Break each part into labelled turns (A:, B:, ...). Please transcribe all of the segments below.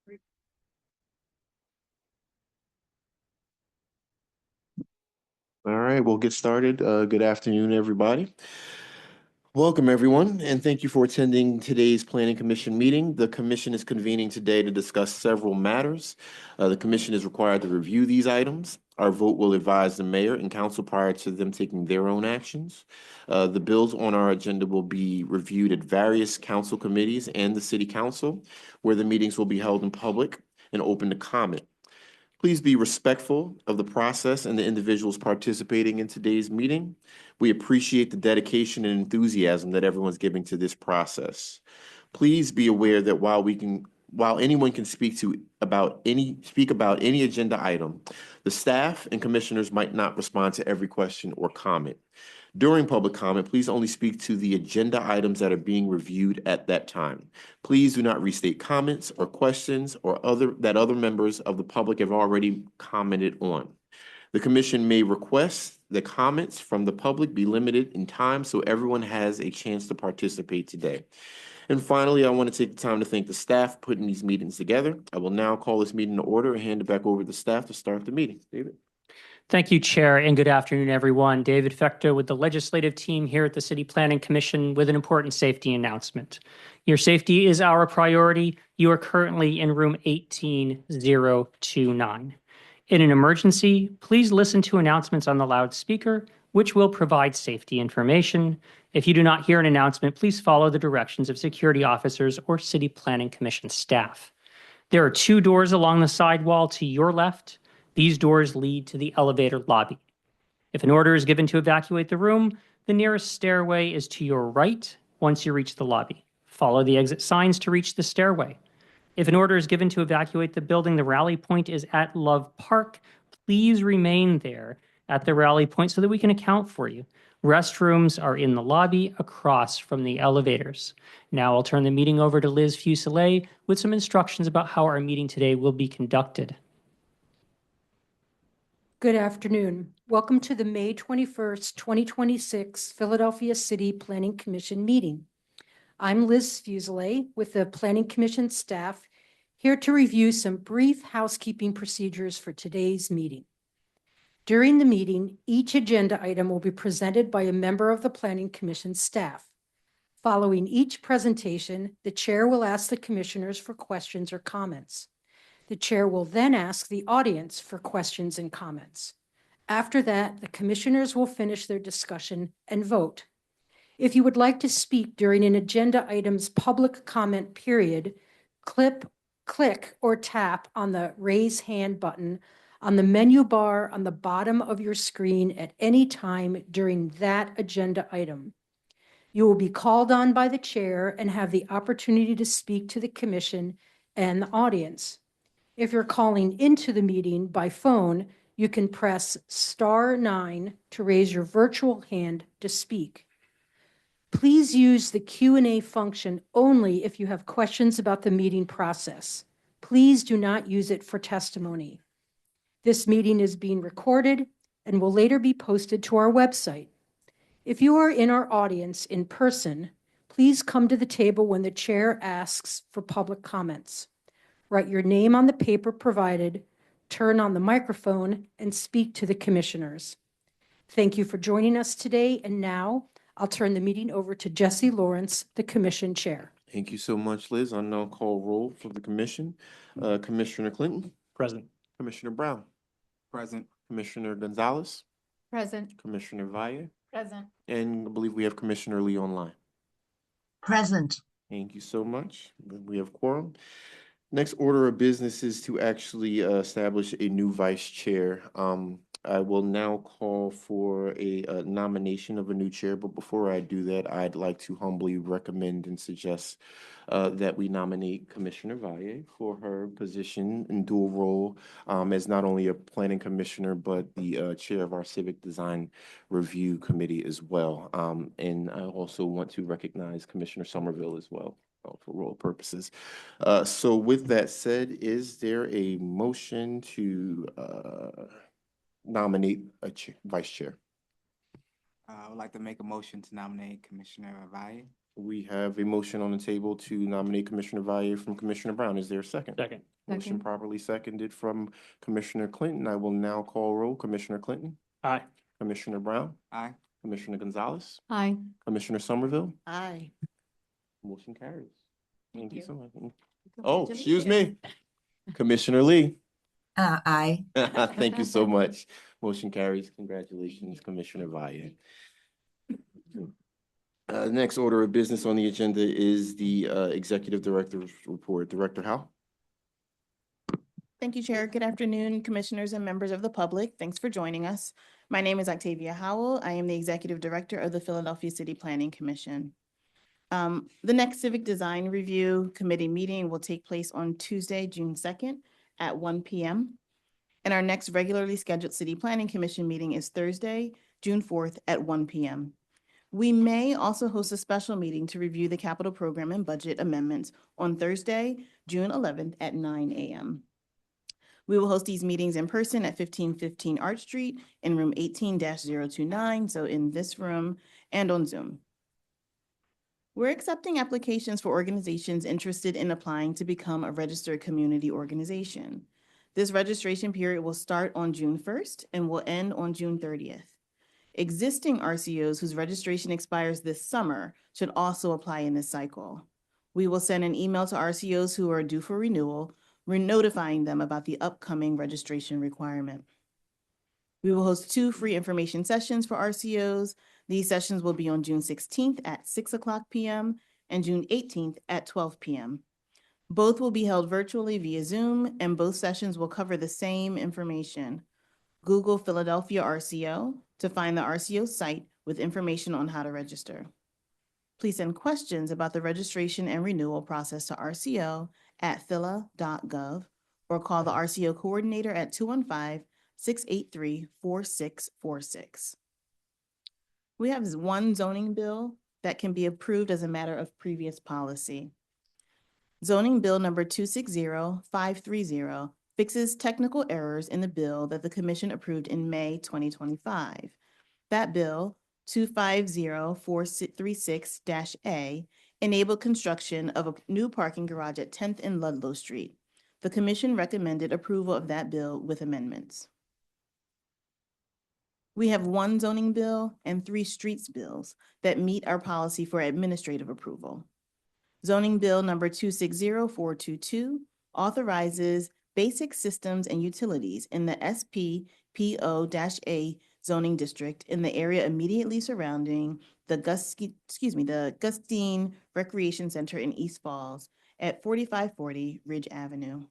A: All right, we'll get started. Good afternoon, everybody. Welcome, everyone, and thank you for attending today's Planning Commission meeting. The commission is convening today to discuss several matters. The commission is required to review these items. Our vote will advise the mayor and council prior to them taking their own actions. The bills on our agenda will be reviewed at various council committees and the city council, where the meetings will be held in public and open to comment. Please be respectful of the process and the individuals participating in today's meeting. We appreciate the dedication and enthusiasm that everyone's giving to this process. Please be aware that while anyone can speak about any agenda item, the staff and commissioners might not respond to every question or comment. During public comment, please only speak to the agenda items that are being reviewed at that time. Please do not restate comments or questions that other members of the public have already commented on. The commission may request that comments from the public be limited in time so everyone has a chance to participate today. And finally, I want to take the time to thank the staff putting these meetings together. I will now call this meeting to order and hand it back over to the staff to start the meeting. David.
B: Thank you, Chair, and good afternoon, everyone. David Fector with the legislative team here at the City Planning Commission with an important safety announcement. Your safety is our priority. You are currently in room 18029. In an emergency, please listen to announcements on the loudspeaker, which will provide safety information. If you do not hear an announcement, please follow the directions of security officers or City Planning Commission staff. There are 2 doors along the side wall to your left. These doors lead to the elevator lobby. If an order is given to evacuate the room, the nearest stairway is to your right once you reach the lobby. Follow the exit signs to reach the stairway. If an order is given to evacuate the building, the rally point is at Love Park. Please remain there at the rally point so that we can account for you. Restrooms are in the lobby across from the elevators. Now I'll turn the meeting over to Liz Fuselier with some instructions about how our meeting today will be conducted.
C: Good afternoon. Welcome to the May 21st, 2026 Philadelphia City Planning Commission meeting. I'm Liz Fuselier with the Planning Commission staff here to review some brief housekeeping procedures for today's meeting. During the meeting, each agenda item will be presented by a member of the Planning Commission staff. Following each presentation, the chair will ask the commissioners for questions or comments. The chair will then ask the audience for questions and comments. After that, the commissioners will finish their discussion and vote. If you would like to speak during an agenda item's public comment period, click or tap on the raise hand button on the menu bar on the bottom of your screen at any time during that agenda item. You will be called on by the chair and have the opportunity to speak to the commission and the audience. If you're calling into the meeting by phone, you can press *9 to raise your virtual hand to speak. Please use the Q&A function only if you have questions about the meeting process. Please do not use it for testimony. This meeting is being recorded and will later be posted to our website. If you are in our audience in person, please come to the table when the chair asks for public comments. Write your name on the paper provided, turn on the microphone, and speak to the commissioners. Thank you for joining us today, and now I'll turn the meeting over to Jesse Lawrence, the commission chair.
A: Thank you so much, Liz. I'll now call roll for the commission. Commissioner Clinton.
B: Present.
A: Commissioner Brown.
D: Present.
A: Commissioner Gonzalez.
E: Present.
A: Commissioner Valle.
E: Present.
A: And I believe we have Commissioner Lee online.
E: Present.
A: Thank you so much. We have quorum. Next order of business is to actually establish a new vice chair. I will now call for a nomination of a new chair, but before I do that, I'd like to humbly recommend and suggest that we nominate Commissioner Valle for her position and dual role as not only a planning commissioner, but the chair of our Civic Design Review Committee as well. And I also want to recognize Commissioner Somerville as well for roll purposes. So with that said, is there a motion to nominate a vice chair?
D: I would like to make a motion to nominate Commissioner Valle.
A: We have a motion on the table to nominate Commissioner Valle from Commissioner Brown. Is there a second?
B: Second.
A: Motion
E: Second.
A: properly seconded from Commissioner Clinton. I will now call roll. Commissioner Clinton,
B: Aye.
A: Commissioner Brown,
D: Aye.
A: Commissioner Gonzalez,
E: Aye.
A: Commissioner Somerville.
E: Aye.
A: Motion carries. Thank you
E: you.
A: so much. Oh, excuse me. Commissioner Lee.
E: Aye.
A: Thank you so much. Motion carries. Congratulations, Commissioner Valle. Next order of business on the agenda is the Executive Director's report. Director Howe?
F: Thank you, Chair. Good afternoon, Commissioners and members of the public. Thanks for joining us. My name is Octavia Howell. I am the Executive Director of the Philadelphia City Planning Commission. The next Civic Design Review Committee meeting will take place on Tuesday, June 2nd at 1 p.m. And our next regularly scheduled City Planning Commission meeting is Thursday, June 4th at 1 p.m. We may also host a special meeting to review the capital program and budget amendments on Thursday, June 11th at 9 a.m. We will host these meetings in person at 1515 Arch Street in room 18-029, so in this room, and on Zoom. We're accepting applications for organizations interested in applying to become a registered community organization. This registration period will start on June 1st and will end on June 30th. Existing RCOs whose registration expires this summer should also apply in this cycle. We will send an email to RCOs who are due for renewal, notifying them about the upcoming registration requirement. We will host 2 free information sessions for RCOs. These sessions will be on June 16th at 6 o'clock p.m. and June 18th at 12 p.m. Both will be held virtually via Zoom, and both sessions will cover the same information. Google Philadelphia RCO to find the RCO site with information on how to register. Please send questions about the registration and renewal process to RCO at phila.gov or call the RCO coordinator at 215-683-4646. We have one zoning bill that can be approved as a matter of previous policy. Zoning Bill number 260530 fixes technical errors in the bill that the Commission approved in May 2025. That bill, 250436-A, enabled construction of a new parking garage at 10th and Ludlow Street. The Commission recommended approval of that bill with amendments. We have one zoning bill and 3 streets bills that meet our policy for administrative approval. Zoning Bill number 260422 authorizes basic systems and utilities in the SPPO-A zoning district in the area immediately surrounding the Gustine Recreation Center in East Falls at 4540 Ridge Avenue.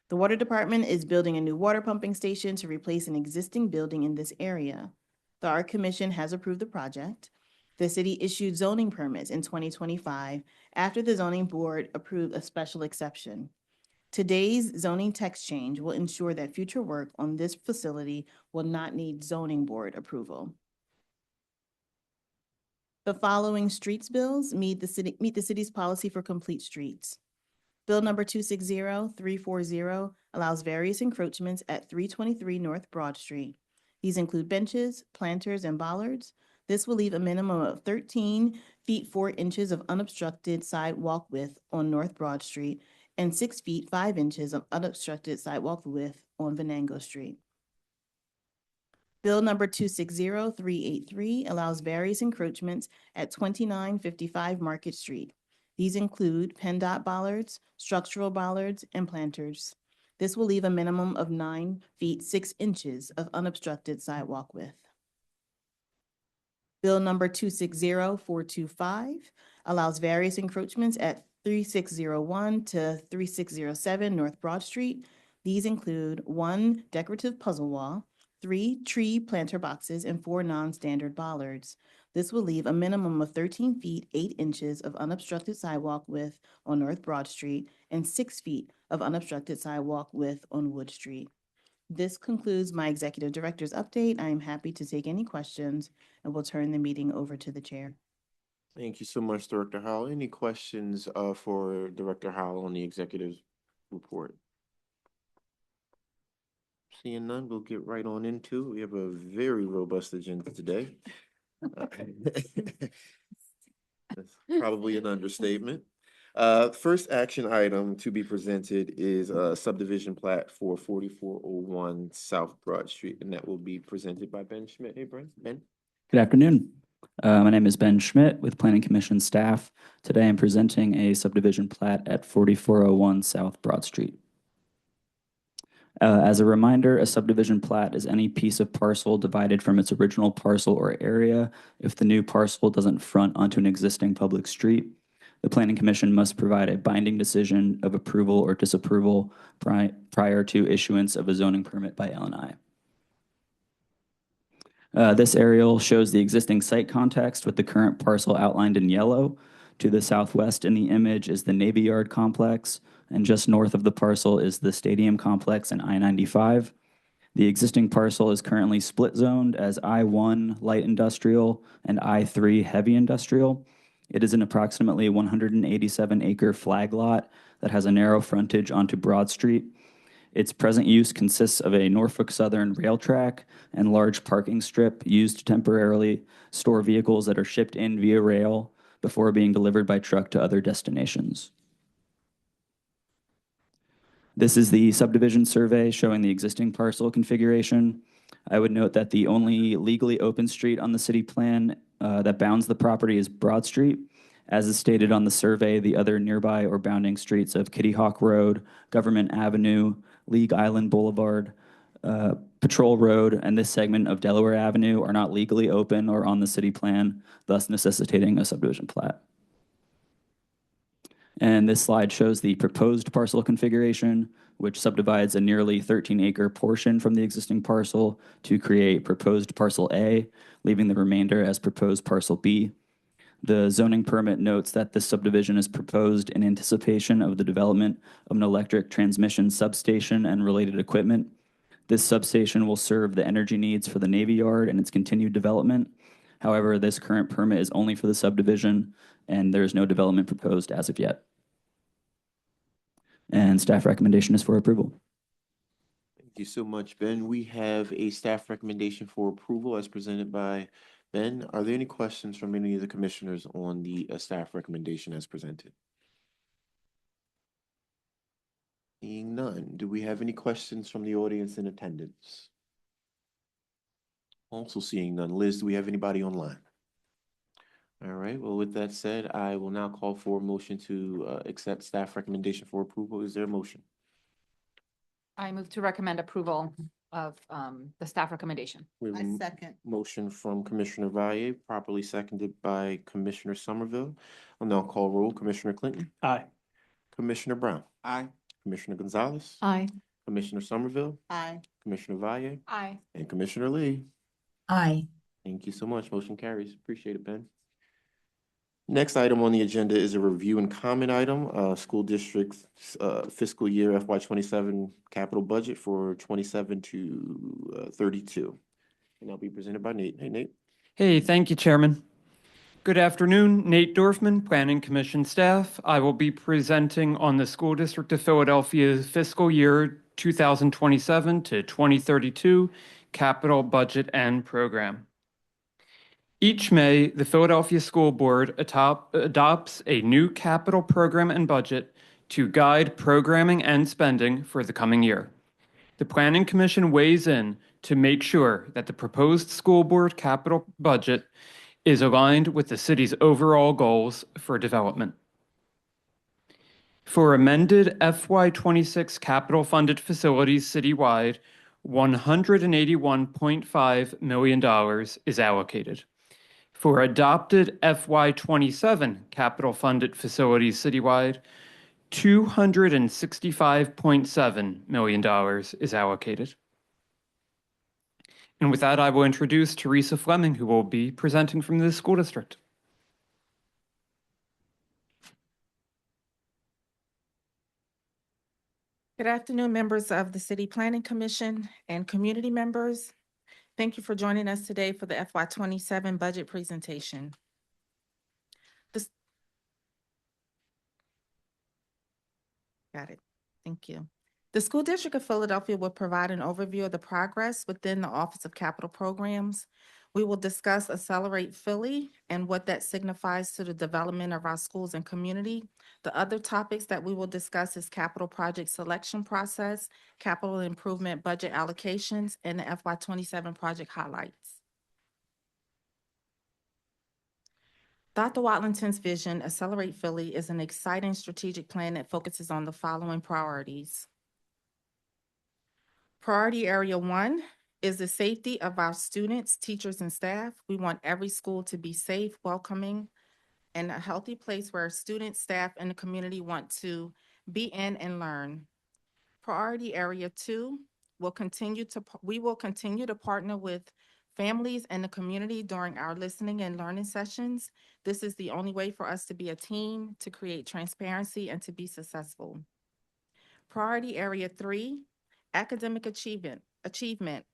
F: The Water Department is building a new water pumping station to replace an existing building in this area. The Art Commission has approved the project. The city issued zoning permits in 2025 after the zoning board approved a special exception. Today's zoning text change will ensure that future work on this facility will not need zoning board approval. The following streets bills meet the city's policy for complete streets. Bill number 260340 allows various encroachments at 323 North Broad Street. These include benches, planters, and bollards. This will leave a minimum of 13 feet 4 inches of unobstructed sidewalk width on North Broad Street and 6 feet 5 inches of unobstructed sidewalk width on Venango Street. Bill number 260383 allows various encroachments at 2955 Market Street. These include PennDOT bollards, structural bollards, and planters. This will leave a minimum of 9 feet 6 inches of unobstructed sidewalk width. Bill number 260425 allows various encroachments at 3601 to 3607 North Broad Street. These include 1 decorative puzzle wall, 3 tree planter boxes, and 4 non-standard bollards. This will leave a minimum of 13 feet 8 inches of unobstructed sidewalk width on North Broad Street and 6 feet of unobstructed sidewalk width on Wood Street. This concludes my executive director's update. I am happy to take any questions and will turn the meeting over to the chair.
A: Thank you so much, Director Howell. Any questions for Director Howell on the executive report? Seeing none, we'll get right on into it. We have a very robust agenda today. That's probably an understatement. First action item to be presented is a subdivision plat for 4401 South Broad Street, and that will be presented by Ben Schmidt. Hey, Ben?
D: Good afternoon. My name is Ben Schmidt with Planning Commission staff. Today I'm presenting a subdivision plat at 4401 South Broad Street. As a reminder, a subdivision plat is any piece of parcel divided from its original parcel or area if the new parcel doesn't front onto an existing public street. The Planning Commission must provide a binding decision of approval or disapproval prior to issuance of a zoning permit by LNI. This aerial shows the existing site context with the current parcel outlined in yellow. To the southwest in the image is the Navy Yard complex, and just north of the parcel is the Stadium complex and I-95. The existing parcel is currently split zoned as I-1 light industrial and I-3 heavy industrial. It is an approximately 187-acre flag lot that has a narrow frontage onto Broad Street. Its present use consists of a Norfolk Southern rail track and large parking strip used to temporarily store vehicles that are shipped in via rail before being delivered by truck to other destinations. This is the subdivision survey showing the existing parcel configuration. I would note that the only legally open street on the city plan that bounds the property is Broad Street. As is stated on the survey, the other nearby or bounding streets of Kitty Hawk Road, Government Avenue, League Island Boulevard, Patrol Road, and this segment of Delaware Avenue are not legally open or on the city plan, thus necessitating a subdivision plat. And this slide shows the proposed parcel configuration, which subdivides a nearly 13-acre portion from the existing parcel to create proposed parcel A, leaving the remainder as proposed parcel B. The zoning permit notes that this subdivision is proposed in anticipation of the development of an electric transmission substation and related equipment. This substation will serve the energy needs for the Navy Yard and its continued development. However, this current permit is only for the subdivision, and there is no development proposed as of yet. And staff recommendation is for approval.
A: Thank you so much, Ben. We have a staff recommendation for approval as presented by Ben. Are there any questions from any of the commissioners on the staff recommendation as presented? Seeing none, do we have any questions from the audience in attendance? Also seeing none. Liz, do we have anybody online? All right, well, with that said, I will now call for a motion to accept staff recommendation for approval. Is there a motion?
G: I move to recommend approval of the staff recommendation.
A: We have
E: I
A: a
E: second.
A: motion from Commissioner Valle, properly seconded by Commissioner Somerville. I'll now call roll. Commissioner Clinton?
B: Aye.
A: Commissioner Brown?
E: Aye.
A: Commissioner Gonzalez?
G: Aye.
A: Commissioner Somerville?
E: Aye.
A: Commissioner Valle?
G: Aye.
A: And Commissioner Lee?
E: Aye.
A: Thank you so much. Motion carries. Appreciate it, Ben. Next item on the agenda is a review and comment item, school district's fiscal year FY 27 capital budget for 27 to 32. And I'll be presented by Nate. Hey, Nate.
H: Hey, thank you, Chairman. Good afternoon, Nate Dorfman, Planning Commission staff. I will be presenting on the School District of Philadelphia's fiscal year 2027 to 2032 capital budget and program. Each May, the Philadelphia School Board adopts a new capital program and budget to guide programming and spending for the coming year. The Planning Commission weighs in to make sure that the proposed school board capital budget is aligned with the city's overall goals for development. For amended FY26 capital funded facilities citywide, $181.5 million is allocated. For adopted FY27 capital funded facilities citywide, $265.7 million is allocated. And with that, I will introduce Teresa Fleming, who will be presenting from the school district.
I: Good afternoon, members of the City Planning Commission and community members. Thank you for joining us today for the FY27 budget presentation. Got it. Thank you. The School District of Philadelphia will provide an overview of the progress within the Office of Capital Programs. We will discuss Accelerate Philly and what that signifies to the development of our schools and community. The other topics that we will discuss is capital project selection process, capital improvement budget allocations, and the FY 27 project highlights. Dr. Watlington's vision, Accelerate Philly, is an exciting strategic plan that focuses on the following priorities. Priority area 1 is the safety of our students, teachers, and staff. We want every school to be safe, welcoming, and a healthy place where students, staff, and the community want to be in and learn. Priority area 2 we will continue to partner with families and the community during our listening and learning sessions. This is the only way for us to be a team, to create transparency, and to be successful. Priority area 3, academic achievement.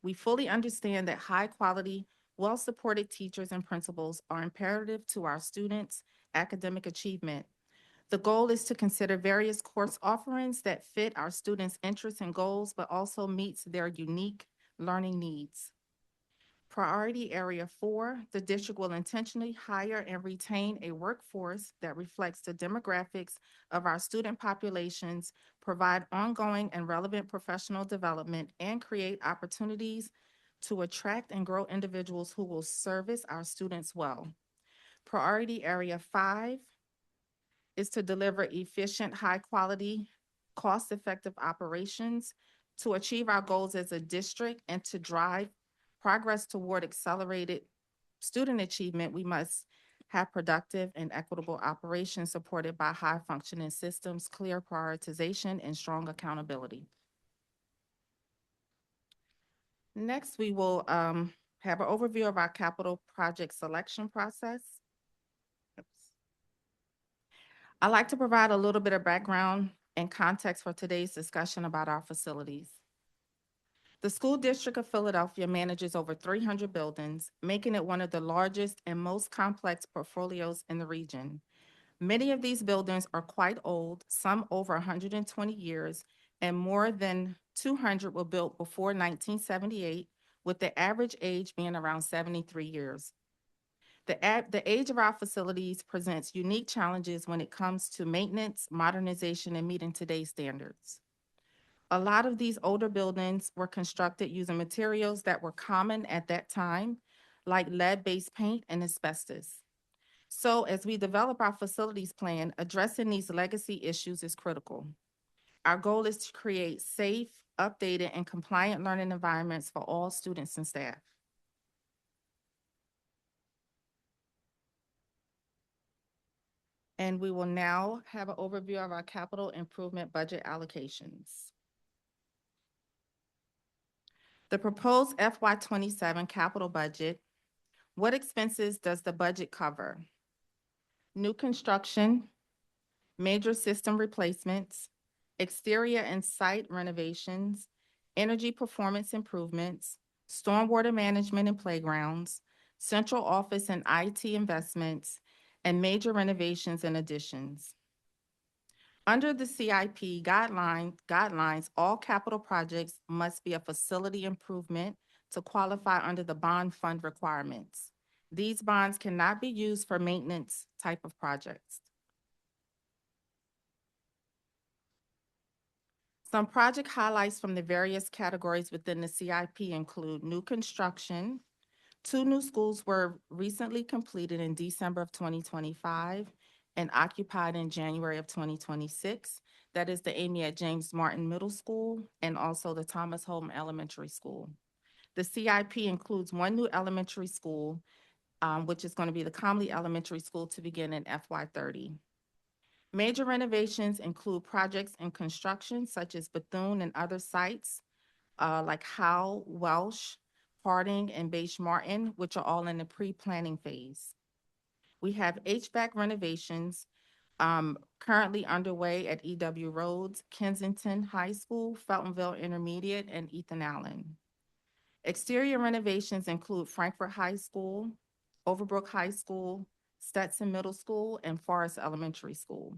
I: We fully understand that high-quality, well-supported teachers and principals are imperative to our students' academic achievement. The goal is to consider various course offerings that fit our students' interests and goals, but also meets their unique learning needs. Priority area 4, the district will intentionally hire and retain a workforce that reflects the demographics of our student populations, provide ongoing and relevant professional development, and create opportunities to attract and grow individuals who will service our students well. Priority area 5 is to deliver efficient, high-quality, cost-effective operations to achieve our goals as a district and to drive progress toward accelerated student achievement. We must have productive and equitable operations supported by high-functioning systems, clear prioritization, and strong accountability. Next, we will have an overview of our capital project selection process. I'd like to provide a little bit of background and context for today's discussion about our facilities. The School District of Philadelphia manages over 300 buildings, making it one of the largest and most complex portfolios in the region. Many of these buildings are quite old, some over 120 years, and more than 200 were built before 1978, with the average age being around 73 years. The age of our facilities presents unique challenges when it comes to maintenance, modernization, and meeting today's standards. A lot of these older buildings were constructed using materials that were common at that time, like lead-based paint and asbestos. So as we develop our facilities plan, addressing these legacy issues is critical. Our goal is to create safe, updated, and compliant learning environments for all students and staff. And we will now have an overview of our capital improvement budget allocations. The proposed FY 27 capital budget, what expenses does the budget cover? New construction, major system replacements, exterior and site renovations, energy performance improvements, stormwater management and playgrounds, central office and IT investments, and major renovations and additions. Under the CIP guidelines, all capital projects must be a facility improvement to qualify under the bond fund requirements. These bonds cannot be used for maintenance type of projects. Some project highlights from the various categories within the CIP include new construction. 2 new schools were recently completed in December of 2025 and occupied in January of 2026. That is the Amy at James Martin Middle School and also the Thomas Holm Elementary School. The CIP includes 1 new elementary school, which is going to be the Comley Elementary School to begin in FY 30. Major renovations include projects in construction such as Bethune and other sites like Howe, Welsh, Harding, and Beige Martin, which are all in the pre-planning phase. We have HVAC renovations currently underway at EW Rhodes, Kensington High School, Feltonville Intermediate, and Ethan Allen. Exterior renovations include Frankfurt High School, Overbrook High School, Stetson Middle School, and Forest Elementary School.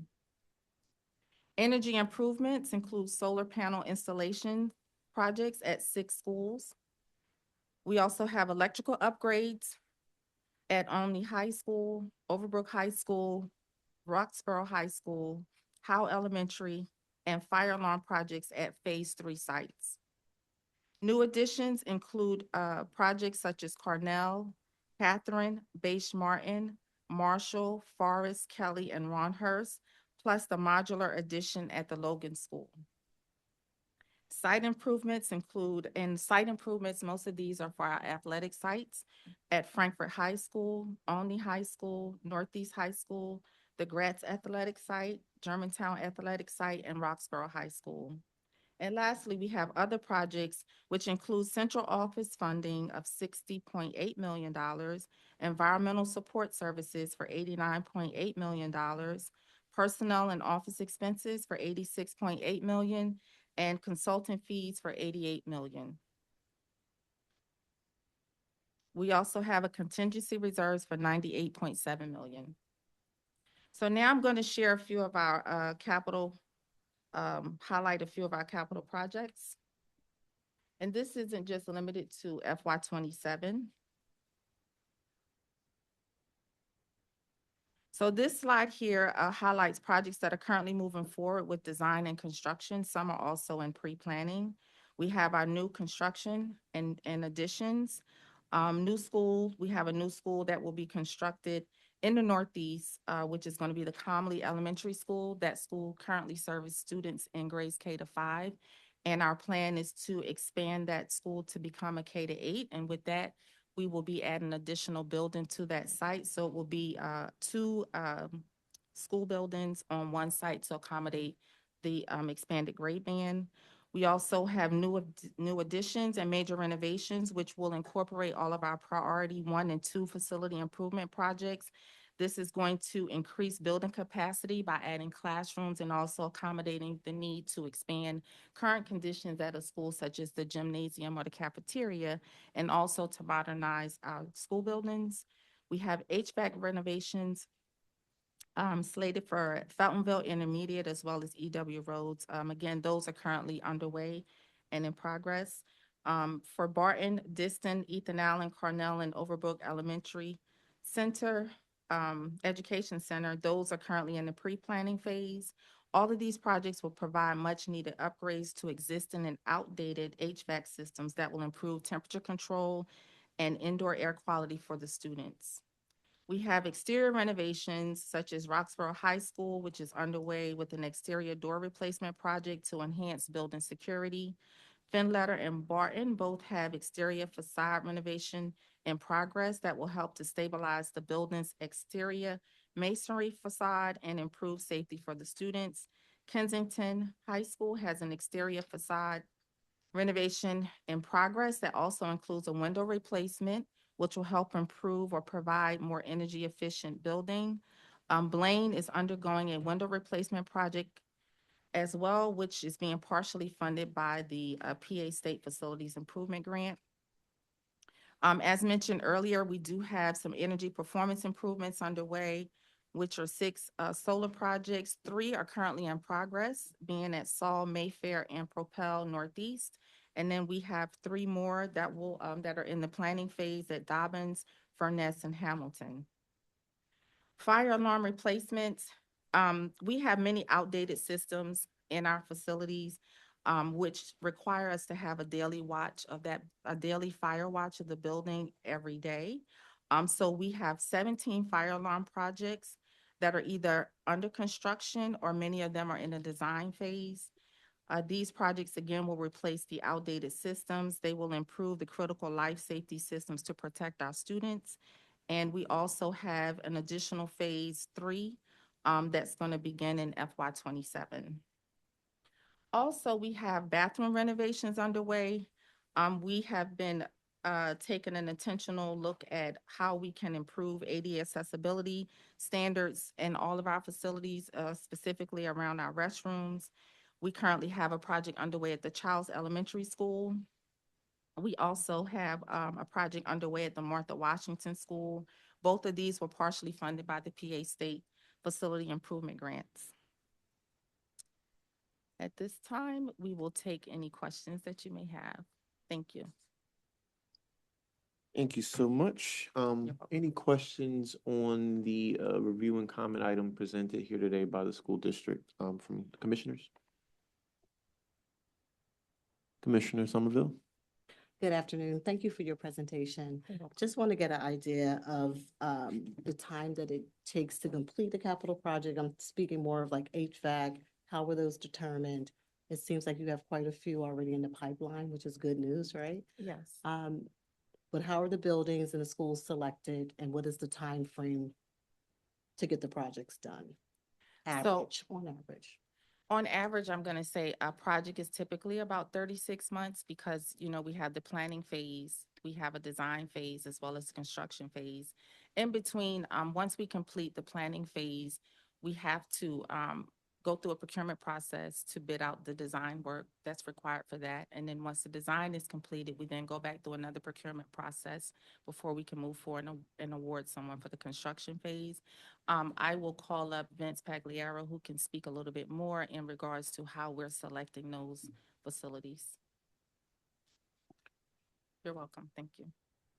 I: Energy improvements include solar panel installation projects at 6 schools. We also have electrical upgrades at Omni High School, Overbrook High School, Roxborough High School, Howe Elementary, and fire alarm projects at Phase 3 sites. New additions include projects such as Cornell, Catherine, Bache Martin, Marshall, Forest, Kelly, and Ronhurst, plus the modular addition at the Logan School. Site improvements include, most of these are for our athletic sites at Frankfurt High School, Olney High School, Northeast High School, the Gratz Athletic Site, Germantown Athletic Site, and Roxborough High School. And lastly, we have other projects, which include central office funding of $60.8 million, environmental support services for $89.8 million, personnel and office expenses for $86.8 million, and consultant fees for $88 million. We also have a contingency reserves for $98.7 million. So now I'm going to share a few of our highlight a few of our capital projects. And this isn't just limited to FY27. So this slide here highlights projects that are currently moving forward with design and construction. Some are also in pre-planning. We have our new construction and additions. New school, we have a new school that will be constructed in the Northeast, which is going to be the Comley Elementary School. That school currently serves students in grades K-5. And our plan is to expand that school to become a K-8. And with that, we will be adding additional building to that site. So it will be two school buildings on one site to accommodate the expanded grade band. We also have new additions and major renovations, which will incorporate all of our priority 1 and 2 facility improvement projects. This is going to increase building capacity by adding classrooms and also accommodating the need to expand current conditions at a school such as the gymnasium or the cafeteria, and also to modernize our school buildings. We have HVAC renovations slated for Fountainville Intermediate as well as EW Roads. Again, those are currently underway and in progress. For Barton, Diston, Ethan Allen, Cornell, and Overbrook Elementary Center, Education Center, those are currently in the pre-planning phase. All of these projects will provide much-needed upgrades to existing and outdated HVAC systems that will improve temperature control and indoor air quality for the students. We have exterior renovations such as Roxborough High School, which is underway with an exterior door replacement project to enhance building security. Finletter and Barton both have exterior facade renovation in progress that will help to stabilize the building's exterior masonry facade and improve safety for the students. Kensington High School has an exterior facade renovation in progress that also includes a window replacement, which will help improve or provide more energy efficient building. Blaine is undergoing a window replacement project as well, which is being partially funded by the PA State Facilities Improvement Grant. As mentioned earlier, we do have some energy performance improvements underway, which are 6 solar projects. 3 are currently in progress, being at Saul, Mayfair, and Propel Northeast. And then we have 3 more that will that are in the planning phase at Dobbins, Furness, and Hamilton. Fire alarm replacements. We have many outdated systems in our facilities, which require us to have a daily fire watch of the building every day. So we have 17 fire alarm projects that are either under construction or many of them are in the design phase. These projects, again, will replace the outdated systems. They will improve the critical life safety systems to protect our students. And we also have an additional phase 3 that's going to begin in FY27. Also, we have bathroom renovations underway. We have been taking an intentional look at how we can improve ADA accessibility standards in all of our facilities, specifically around our restrooms. We currently have a project underway at the Childs Elementary School. We also have a project underway at the Martha Washington School. Both of these were partially funded by the PA State Facility Improvement Grants. At this time, we will take any questions that you may have. Thank you.
A: Thank you so much. Any questions on the review and comment item presented here today by the school district from commissioners? Commissioner Somerville?
J: Good afternoon. Thank you for your presentation. Just want to get an idea of the time that it takes to complete the capital project. I'm speaking more of like HVAC. How were those determined? It seems like you have quite a few already in the pipeline, which is good news, right?
F: Yes.
J: But how are the buildings and the schools selected, and what is the time frame to get the projects done? Average, on average.
I: On average, I'm gonna say a project is typically about 36 months because, you know, we have the planning phase, we have a design phase as well as the construction phase. In between, once we complete the planning phase, we have to go through a procurement process to bid out the design work that's required for that. And then once the design is completed, we then go back through another procurement process before we can move forward and award someone for the construction phase. I will call up Vince Pagliaro, who can speak a little bit more in regards to how we're selecting those facilities. You're welcome. Thank you.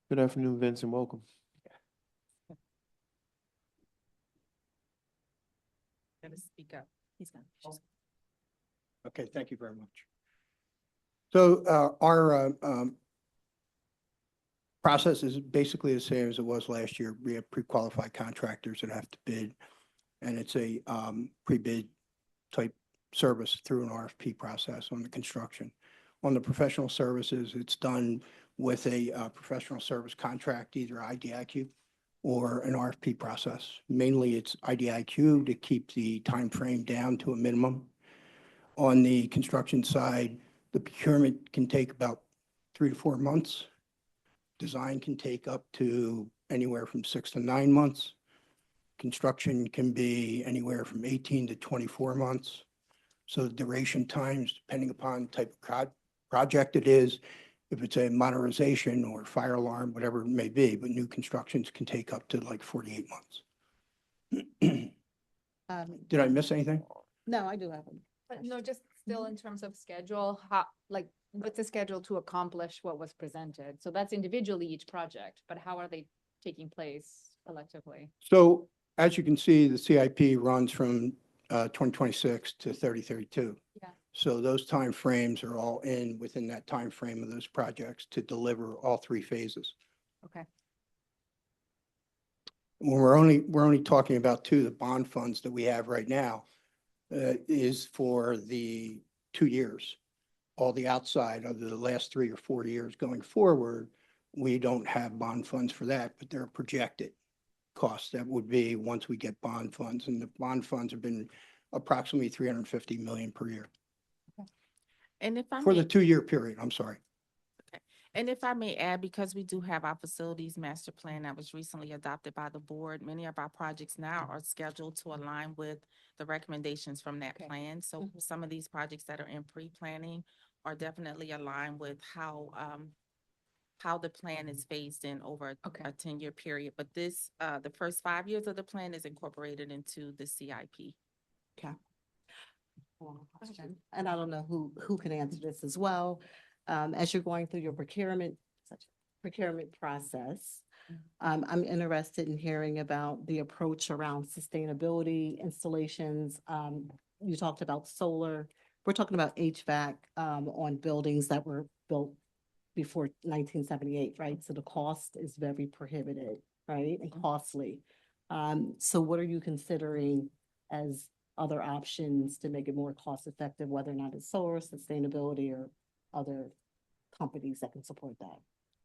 A: Good afternoon, Vince, and welcome.
I: Gotta speak up. He's gonna.
K: Okay, thank you very much. So our process is basically the same as it was last year. We have pre-qualified contractors that have to bid, and it's a pre-bid type service through an RFP process on the construction. On the professional services, it's done with a professional service contract, either IDIQ or an RFP process. Mainly it's IDIQ to keep the time frame down to a minimum. On the construction side, the procurement can take about 3 to 4 months. Design can take up to anywhere from 6 to 9 months. Construction can be anywhere from 18 to 24 months. So the duration times, depending upon the type of project it is, if it's a modernization or fire alarm, whatever it may be, but new constructions can take up to like 48 months. Did I miss anything?
J: No, I do have them.
G: But no, just still in terms of schedule, how, like, what's the schedule to accomplish what was presented? So that's individually each project, but how are they taking place collectively?
K: So as you can see, the CIP runs from 2026 to 3032.
G: Yeah.
K: So those timeframes are all within that time frame of those projects to deliver all 3 phases.
G: Okay.
K: When we're only talking about 2, the bond funds that we have right now is for the 2 years. All the outside of the last 3 or 4 years going forward, we don't have bond funds for that, but they're projected costs. That would be once we get bond funds, and the bond funds have been approximately 350 million per year
I: And if I
K: for
I: may.
K: the 2-year period. I'm sorry.
I: And if I may add, because we do have our facilities master plan that was recently adopted by the board, many of our projects now are scheduled to align with the recommendations from that
G: Okay.
I: plan. So some of these projects that are in pre-planning are definitely aligned with how the plan is phased in over
G: Okay.
I: a 10-year period. But this, the first 5 years of the plan is incorporated into the CIP.
J: Okay. One question, and I don't know who can answer this as well. As you're going through your procurement process, I'm interested in hearing about the approach around sustainability installations. You talked about solar. We're talking about HVAC on buildings that were built before 1978, right? So the cost is very prohibitive, right, and costly. So what are you considering as other options to make it more cost effective, whether or not it's solar, sustainability, or other companies that can support that?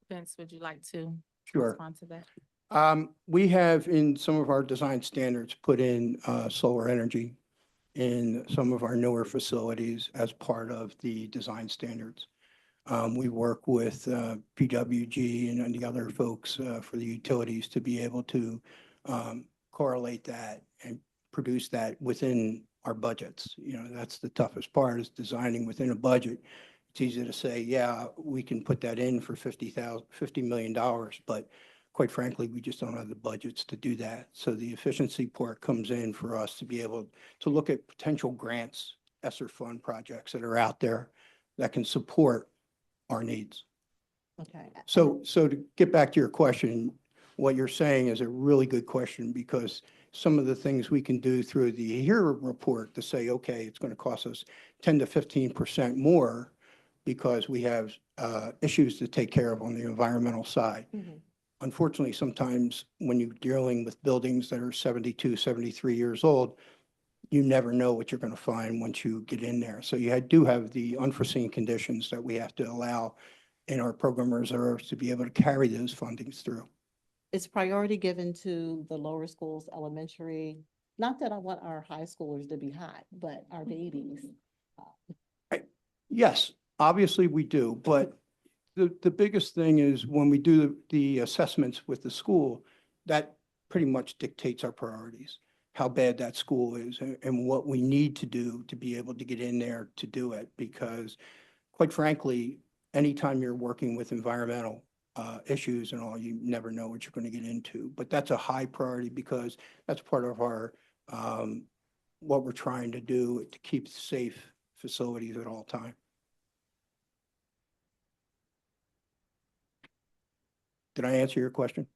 I: Vince, would you like to
K: Sure.
I: respond to that?
K: We have in some of our design standards put in solar energy in some of our newer facilities as part of the design standards. We work with PWG and the other folks for the utilities to be able to correlate that and produce that within our budgets. You know, that's the toughest part, is designing within a budget. It's easy to say, yeah, we can put that in for $50 million, but quite frankly, we just don't have the budgets to do that. So the efficiency part comes in for us to be able to look at potential grants, ESSER fund projects that are out there that can support our needs.
J: Okay.
K: So to get back to your question, what you're saying is a really good question because some of the things we can do through the HERE report to say, okay, it's going to cost us 10 to 15% more because we have issues to take care of on the environmental side.
J: Mhm.
K: Unfortunately, sometimes when you're dealing with buildings that are 72, 73 years old, you never know what you're going to find once you get in there. So you do have the unforeseen conditions that we have to allow in our program reserves to be able to carry those fundings through.
J: Is priority given to the lower schools, elementary? Not that I want our high schoolers to be hot, but our babies.
K: Yes, obviously we do, but the biggest thing is when we do the assessments with the school, that pretty much dictates our priorities, how bad that school is and what we need to do to be able to get in there to do it. Because quite frankly, anytime you're working with environmental issues and all, you never know what you're going to get into. But that's a high priority because that's part of our, what we're trying to do to keep safe facilities at all time. Did I answer your question?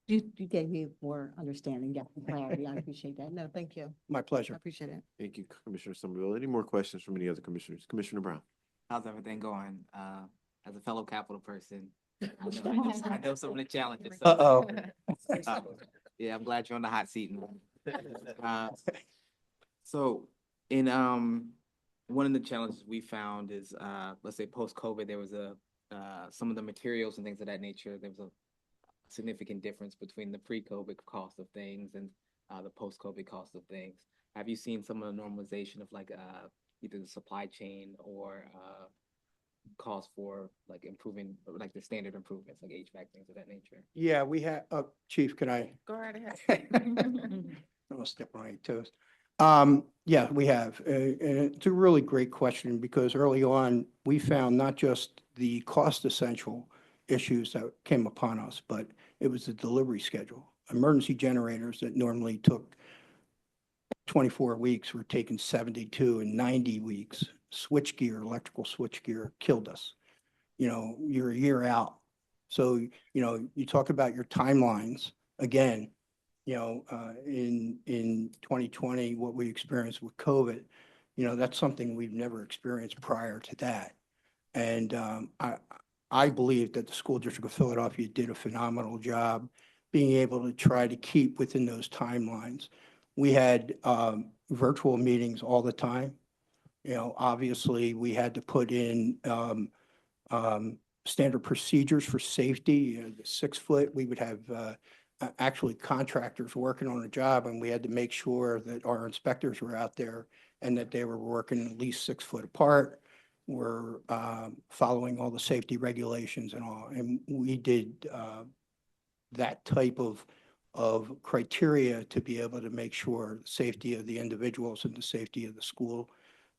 J: You gave me more understanding, yeah, clarity. I appreciate that. No, thank you.
K: My
J: I
K: pleasure.
J: appreciate it.
A: Thank you, Commissioner Somerville. Any more questions from any other commissioners? Commissioner Brown?
L: How's everything going? As a fellow Capitol person, I know some of the challenges. So,
K: Uh-oh.
L: yeah, I'm glad you're on the hot seat. So in one of the challenges we found is let's say post-COVID, there was some of the materials and things of that nature. There was a significant difference between the pre-COVID cost of things and the post-COVID cost of things. Have you seen some of the normalization of like either the supply chain or cost for like improving, like the standard improvements, like HVAC, things of that nature?
K: Yeah, we have, Chief, can I?
I: Go right ahead.
K: I'm gonna step on your toes. Yeah, we have, and it's a really great question because early on, we found not just the cost essential issues that came upon us, but it was the delivery schedule. Emergency generators that normally took 24 weeks were taking 72 and 90 weeks. Switchgear, electrical switchgear killed us. You know, you're a year out. So, you know, you talk about your timelines, again, you know, in 2020, what we experienced with COVID, you know, that's something we've never experienced prior to that. And I believe that the School District of Philadelphia did a phenomenal job being able to try to keep within those timelines. We had virtual meetings all the time. You know, obviously, we had to put in standard procedures for safety. The 6 foot, we would have actually contractors working on a job, and we had to make sure that our inspectors were out there and that they were working at least 6 foot apart. We're following all the safety regulations and all, and we did that type of criteria to be able to make sure the safety of the individuals and the safety of the school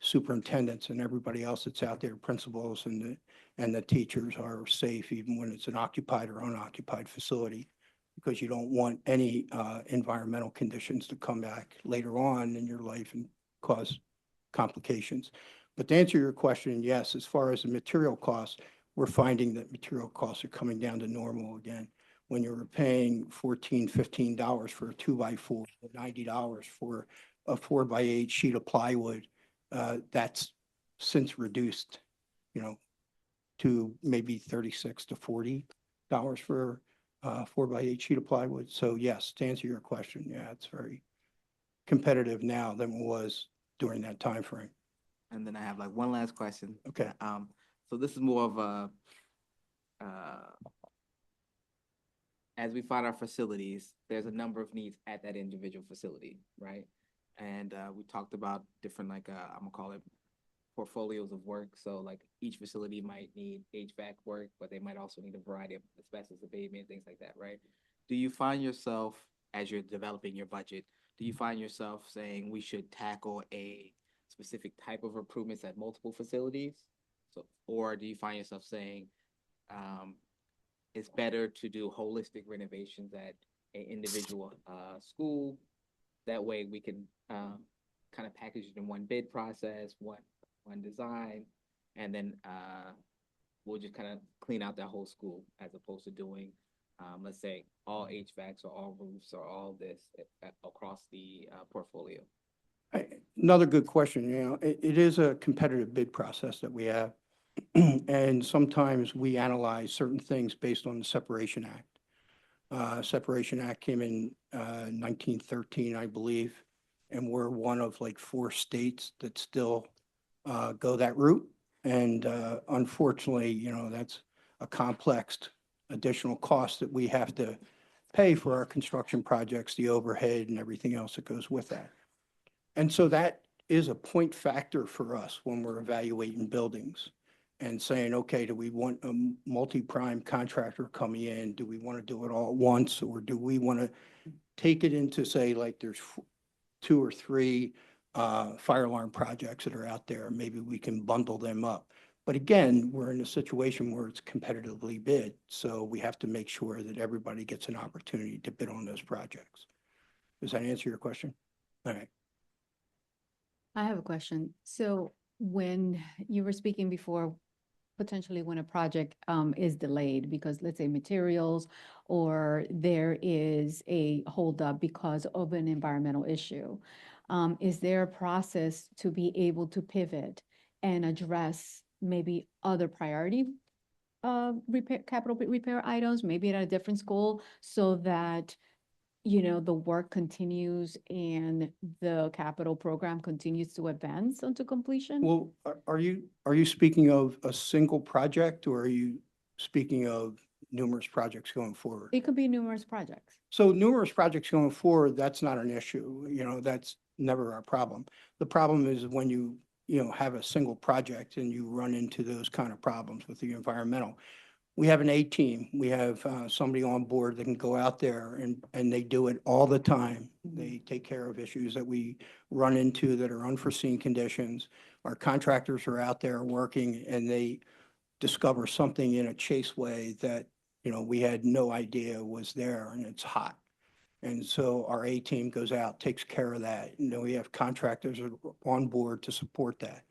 K: superintendents and everybody else that's out there, principals and the teachers are safe, even when it's an occupied or unoccupied facility, because you don't want any environmental conditions to come back later on in your life and cause complications. But to answer your question, yes, as far as the material costs, we're finding that material costs are coming down to normal again. When you were paying $14, $15 for a 2x4, $90 for a 4x8 sheet of plywood, that's since reduced, you know, to maybe $36 to $40 for a 4x8 sheet of plywood. So yes, to answer your question, yeah, it's very competitive now than it was during that time frame.
L: And then I have like one last question.
K: Okay.
L: So this is more of a as we find our facilities, there's a number of needs at that individual facility, right? And we talked about different, like, I'm gonna call it portfolios of work. So like each facility might need HVAC work, but they might also need a variety of asbestos abatement, things like that, right? Do you find yourself, as you're developing your budget, do you find yourself saying we should tackle a specific type of improvements at multiple facilities? So, or do you find yourself saying, it's better to do holistic renovations at an individual school? That way we can kind of package it in one bid process, one design, and then we'll just kind of clean out that whole school as opposed to doing, let's say, all HVACs or all roofs or all this across the portfolio.
K: Another good question, you know, it is a competitive bid process that we have. And sometimes we analyze certain things based on the Separation Act. Separation Act came in 1913, I believe, and we're one of like 4 states that still go that route. And unfortunately, you know, that's a complex additional cost that we have to pay for our construction projects, the overhead and everything else that goes with that. And so that is a point factor for us when we're evaluating buildings and saying, okay, do we want a multi-prime contractor coming in? Do we want to do it all at once? Or do we want to take it into, say, like there's 2 or 3 fire alarm projects that are out there? Maybe we can bundle them up. But again, we're in a situation where it's competitively bid. So we have to make sure that everybody gets an opportunity to bid on those projects. Does that answer your question? All right.
G: I have a question. So when you were speaking before, potentially when a project is delayed because, let's say, materials, or there is a holdup because of an environmental issue, is there a process to be able to pivot and address maybe other priority capital repair items, maybe at a different school, so that the work continues and the capital program continues to advance onto completion?
K: Well, are you speaking of a single project, or are you speaking of numerous projects going forward?
G: It could be numerous projects.
K: So numerous projects going forward, that's not an issue. You know, that's never our problem. The problem is when you have a single project and you run into those kind of problems with the environmental. We have an A team. We have somebody on board that can go out there and they do it all the time. They take care of issues that we run into that are unforeseen conditions. Our contractors are out there working and they discover something in a chase way that, we had no idea was there, and it's hot. And so our A team goes out, takes care of that. We have contractors on board to support that.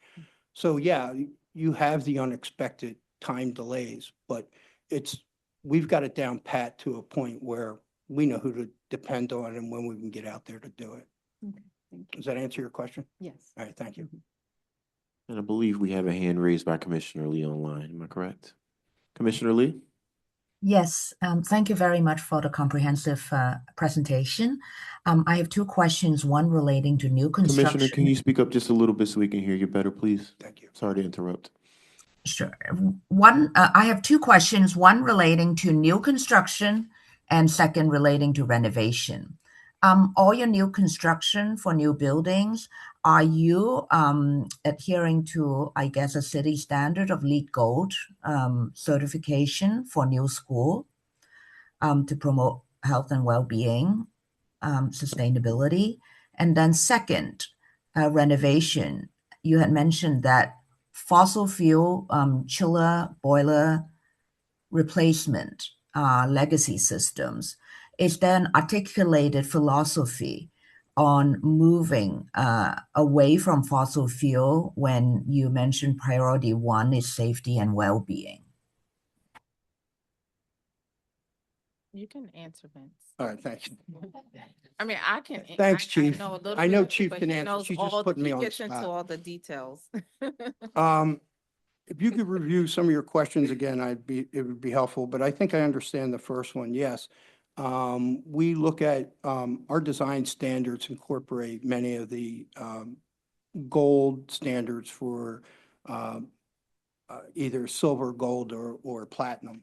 K: So yeah, you have the unexpected time delays, but we've got it down pat to a point where we know who to depend on and when we can get out there to do it.
G: Okay, thank you.
K: Does that answer your question?
G: Yes.
K: All right, thank you.
A: And I believe we have a hand raised by Commissioner Lee online. Am I correct? Commissioner Lee?
E: Yes, thank you very much for the comprehensive presentation. I have 2 questions, one relating to new construction.
A: Commissioner, can you speak up just a little bit so we can hear you better, please?
K: Thank you.
A: Sorry to interrupt.
E: Sure. I have 2 questions, one relating to new construction and second relating to renovation. All your new construction for new buildings, are you adhering to, I guess, a city standard of LEED Gold certification for new school to promote health and well-being, sustainability? And then second, renovation. You had mentioned that fossil fuel chiller, boiler replacement, legacy systems. Is there an articulated philosophy on moving away from fossil fuel when you mentioned priority 1 is safety and well-being?
I: You can answer, Vince.
K: All right, thanks.
I: I mean, I can.
K: Thanks, Chief.
I: know a little
K: I
I: bit
K: know
I: of it,
K: Chief
I: but
K: can
I: he
K: answer.
I: knows
K: She just
I: all-
K: put me
I: he
K: on the
I: gets into
K: spot.
I: all the details.
K: If you could review some of your questions again, it would be helpful, but I think I understand the first one, yes. We look at, our design standards incorporate many of the gold standards for either silver, gold, or platinum.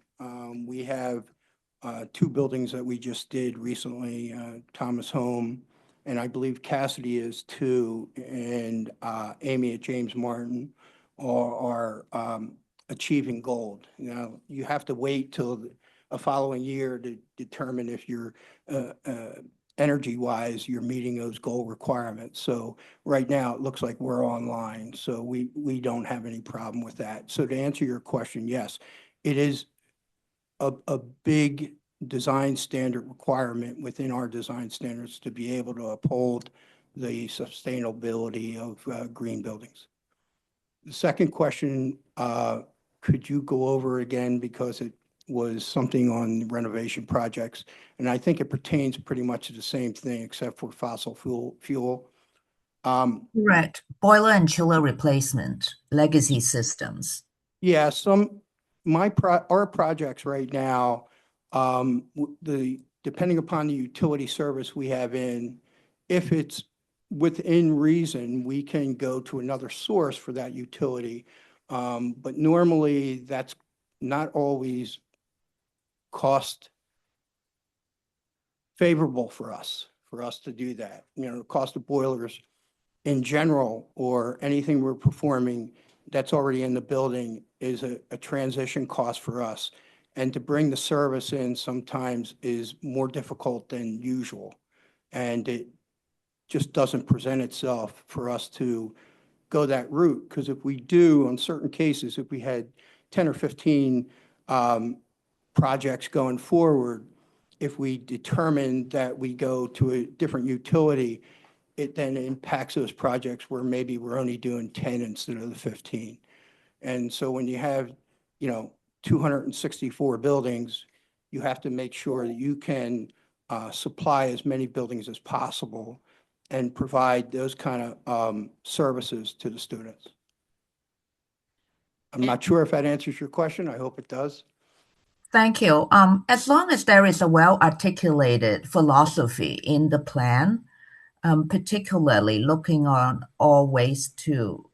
K: We have 2 buildings that we just did recently, Thomas Home, and I believe Cassidy is too, and Amy at James Martin are achieving gold. Now, you have to wait till a following year to determine if you're energy-wise, you're meeting those goal requirements. So right now, it looks like we're online, so we don't have any problem with that. So to answer your question, yes, it is a big design standard requirement within our design standards to be able to uphold the sustainability of green buildings. The second question could you go over again because it was something on renovation projects? And I think it pertains pretty much to the same thing except for fossil fuel.
E: Correct. Boiler and chiller replacement, legacy systems.
K: Yeah, our projects right now, depending upon the utility service we have in, if it's within reason, we can go to another source for that utility. But normally that's not always cost favorable for us to do that. You know, the cost of boilers in general or anything we're performing that's already in the building is a transition cost for us. And to bring the service in sometimes is more difficult than usual. And it just doesn't present itself for us to go that route. Because if we do, on certain cases, if we had 10 or 15 projects going forward, if we determine that we go to a different utility, it then impacts those projects where maybe we're only doing 10 instead of the 15. And so when you have, 264 buildings, you have to make sure that you can supply as many buildings as possible and provide those kind of services to the students. I'm not sure if that answers your question. I hope it does.
E: Thank you. As long as there is a well-articulated philosophy in the plan, particularly looking on all ways to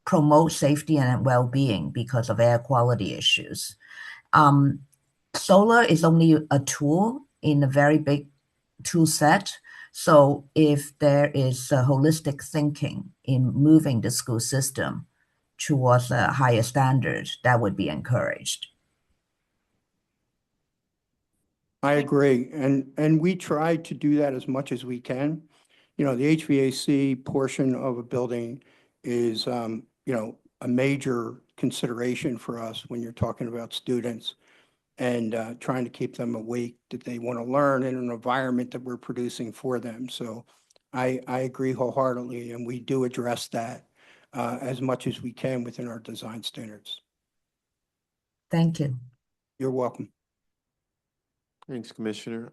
E: promote safety and well-being because of air quality issues. Solar is only a tool in a very big tool set. So if there is a holistic thinking in moving the school system towards a higher standard, that would be encouraged.
K: I agree. And we try to do that as much as we can. The HVAC portion of a building is, a major consideration for us when you're talking about students and trying to keep them awake, that they want to learn in an environment that we're producing for them. So I agree wholeheartedly, and we do address that as much as we can within our design standards.
E: Thank you.
K: You're welcome.
A: Thanks, Commissioner.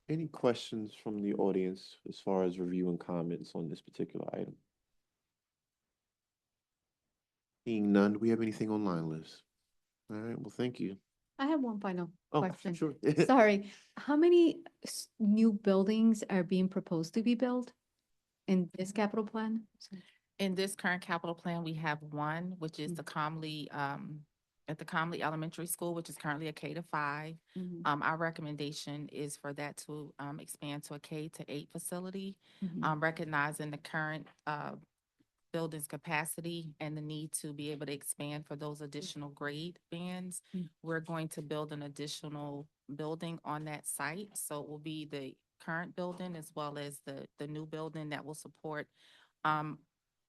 A: Any questions from the audience as far as review and comments on this particular item? Seeing none, do we have anything online, Liz? All right, well, thank you.
G: I have one final
A: Oh,
G: question.
A: sure.
G: Sorry, how many new buildings are being proposed to be built in this capital plan?
I: In this current capital plan, we have one, which is the Comley, at the Comley Elementary School, which is currently a K-5. Our recommendation is for that to expand to a K-8 facility, recognizing the current building's capacity and the need to be able to expand for those additional grade bands. We're going to build an additional building on that site. So it will be the current building as well as the new building that will support.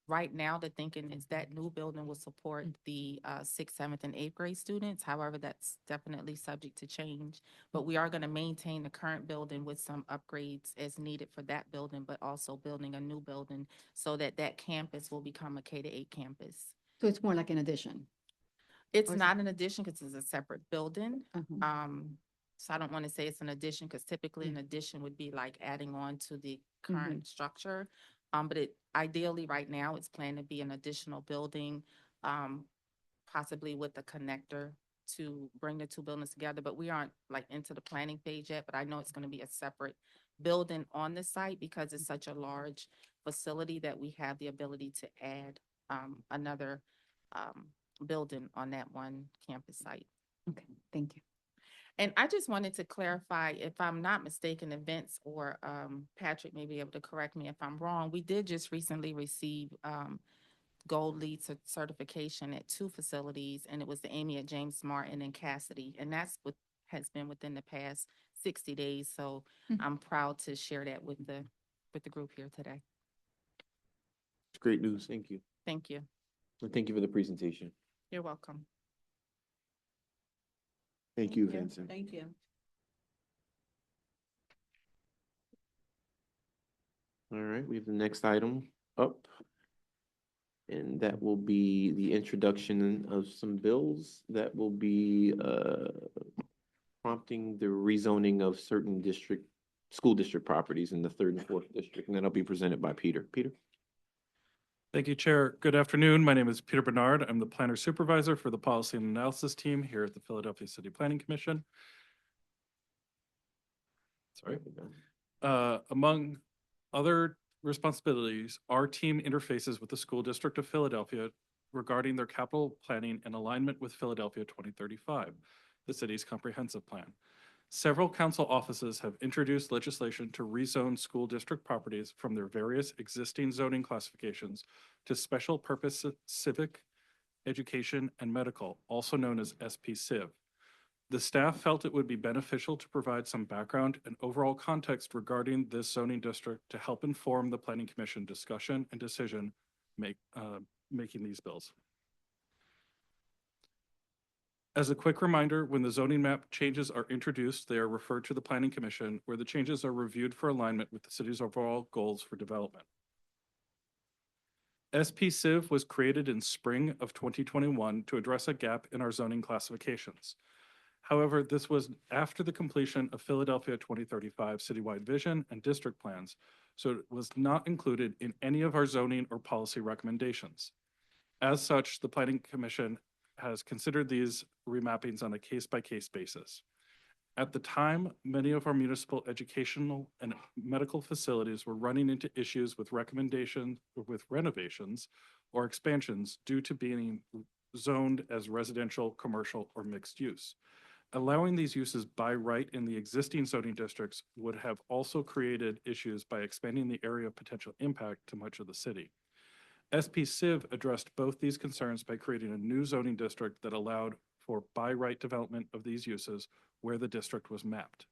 I: Right now, the thinking is that new building will support the 6th, 7th, and 8th grade students. However, that's definitely subject to change. But we are going to maintain the current building with some upgrades as needed for that building, but also building a new building so that that campus will become a K-8 campus.
G: So it's more like an addition.
I: It's
G: Or is
I: not an addition because it's a separate building.
G: Uh-huh.
I: So I don't want to say it's an addition because typically an addition would be like adding on to the current structure. But it ideally right now it's planned to be an additional building, possibly with a connector to bring the two buildings together. But we aren't like into the planning phase yet, but I know it's going to be a separate building on the site because it's such a large facility that we have the ability to add another building on that one campus site.
G: Okay, thank you.
I: And I just wanted to clarify, if I'm not mistaken, Vince or Patrick may be able to correct me if I'm wrong. We did just recently receive Gold LEED certification at 2 facilities, and it was the Amy at James Martin and Cassidy, and that's what has been within the past 60 days. So I'm proud to share that with the group here today.
A: It's great news. Thank you.
I: Thank you.
A: And thank you for the presentation.
I: You're welcome.
A: Thank you, Vincent.
J: Thank you.
A: All right, we have the next item up. And that will be the introduction of some bills that will be prompting the rezoning of certain school district properties in the 3rd and 4th district, and that'll be presented by Peter. Peter?
M: Thank you, Chair. Good afternoon. My name is Peter Bernard. I'm the Planner Supervisor for the Policy and Analysis Team here at the Philadelphia City Planning Commission. Sorry. Among other responsibilities, our team interfaces with the School District of Philadelphia regarding their capital planning and alignment with Philadelphia 2035, the city's comprehensive plan. Several council offices have introduced legislation to rezone school district properties from their various existing zoning classifications to special purpose civic, education, and medical, also known as SPCiv. The staff felt it would be beneficial to provide some background and overall context regarding this zoning district to help inform the Planning Commission discussion and decision making these bills. As a quick reminder, when the zoning map changes are introduced, they are referred to the Planning Commission, where the changes are reviewed for alignment with the city's overall goals for development. SPCiv was created in spring of 2021 to address a gap in our zoning classifications. However, this was after the completion of Philadelphia 2035 citywide vision and district plans, so it was not included in any of our zoning or policy recommendations. As such, the Planning Commission has considered these remappings on a case-by-case basis. At the time, many of our municipal educational and medical facilities were running into issues with renovations or expansions due to being zoned as residential, commercial, or mixed use. Allowing these uses by right in the existing zoning districts would have also created issues by expanding the area of potential impact to much of the city. SPCiv addressed both these concerns by creating a new zoning district that allowed for by right development of these uses where the district was mapped.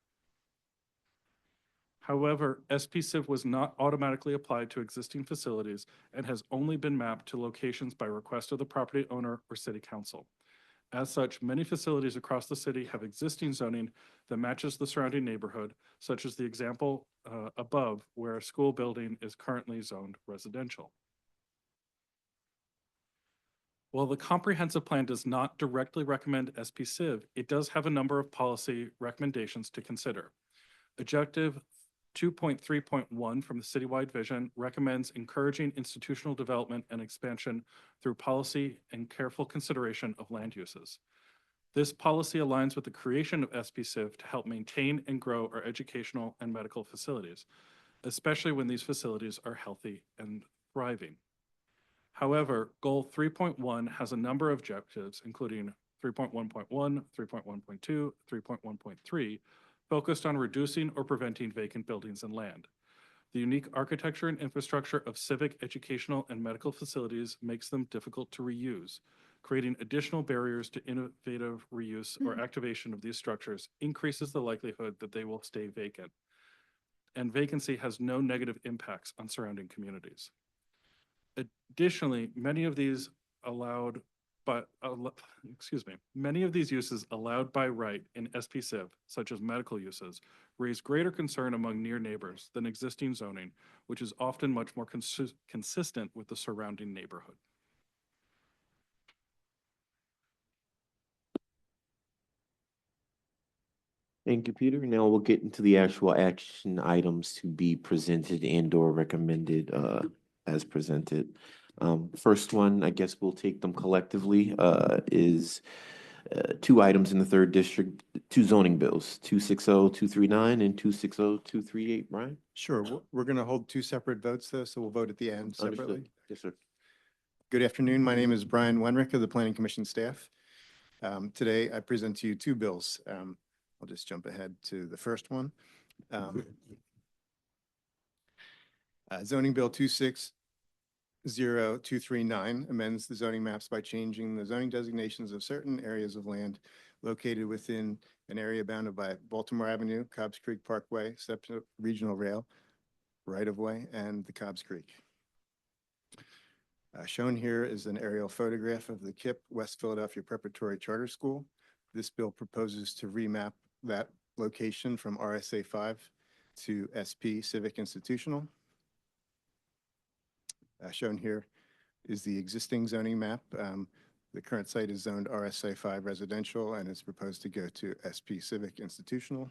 M: However, SPCiv was not automatically applied to existing facilities and has only been mapped to locations by request of the property owner or city council. As such, many facilities across the city have existing zoning that matches the surrounding neighborhood, such as the example above, where a school building is currently zoned residential. While the comprehensive plan does not directly recommend SPCiv, it does have a number of policy recommendations to consider. Objective 2.3.1 from the citywide vision recommends encouraging institutional development and expansion through policy and careful consideration of land uses. This policy aligns with the creation of SPCiv to help maintain and grow our educational and medical facilities, especially when these facilities are healthy and thriving. However, Goal 3.1 has a number of objectives, including 3.1.1, 3.1.2, 3.1.3, focused on reducing or preventing vacant buildings and land. The unique architecture and infrastructure of civic, educational, and medical facilities makes them difficult to reuse. Creating additional barriers to innovative reuse or activation of these structures increases the likelihood that they will stay vacant. And vacancy has no negative impacts on surrounding communities. Additionally, many of these uses allowed by right in SPCiv, such as medical uses, raise greater concern among near neighbors than existing zoning, which is often much more consistent with the surrounding neighborhood.
A: Thank you, Peter. Now we'll get into the actual action items to be presented and/or recommended as presented. First one, I guess we'll take them collectively, is 2 items in the 3rd district, 2 zoning bills, 260-239 and 260-238. Brian?
N: Sure. We're going to hold 2 separate votes though, so we'll vote at the end separately.
A: Understood. Yes, sir.
N: Good afternoon. My name is Brian Wenrick of the Planning Commission staff. Today I present to you 2 bills. I'll just jump ahead to the first one. Zoning Bill 260-239 amends the zoning maps by changing the zoning designations of certain areas of land located within an area bounded by Baltimore Avenue, Cobbs Creek Parkway, SEPTA Regional Rail, right-of-way, and the Cobbs Creek. Shown here is an aerial photograph of the KIPP West Philadelphia Preparatory Charter School. This bill proposes to remap that location from RSA 5 to SP Civic Institutional. Shown here is the existing zoning map. The current site is zoned RSA 5 residential and is proposed to go to SP Civic Institutional.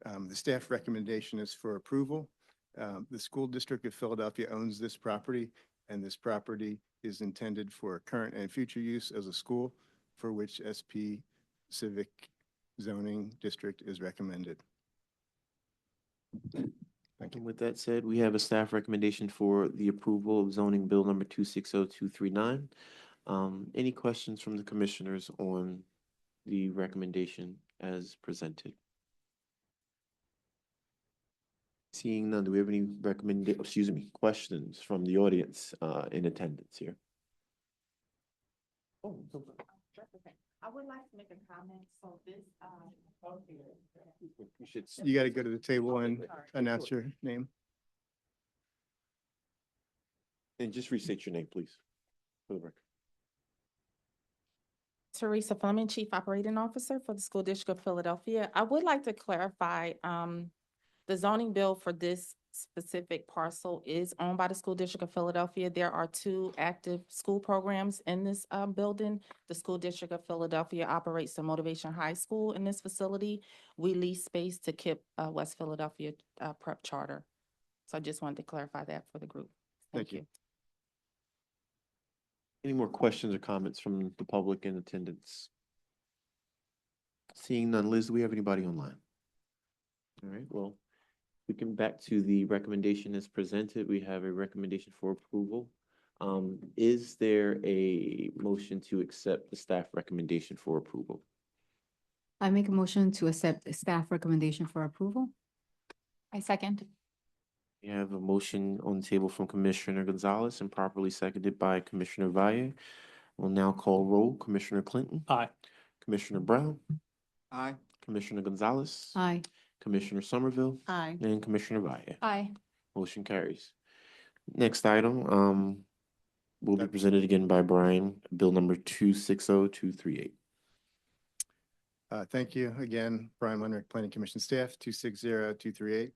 N: The staff recommendation is for approval. The School District of Philadelphia owns this property, and this property is intended for current and future use as a school, for which SP Civic Zoning District is recommended. Thank you.
A: And with that said, we have a staff recommendation for the approval of zoning bill number 260239. Any questions from the commissioners on the recommendation as presented? Seeing none, do we have any questions from the audience in attendance here?
I: I would like to make a comment, so this,
N: You got to go to the table and announce your name.
A: And just restate your name, please, for the record.
I: Teresa Fleming, Chief Operating Officer for the School District of Philadelphia. I would like to clarify, the zoning bill for this specific parcel is owned by the School District of Philadelphia. There are 2 active school programs in this building. The School District of Philadelphia operates the Motivation High School in this facility. We lease space to KIPP West Philadelphia Prep Charter. So I just wanted to clarify that for the group.
N: Thank you.
A: Any more questions or comments from the public in attendance? Seeing none, Liz, do we have anybody online? All right, well, we can back to the recommendation as presented. We have a recommendation for approval. Is there a motion to accept the staff recommendation for approval?
G: I make a motion to accept the staff recommendation for approval. I second.
A: We have a motion on the table from Commissioner Gonzalez and properly seconded by Commissioner Valle. We'll now call roll. Commissioner Clinton.
H: Aye.
A: Commissioner Brown.
L: Aye.
A: Commissioner Gonzalez.
G: Aye.
A: Commissioner Somerville.
J: Aye.
A: And Commissioner Valle.
G: Aye.
A: Motion carries. Next item, will be
N: That-
A: presented again by Brian, bill number 260238.
N: Thank you again, Brian Wenrick, Planning Commission staff, 260238.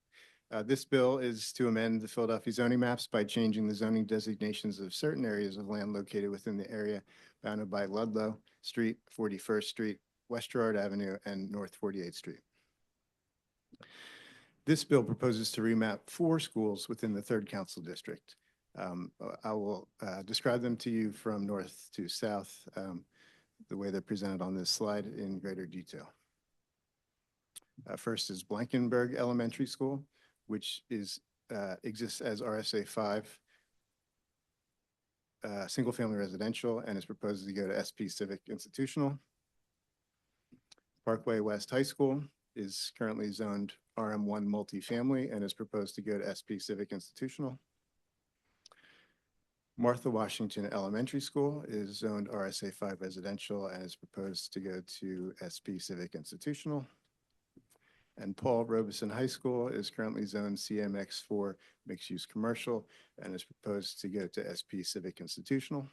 N: This bill is to amend the Philadelphia zoning maps by changing the zoning designations of certain areas of land located within the area bounded by Ludlow Street, 41st Street, West Gerard Avenue, and North 48th Street. This bill proposes to remap 4 schools within the 3rd Council District. I will describe them to you from north to south, the way they're presented on this slide in greater detail. First is Blankenberg Elementary School, which exists as RSA 5, single-family residential, and is proposed to go to SP Civic Institutional. Parkway West High School is currently zoned RM1 multifamily and is proposed to go to SP Civic Institutional. Martha Washington Elementary School is zoned RSA 5 residential and is proposed to go to SP Civic Institutional. And Paul Robeson High School is currently zoned CMX4 mixed-use commercial and is proposed to go to SP Civic Institutional.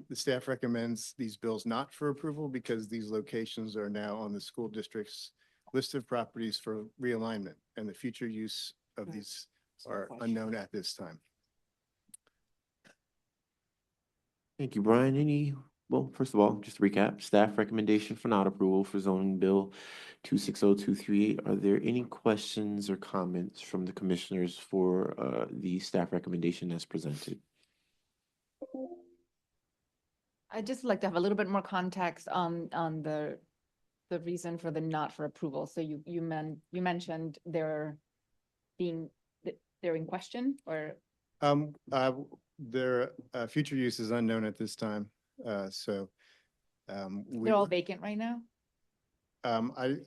N: The staff recommends these bills not for approval because these locations are now on the school district's list of properties for realignment, and the future use of these are unknown at this time.
A: Thank you, Brian. Well, first of all, just to recap, staff recommendation for not approval for zoning bill 260238. Are there any questions or comments from the commissioners for the staff recommendation as presented?
O: I'd just like to have a little bit more context on the reason for the not for approval. So you mentioned they're in question, or?
N: Their future use is unknown at this time, so.
O: They're all vacant right now?
N: I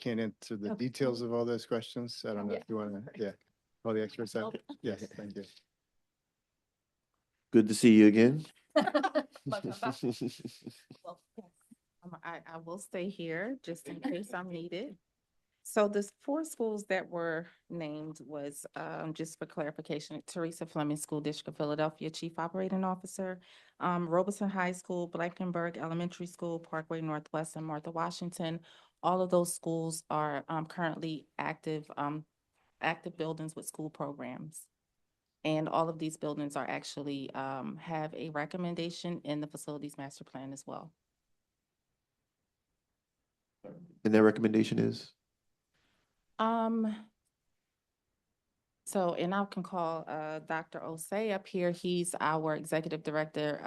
N: can't answer the
O: Okay.
N: details of all those questions. I don't know
O: Yeah.
N: if you want to, all the experts out.
O: Nope.
N: Yes, thank you.
A: Good to see you again.
I: Well, yes. I will stay here just in case I'm needed. So the 4 schools that were named was, just for clarification, Teresa Fleming, School District of Philadelphia, Chief Operating Officer, Robeson High School, Blankenberg Elementary School, Parkway Northwest, and Martha Washington. All of those schools are currently active buildings with school programs. And all of these buildings are actually, have a recommendation in the facilities master plan as well.
A: And their recommendation is?
I: So, and I can call Dr. Osei up here. He's our executive director,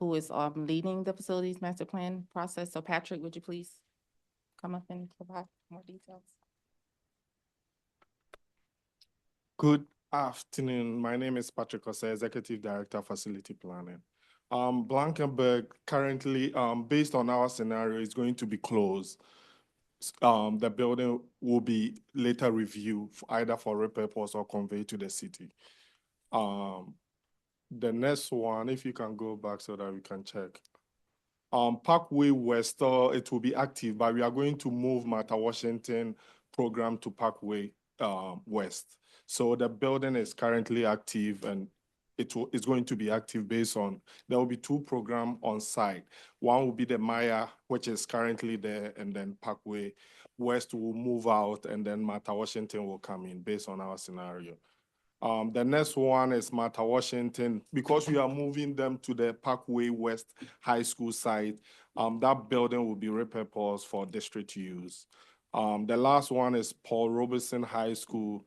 I: who is leading the facilities master plan process. So Patrick, would you please come up and provide more details?
P: Good afternoon. My name is Patrick Osei, Executive Director, Facility Planning. Blankenberg currently, based on our scenario, is going to be closed. The building will be later reviewed either for repurpose or conveyed to the city. The next one, if you can go back so that we can check. Parkway West, it will be active, but we are going to move Martha Washington program to Parkway West. So the building is currently active and it's going to be active based on, there will be 2 programs on site. One will be the Maya, which is currently there, and then Parkway West will move out, and then Martha Washington will come in based on our scenario. The next one is Martha Washington. Because we are moving them to the Parkway West High School site, that building will be repurposed for district use. The last one is Paul Robeson High School.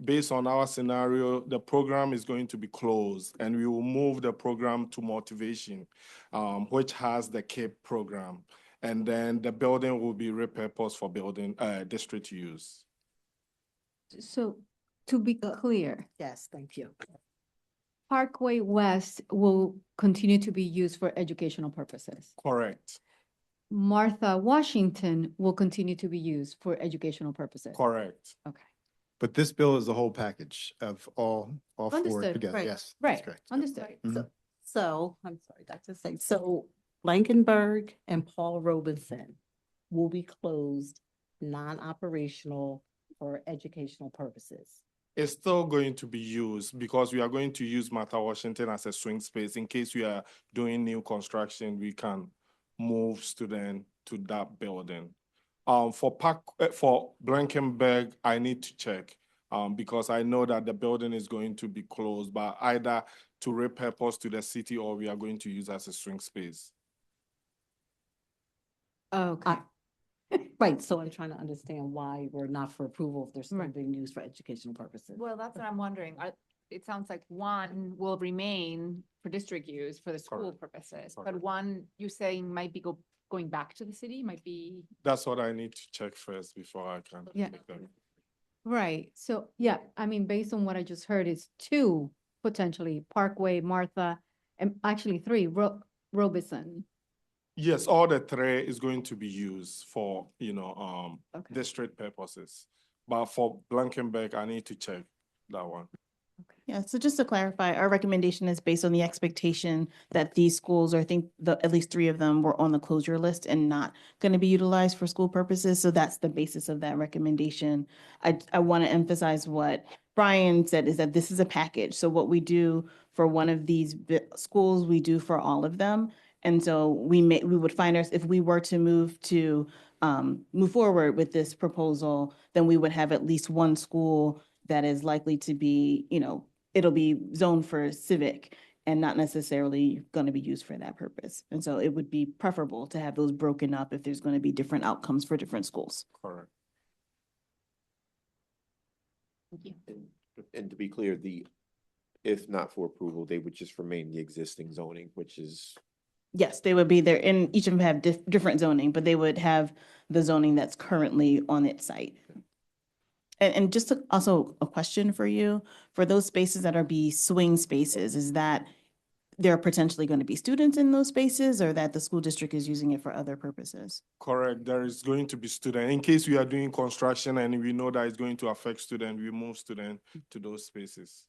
P: Based on our scenario, the program is going to be closed, and we will move the program to Motivation, which has the CAPE program. And then the building will be repurposed for building district use.
G: So to be clear,
J: Yes, thank you.
G: Parkway West will continue to be used for educational purposes.
P: Correct.
G: Martha Washington will continue to be used for educational purposes.
P: Correct.
G: Okay,
N: But this bill is the whole package of all 4
G: Understood.
N: together.
J: Right.
N: Yes, that's
G: right,
N: correct.
G: understood.
J: So, I'm sorry, Dr. Singh. So Blankenberg and Paul Robinson will be closed, non-operational for educational purposes.
P: It's still going to be used because we are going to use Martha Washington as a swing space. In case we are doing new construction, we can move students to that building. For Blankenberg, I need to check because I know that the building is going to be closed, but either to repurpose to the city or we are going to use as a swing space.
G: Okay,
J: Right, so I'm trying to understand why we're not for approval if they're still
G: Right.
J: being used for educational purposes.
O: Well, that's what I'm wondering. It sounds like one will remain for district use for the school
P: Correct.
O: purposes, but
P: Correct.
O: one you're saying might be going back to the city, might be.
P: That's what I need to check first before I can
G: Yeah.
P: make that.
G: right. So, yeah, I mean, based on what I just heard, it's 2 potentially, Parkway, Martha, and actually 3, Robeson.
P: Yes, all the 3 is going to be used for,
G: Okay.
P: district purposes. But for Blankenberg, I need to check that one.
F: Yeah, so just to clarify, our recommendation is based on the expectation that these schools, or I think at least 3 of them were on the closure list and not going to be utilized for school purposes. So that's the basis of that recommendation. I want to emphasize what Brian said is that this is a package. So what we do for one of these schools, we do for all of them. And so we would find if we were to move forward with this proposal, then we would have at least one school that is likely to be, it'll be zoned for civic and not necessarily going to be used for that purpose. And so it would be preferable to have those broken up if there's going to be different outcomes for different schools.
P: Correct.
O: Thank you.
A: And to be clear, if not for approval, they would just remain the existing zoning, which is,
F: Yes, they would be there, and each of them have different zoning, but they would have the zoning that's currently on its site. And just also a question for you, for those spaces that are swing spaces, is that there are potentially going to be students in those spaces or that the school district is using it for other purposes?
P: Correct. There is going to be students. In case we are doing construction and we know that it's going to affect students, we move students to those spaces.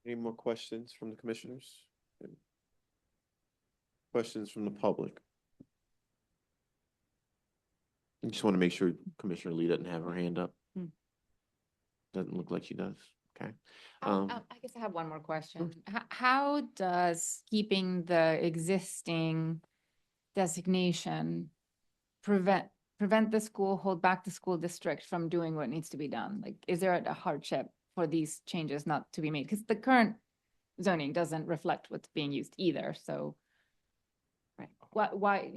A: any more questions from the commissioners? Questions from the public? I just want to make sure Commissioner Lee doesn't have her hand up. Doesn't look like she does. Okay.
O: I guess I have one more question. How does keeping the existing designation prevent the school, hold back the school district from doing what needs to be done? Like, is there a hardship for these changes not to be made? Because the current zoning doesn't reflect what's being used either, so. Right, why,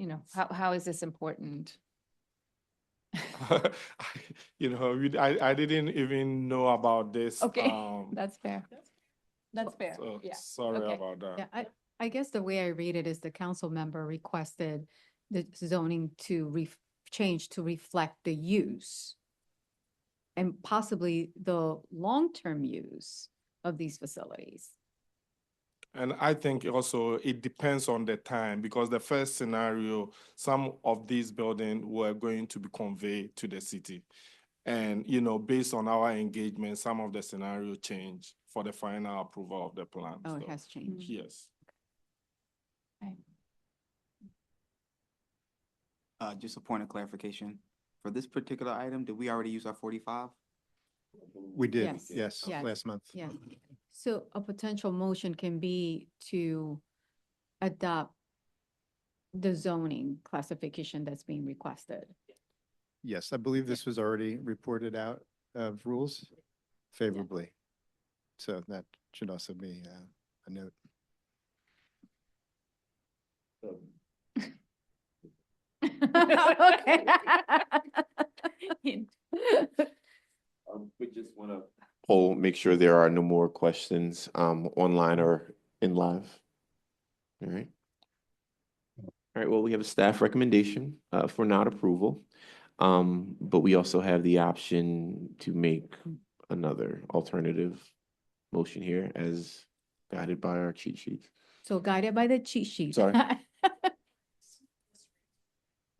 O: how is this important?
P: I didn't even know about this.
O: Okay, that's fair. That's fair,
P: So
O: yeah.
P: sorry
O: Okay.
P: about that.
G: Yeah, I guess the way I read it is the council member requested the zoning to change to reflect the use and possibly the long-term use of these facilities.
P: And I think also it depends on the time, because the first scenario, some of these buildings were going to be conveyed to the city. And, based on our engagement, some of the scenario changed for the final approval of the plan.
G: Oh, it
P: So,
G: has changed.
P: yes.
L: Just a point of clarification. For this particular item, did we already use our 45?
N: We did,
G: Yes.
N: yes,
G: Yes.
N: last month.
G: Yeah, so a potential motion can be to adopt the zoning classification that's being requested.
N: Yes, I believe this was already reported out of rules favorably. So that should also be a note.
O: Okay.
A: We just want to poll, make sure there are no more questions online or in live. All right. All right, well, we have a staff recommendation for not approval. But we also have the option to make another alternative motion here as guided by our cheat sheets.
G: So guided by the cheat sheet.
A: Sorry.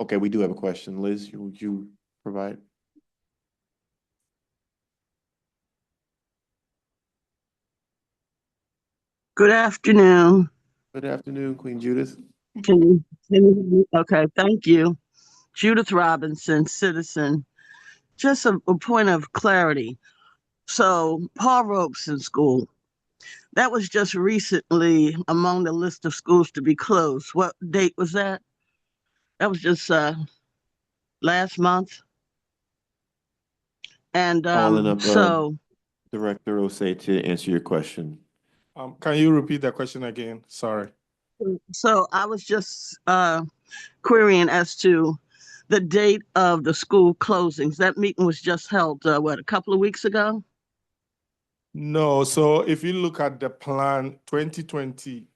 A: Okay, we do have a question. Liz, would you provide?
Q: Good afternoon.
A: Good afternoon, Queen Judith.
Q: Can you hear me? Okay, thank you. Judith Robinson, citizen. Just a point of clarity. So Paul Robeson School, that was just recently among the list of schools to be closed. What date was that? That was just last month. And
A: Calling up
Q: so
A: Director Osei to answer your question.
P: Can you repeat that question again? Sorry.
Q: so I was just querying as to the date of the school closings. That meeting was just held, a couple of weeks ago?
P: No, so if you look at the plan 2020,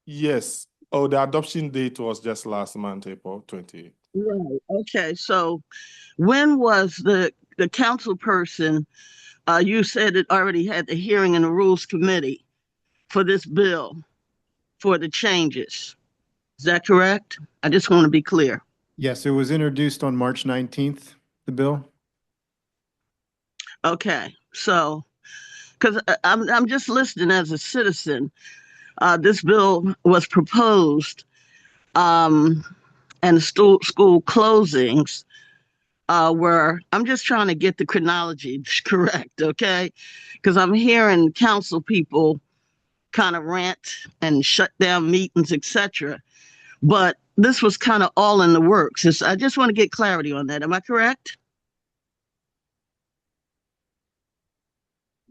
P: yes. Oh, the adoption date was just last month, April 28th.
Q: Right, okay, so when was the council person, you said it already had the hearing in the Rules Committee for this bill, for the changes? Is that correct? I just want to be clear.
N: Yes, it was introduced on March 19th, the bill.
Q: Okay, so, because I'm just listening as a citizen. This bill was proposed, and the school closings were, I'm just trying to get the chronology correct, okay? Because I'm hearing council people kind of rant and shut down meetings, etc. But this was kind of all in the works. I just want to get clarity on that. Am I correct?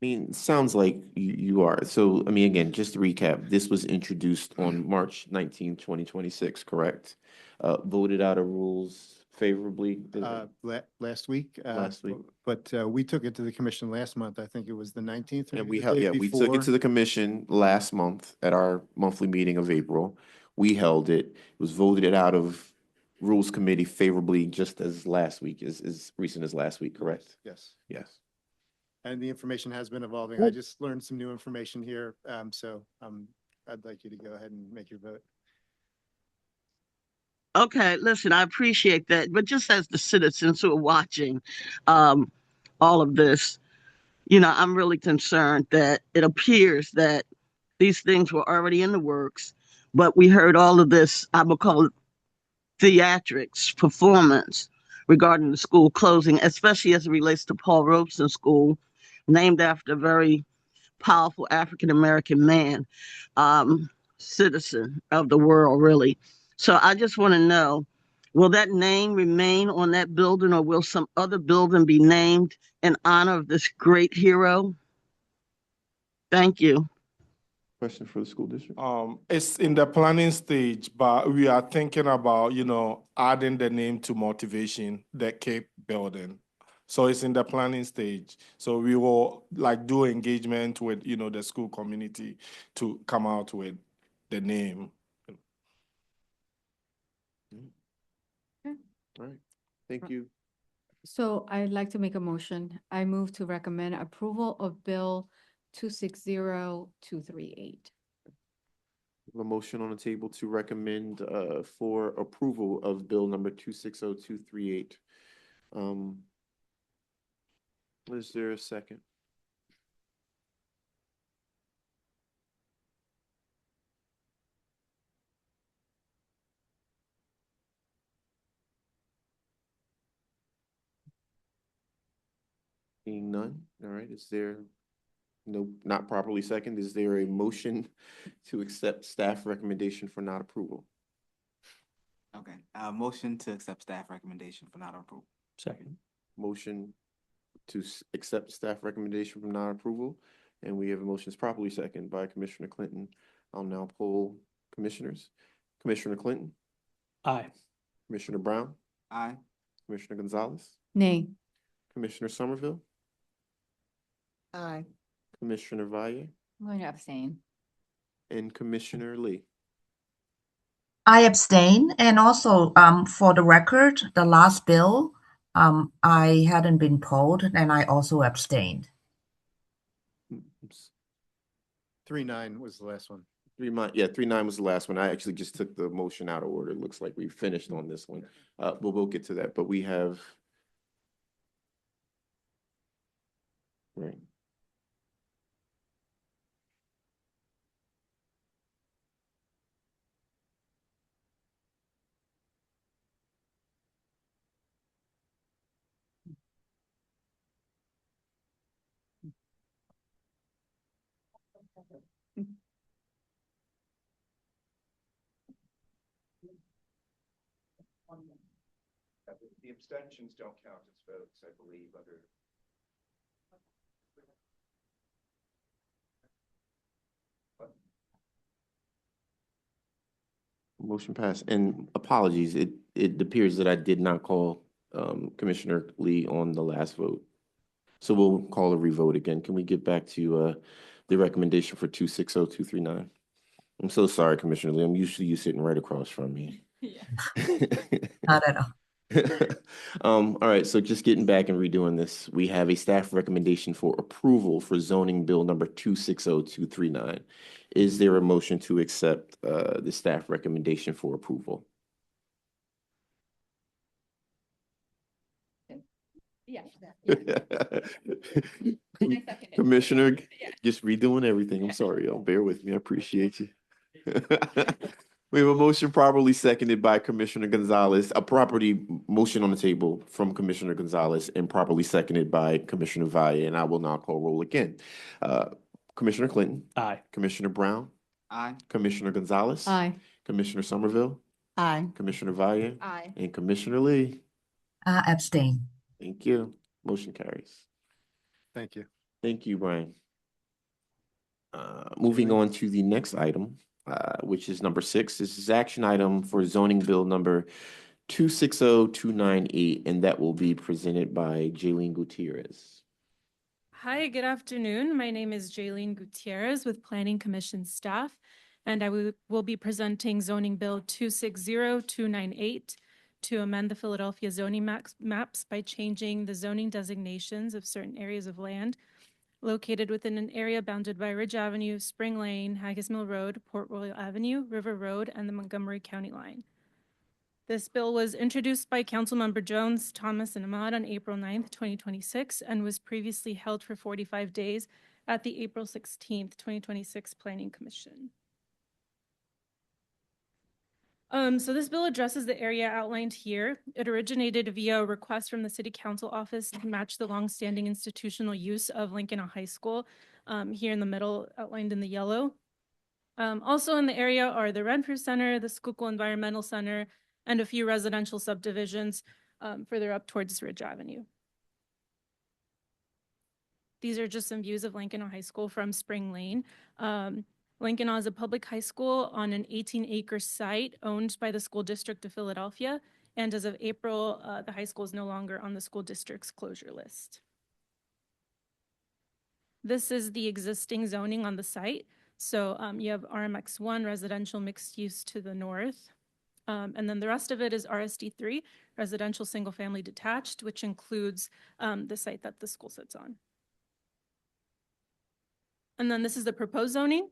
A: I mean, sounds like you are. So, I mean, again, just to recap, this was introduced on March 19, 2026, correct? Voted out of rules favorably.
N: Last week.
A: Last week.
N: But we took it to the commission last month. I think it was the 19th. or
A: And
N: maybe the day
A: we took it to
N: before.
A: the commission last month at our monthly meeting of April. We held it. It was voted out of Rules Committee favorably just as last week, as recent as last week, correct?
N: Yes.
A: Yes.
N: And the information has been evolving. I just learned some new information here. So I'd like you to go ahead and make your vote.
Q: Okay, listen, I appreciate that. But just as the citizens who are watching all of this, I'm really concerned that it appears that these things were already in the works, but we heard all of this, I would call it theatrics, performance regarding the school closing, especially as it relates to Paul Robeson School, named after a very powerful African-American man, citizen of the world, really. So I just want to know, will that name remain on that building, or will some other building be named in honor of this great hero? Thank you.
A: Question for the school district?
P: It's in the planning stage, but we are thinking about, adding the name to Motivation, the Cape building. So it's in the planning stage. So we will do engagement with, the school community to come out with the name.
A: All right, thank you.
G: So I'd like to make a motion. I move to recommend approval of Bill 260238.
A: A motion on the table to recommend for approval of bill number 260238. Is there a second? Seeing none, all right, is there, no, not properly second, is there a motion to accept staff recommendation for not approval?
L: Okay, motion to accept staff recommendation for not approval.
B: Second.
A: Motion to accept staff recommendation for not approval, and we have a motion properly second by Commissioner Clinton. I'll now poll commissioners. Commissioner Clinton?
B: Aye.
A: Commissioner Brown?
L: Aye.
A: Commissioner Gonzalez?
G: Nay.
A: Commissioner Somerville?
J: Aye.
A: Commissioner Valle?
O: I'm going to abstain.
A: And Commissioner Lee?
E: I abstain. And also, for the record, the last bill, I hadn't been polled and I also abstained.
N: 3-9 was the last one.
A: 3-9 was the last one. I actually just took the motion out of order. It looks like we finished on this one. We'll get to that, but we have. Right.
R: The abstentions don't count as votes, I believe, under.
A: Motion passed, and apologies, it appears that I did not call Commissioner Lee on the last vote. So we'll call a revote again. Can we get back to the recommendation for 260239? I'm so sorry, Commissioner Lee. I'm used to you sitting right across from me.
O: Yeah.
E: Not at all.
A: All right, so just getting back and redoing this, we have a staff recommendation for approval for zoning bill number 260239. Is there a motion to accept the staff recommendation for approval?
O: Yeah.
A: Commissioner, just redoing everything. I'm sorry, y'all. Bear with me. I appreciate you. We have a motion properly seconded by Commissioner Gonzalez, a property motion on the table from Commissioner Gonzalez and properly seconded by Commissioner Valle, and I will now call roll again. Commissioner Clinton?
B: Aye.
A: Commissioner Brown?
L: Aye.
A: Commissioner Gonzalez?
G: Aye.
A: Commissioner Somerville?
J: Aye.
A: Commissioner Valle?
O: Aye.
A: And Commissioner Lee?
E: Abstain.
A: Thank you. Motion carries.
N: Thank you.
A: Thank you, Brian. Moving on to the next item, which is number 6. This is action item for zoning bill number 260298, and that will be presented by Jaylene Gutierrez.
S: Hi, good afternoon. My name is Jaylene Gutierrez with Planning Commission staff, and I will be presenting zoning bill 260298 to amend the Philadelphia zoning maps by changing the zoning designations of certain areas of land located within an area bounded by Ridge Avenue, Spring Lane, Haggis Mill Road, Port Royal Avenue, River Road, and the Montgomery County line. This bill was introduced by Councilmember Jones, Thomas, and Ahmad on April 9th, 2026, and was previously held for 45 days at the April 16th, 2026 Planning Commission. So this bill addresses the area outlined here. It originated via a request from the City Council office to match the longstanding institutional use of Lincoln High School, here in the middle, outlined in the yellow. Also in the area are the Renfrew Center, the Schuylkill Environmental Center, and a few residential subdivisions further up towards Ridge Avenue. These are just some views of Lincoln High School from Spring Lane. Lincoln is a public high school on an 18-acre site owned by the School District of Philadelphia. And as of April, the high school is no longer on the school district's closure list. This is the existing zoning on the site. So you have RMX1, residential mixed use to the north. And then the rest of it is RSD3, residential single family detached, which includes the site that the school sits on. And then this is the proposed zoning,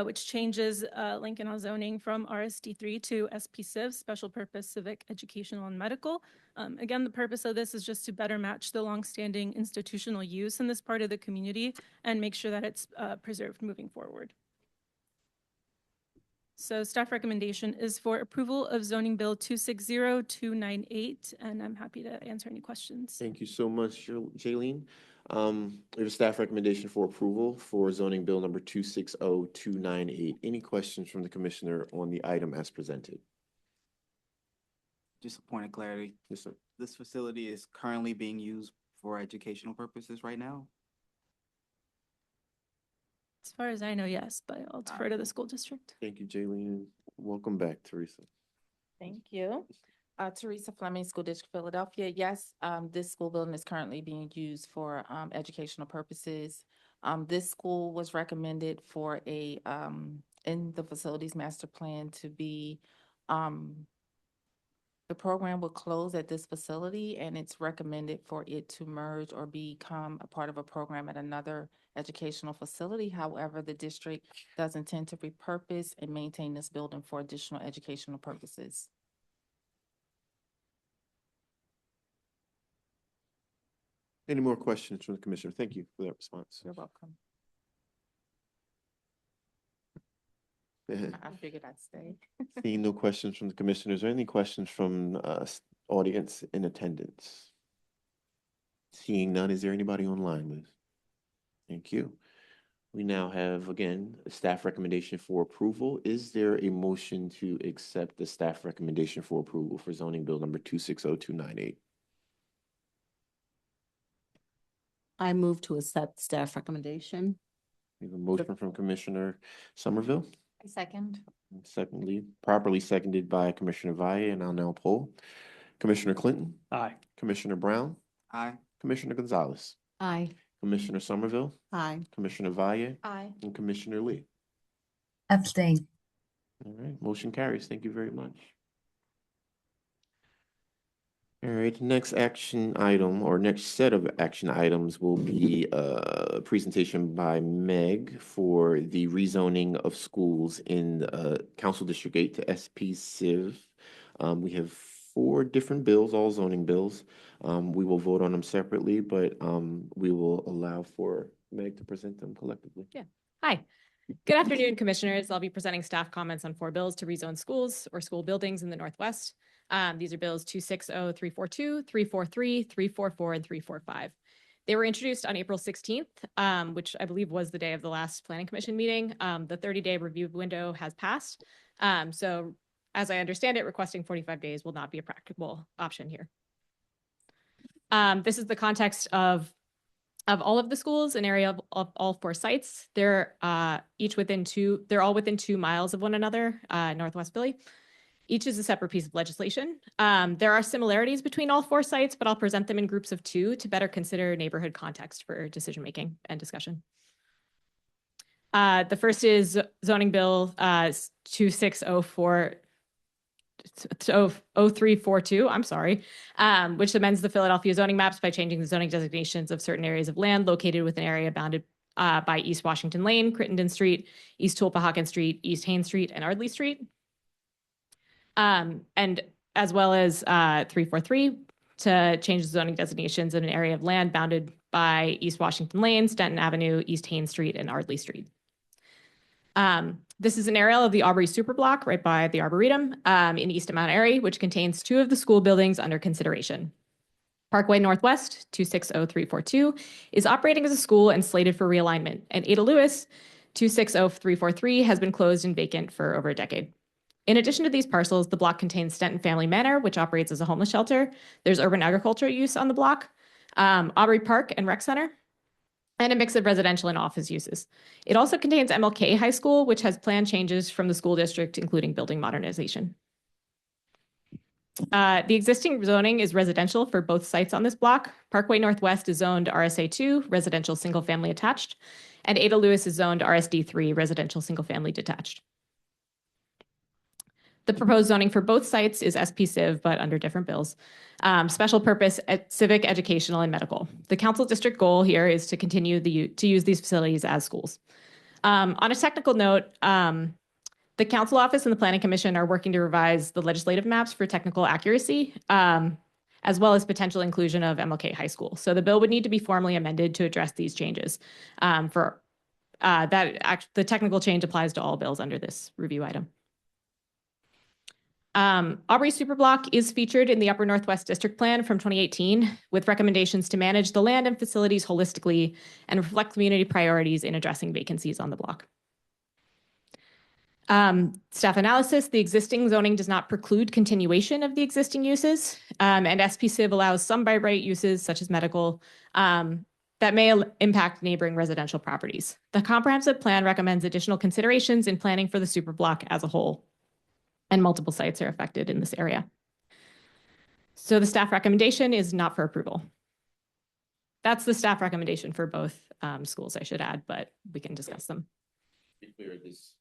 S: which changes Lincoln zoning from RSD3 to SPCiv, Special Purpose Civic, Educational, and Medical. Again, the purpose of this is just to better match the longstanding institutional use in this part of the community and make sure that it's preserved moving forward. So staff recommendation is for approval of zoning bill 260298, and I'm happy to answer any questions.
A: Thank you so much, Jaylene. We have a staff recommendation for approval for zoning bill number 260298. Any questions from the commissioner on the item as presented?
L: Just a point of clarity.
A: Yes, sir.
L: This facility is currently being used for educational purposes right now?
S: As far as I know, yes, but I'll defer to the school district.
A: Thank you, Jaylene. Welcome back, Teresa.
I: Thank you. Teresa Fleming, School District Philadelphia. Yes, this school building is currently being used for educational purposes. This school was recommended for a in the facilities master plan to be the program will close at this facility, and it's recommended for it to merge or become a part of a program at another educational facility. However, the district does intend to repurpose and maintain this building for additional educational purposes.
A: Any more questions from the commissioner? Thank you for that response.
I: You're welcome. I figured I'd stay.
A: Seeing no questions from the commissioners, or any questions from audience in attendance? Seeing none, is there anybody online, Liz? Thank you. We now have, again, a staff recommendation for approval. Is there a motion to accept the staff recommendation for approval for zoning bill number 260298?
J: I move to accept staff recommendation.
A: We have a motion from Commissioner Somerville.
O: I second.
A: Secondly, properly seconded by Commissioner Valle, and I'll now poll. Commissioner Clinton?
B: Aye.
A: Commissioner Brown?
L: Aye.
A: Commissioner Gonzalez?
G: Aye.
A: Commissioner Somerville?
J: Aye.
A: Commissioner Valle?
O: Aye.
A: And Commissioner Lee?
E: Abstain.
A: All right, motion carries. Thank you very much. All right, next action item or next set of action items will be a presentation by Meg for the rezoning of schools in Council District 8 to SPCiv. We have 4 different bills, all zoning bills. We will vote on them separately, but we will allow for Meg to present them collectively.
T: Yeah. Hi. Good afternoon, commissioners. I'll be presenting staff comments on 4 bills to rezone schools or school buildings in the Northwest. These are bills 260342, 343, 344, and 345. They were introduced on April 16th, which I believe was the day of the last Planning Commission meeting. The 30-day review window has passed. So as I understand it, requesting 45 days will not be a practical option here. This is the context of all of the schools, an area of all 4 sites. They're they're all within 2 miles of one another, Northwest Philly. Each is a separate piece of legislation. There are similarities between all 4 sites, but I'll present them in groups of 2 to better consider neighborhood context for decision-making and discussion. The first is zoning bill 2342, I'm sorry, which amends the Philadelphia zoning maps by changing the zoning designations of certain areas of land located within an area bounded by East Washington Lane, Crittenden Street, East Tulpehocken Street, East Haines Street, and Ardley Street. And as well as 343 to change the zoning designations in an area of land bounded by East Washington Lane, Stanton Avenue, East Haines Street, and Ardley Street. This is an area of the Aubrey Superblock right by the Arboretum in East Mount Airy, which contains 2 of the school buildings under consideration. Parkway Northwest, 260342, is operating as a school and slated for realignment, and Ada Lewis, 260343 has been closed and vacant for over a decade. In addition to these parcels, the block contains Stenton Family Manor, which operates as a homeless shelter. There's urban agriculture use on the block, Aubrey Park and Rec Center, and a mix of residential and office uses. It also contains MLK High School, which has planned changes from the school district, including building modernization. The existing zoning is residential for both sites on this block. Parkway Northwest is zoned RSA2, residential single family attached, and Ada Lewis is zoned RSD3, residential single family detached. The proposed zoning for both sites is SPCiv, but under different bills. Special purpose, civic, educational, and medical. The council district goal here is to continue to use these facilities as schools. On a technical note, the council office and the planning commission are working to revise the legislative maps for technical accuracy, as well as potential inclusion of MLK High School. So the bill would need to be formally amended to address these changes. The technical change applies to all bills under this review item. Aubrey Superblock is featured in the Upper Northwest District Plan from 2018 with recommendations to manage the land and facilities holistically and reflect community priorities in addressing vacancies on the block. Staff analysis, the existing zoning does not preclude continuation of the existing uses, and SPCiv allows some by right uses such as medical that may impact neighboring residential properties. The comprehensive plan recommends additional considerations in planning for the superblock as a whole, and multiple sites are affected in this area. So the staff recommendation is not for approval. That's the staff recommendation for both schools, I should add, but we can discuss them.
A: Be clear, this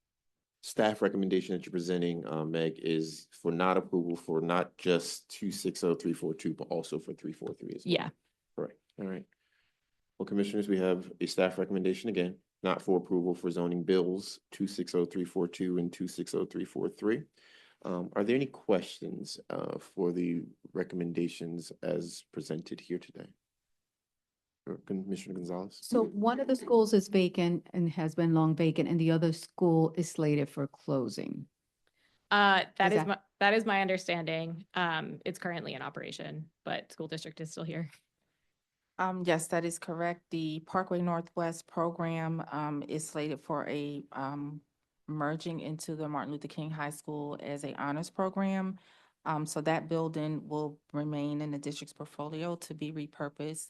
A: staff recommendation that you're presenting, Meg, is for not approval for not just 260342, but also for 343 as well.
T: Yeah.
A: Correct. All right. Well, commissioners, we have a staff recommendation again, not for approval for zoning bills 260342 and 260343. Are there any questions for the recommendations as presented here today? Commissioner Gonzalez?
G: So one of the schools is vacant and has been long vacant, and the other school is slated for closing.
T: That is my understanding. It's currently in operation, but school district is still here.
I: Yes, that is correct. The Parkway Northwest program is slated for a merging into the Martin Luther King High School as a honors program. So that building will remain in the district's portfolio to be repurposed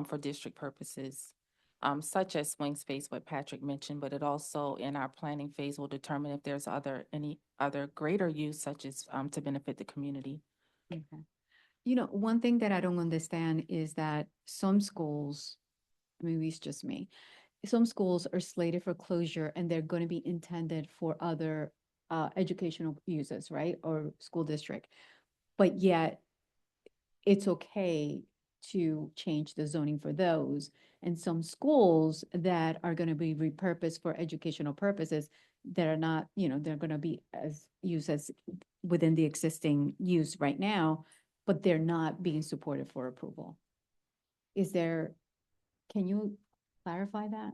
I: for district purposes, such as swing space, what Patrick mentioned, but it also in our planning phase will determine if there's any other greater use such as to benefit the community.
G: Okay. You know, one thing that I don't understand is that some schools, maybe it's just me, some schools are slated for closure and they're going to be intended for other educational uses, right? Or school district. But yet it's okay to change the zoning for those. And some schools that are going to be repurposed for educational purposes that are not, you know, they're going to be as used as within the existing use right now, but they're not being supported for approval. Can you clarify that?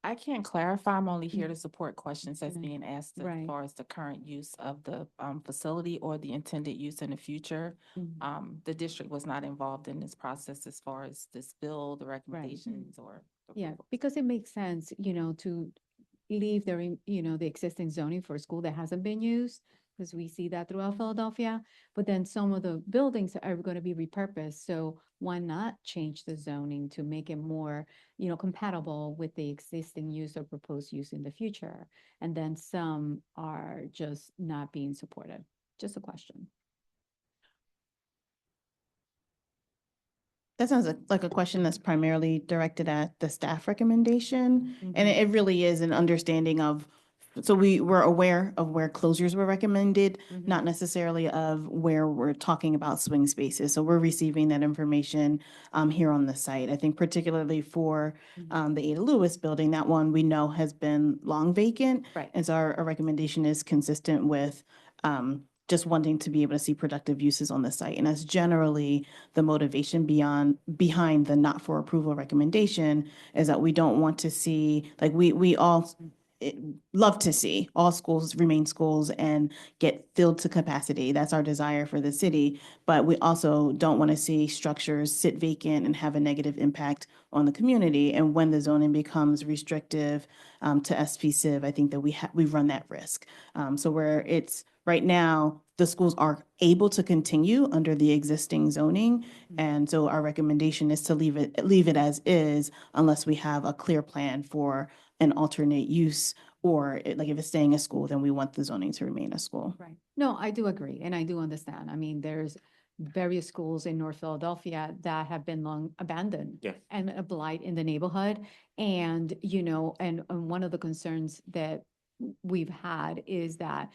I: I can't clarify. I'm only here to support questions that's being asked as
G: Right.
I: far as the current use of the facility or the intended use in the future. The district was not involved in this process as far as this bill, the recommendations or.
G: Yeah, because it makes sense, you know, to leave the, you know, the existing zoning for a school that hasn't been used, because we see that throughout Philadelphia. But then some of the buildings are going to be repurposed. So why not change the zoning to make it more, you know, compatible with the existing use or proposed use in the future? And then some are just not being supported. Just a question.
F: That sounds like a question that's primarily directed at the staff recommendation. And it really is an understanding of, so we're aware of where closures were recommended, not necessarily of where we're talking about swing spaces. So we're receiving that information here on the site. I think particularly for the Ada Lewis building, that one we know has been long vacant.
G: Right.
F: And so our recommendation is consistent with just wanting to be able to see productive uses on the site. And that's generally the motivation behind the not for approval recommendation, is that we don't want to see, like we all, love to see all schools remain schools and get filled to capacity. That's our desire for the city. But we also don't want to see structures sit vacant and have a negative impact on the community. And when the zoning becomes restrictive to SPCIV, I think that we run that risk. So where it's right now, the schools are able to continue under the existing zoning. And so our recommendation is to leave it as is unless we have a clear plan for an alternate use, or like if it's staying a school, then we want the zoning to remain a school.
G: Right. No, I do agree, and I do understand. I mean, there's various schools in North Philadelphia that have been long abandoned.
A: Yeah.
G: And a blight in the neighborhood. And, and one of the concerns that we've had is that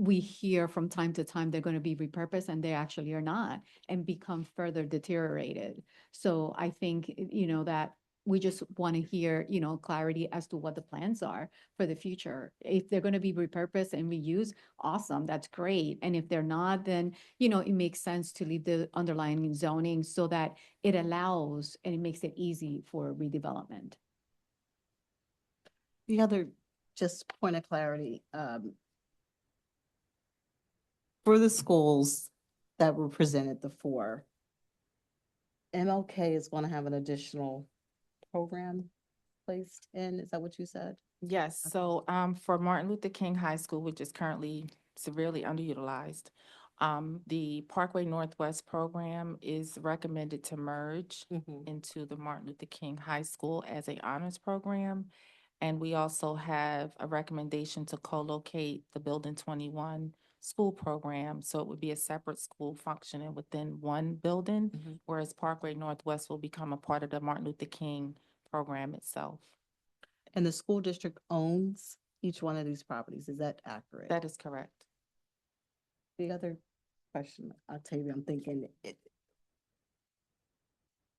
G: we hear from time to time they're going to be repurposed and they actually are not and become further deteriorated. So I think, that we just want to hear, clarity as to what the plans are for the future. If they're going to be repurposed and reused, awesome, that's great. And if they're not, then, it makes sense to leave the underlying zoning so that it allows and it makes it easy for redevelopment.
J: The other, just point of clarity, for the schools that were presented, the four, MLK is going to have an additional program placed in, is that what you said?
I: Yes, so for Martin Luther King High School, which is currently severely underutilized, the Parkway Northwest program is recommended to merge into the Martin Luther King High School as a honors program. And we also have a recommendation to co-locate the Building 21 school program. So it would be a separate school functioning within one building, whereas Parkway Northwest will become a part of the Martin Luther King program itself.
J: And the school district owns each one of these properties, is that accurate?
I: That is correct.
J: The other question, Octavia, I'm thinking,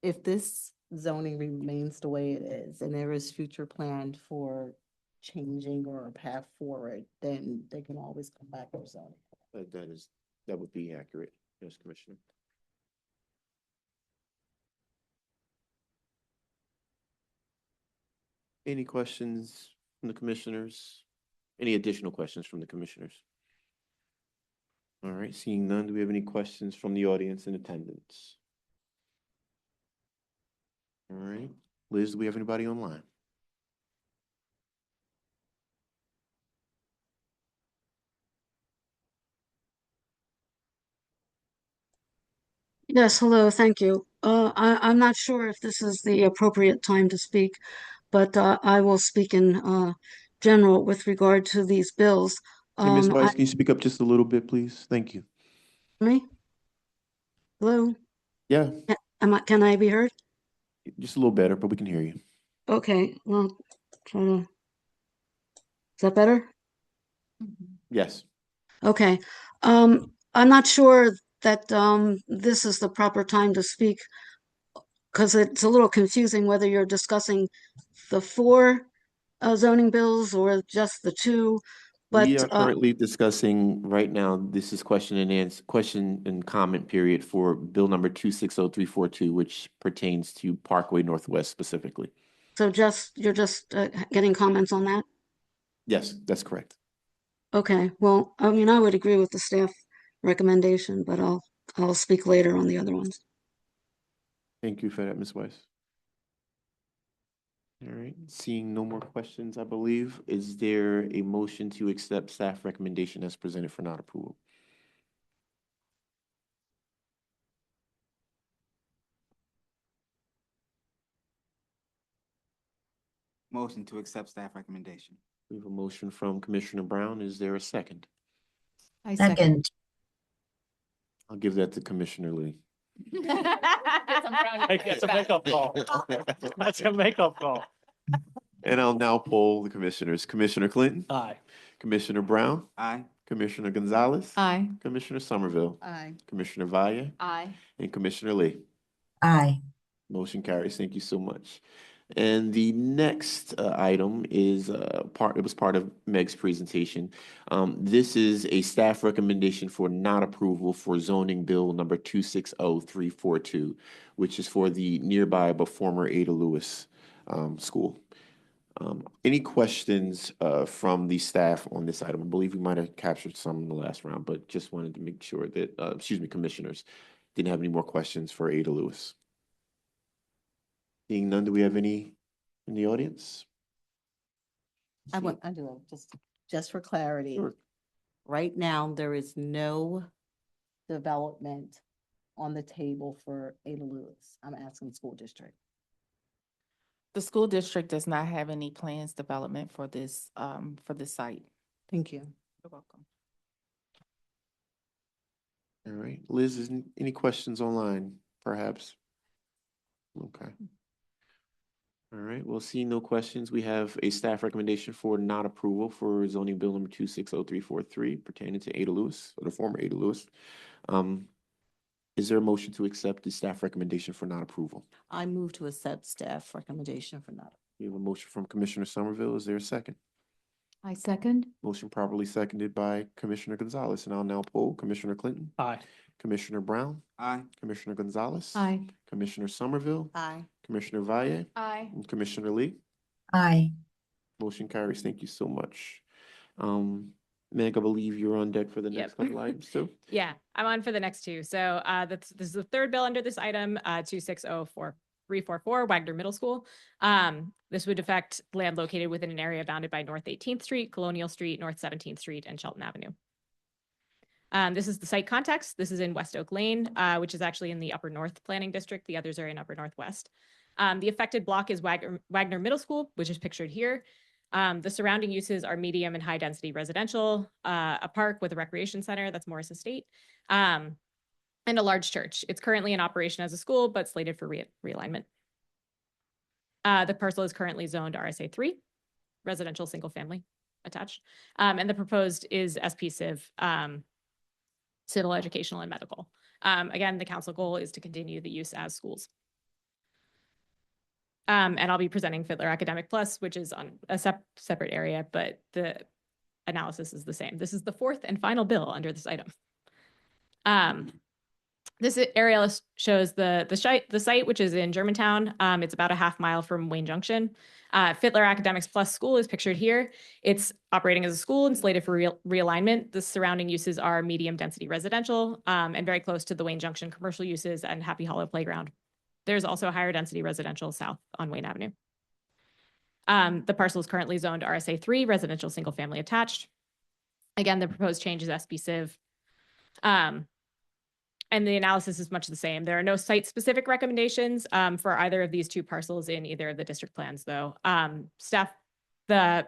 J: if this zoning remains the way it is and there is future plan for changing or a path forward, then they can always come back with zoning.
A: That would be accurate, yes, Commissioner. Any questions from the commissioners? Any additional questions from the commissioners? All right, seeing none, do we have any questions from the audience in attendance? All right, Liz, do we have anybody online?
U: Yes, hello, thank you. I'm not sure if this is the appropriate time to speak, but I will speak in general with regard to these bills.
A: Hey, Ms. Weiss, can you speak up just a little bit, please? Thank you.
U: Me? Hello?
A: Yeah,
U: Can I be heard?
A: just a little better, but we can hear you.
U: Okay, well, is that better?
A: Yes.
U: Okay. I'm not sure that this is the proper time to speak because it's a little confusing whether you're discussing the four zoning bills or just the two.
A: We
U: But
A: are currently discussing right now, this is question and comment period for bill number 260342, which pertains to Parkway Northwest specifically.
U: so you're just getting comments on that?
A: Yes, that's correct.
U: Okay, well, I mean, I would agree with the staff recommendation, but I'll speak later on the other ones.
A: Thank you for that, Ms. Weiss. All right, seeing no more questions, I believe, is there a motion to accept staff recommendation as presented for not approval?
L: Motion to accept staff recommendation.
A: We have a motion from Commissioner Brown. Is there a second?
G: I
E: Second.
A: I'll give that to Commissioner Lee.
B: That's a makeup call. That's a makeup call.
A: And I'll now poll the commissioners. Commissioner Clinton?
B: Aye.
A: Commissioner Brown?
L: Aye.
A: Commissioner Gonzalez?
G: Aye.
A: Commissioner Somerville?
J: Aye.
A: Commissioner Valle?
O: Aye.
A: And Commissioner Lee?
E: Aye.
A: Motion carries. Thank you so much. And the next item is it was part of Meg's presentation. This is a staff recommendation for not approval for zoning bill number 260342, which is for the nearby but former Ada Lewis school. Any questions from the staff on this item? I believe we might have captured some in the last round, but just wanted to make sure that, excuse me, commissioners didn't have any more questions for Ada Lewis. Seeing none, do we have any in the audience?
J: I do, just for clarity.
A: Sure.
J: Right now, there is no development on the table for Ada Lewis. I'm asking school district.
I: The school district does not have any plans development for this site.
J: Thank you.
I: You're welcome.
A: All right, Liz, is any questions online, perhaps? Okay. All right, well, seeing no questions, we have a staff recommendation for not approval for zoning bill number 260343 pertaining to Ada Lewis, or the former Ada Lewis. Is there a motion to accept the staff recommendation for not approval?
J: I move to accept staff recommendation for not.
A: We have a motion from Commissioner Somerville. Is there a second?
G: I second.
A: Motion properly seconded by Commissioner Gonzalez, and I'll now poll Commissioner Clinton.
B: Aye.
A: Commissioner Brown.
L: Aye.
A: Commissioner Gonzalez.
G: Aye.
A: Commissioner Somerville.
J: Aye.
A: Commissioner Valle.
O: Aye.
A: And Commissioner Lee.
E: Aye.
A: Motion carries. Thank you so much. Meg, I believe you're on deck for the next
T: Yep.
A: couple items too.
T: Yeah, I'm on for the next two. So this is the third bill under this item, 260344 Wagner Middle School. This would affect land located within an area bounded by North 18th Street, Colonial Street, North 17th Street, and Shelton Avenue. This is the site context. This is in West Oak Lane, which is actually in the Upper North Planning District. The others are in Upper Northwest. The affected block is Wagner Middle School, which is pictured here. The surrounding uses are medium and high density residential, a park with a recreation center, that's Morris Estate, and a large church. It's currently in operation as a school, but slated for realignment. The parcel is currently zoned RSA 3, residential single family attached. And the proposed is SP Civ, civil, educational, and medical. Again, the council goal is to continue the use as schools. And I'll be presenting Fiddler Academic Plus, which is on a separate area, but the analysis is the same. This is the fourth and final bill under this item. This aerial shows the site, which is in Germantown. It's about a half mile from Wayne Junction. Fiddler Academics Plus School is pictured here. It's operating as a school and slated for realignment. The surrounding uses are medium density residential and very close to the Wayne Junction commercial uses and Happy Hollow Playground. There's also a higher density residential south on Wayne Avenue. The parcel is currently zoned RSA 3, residential single family attached. Again, the proposed change is SP Civ. And the analysis is much the same. There are no site-specific recommendations for either of these two parcels in either of the district plans, though. The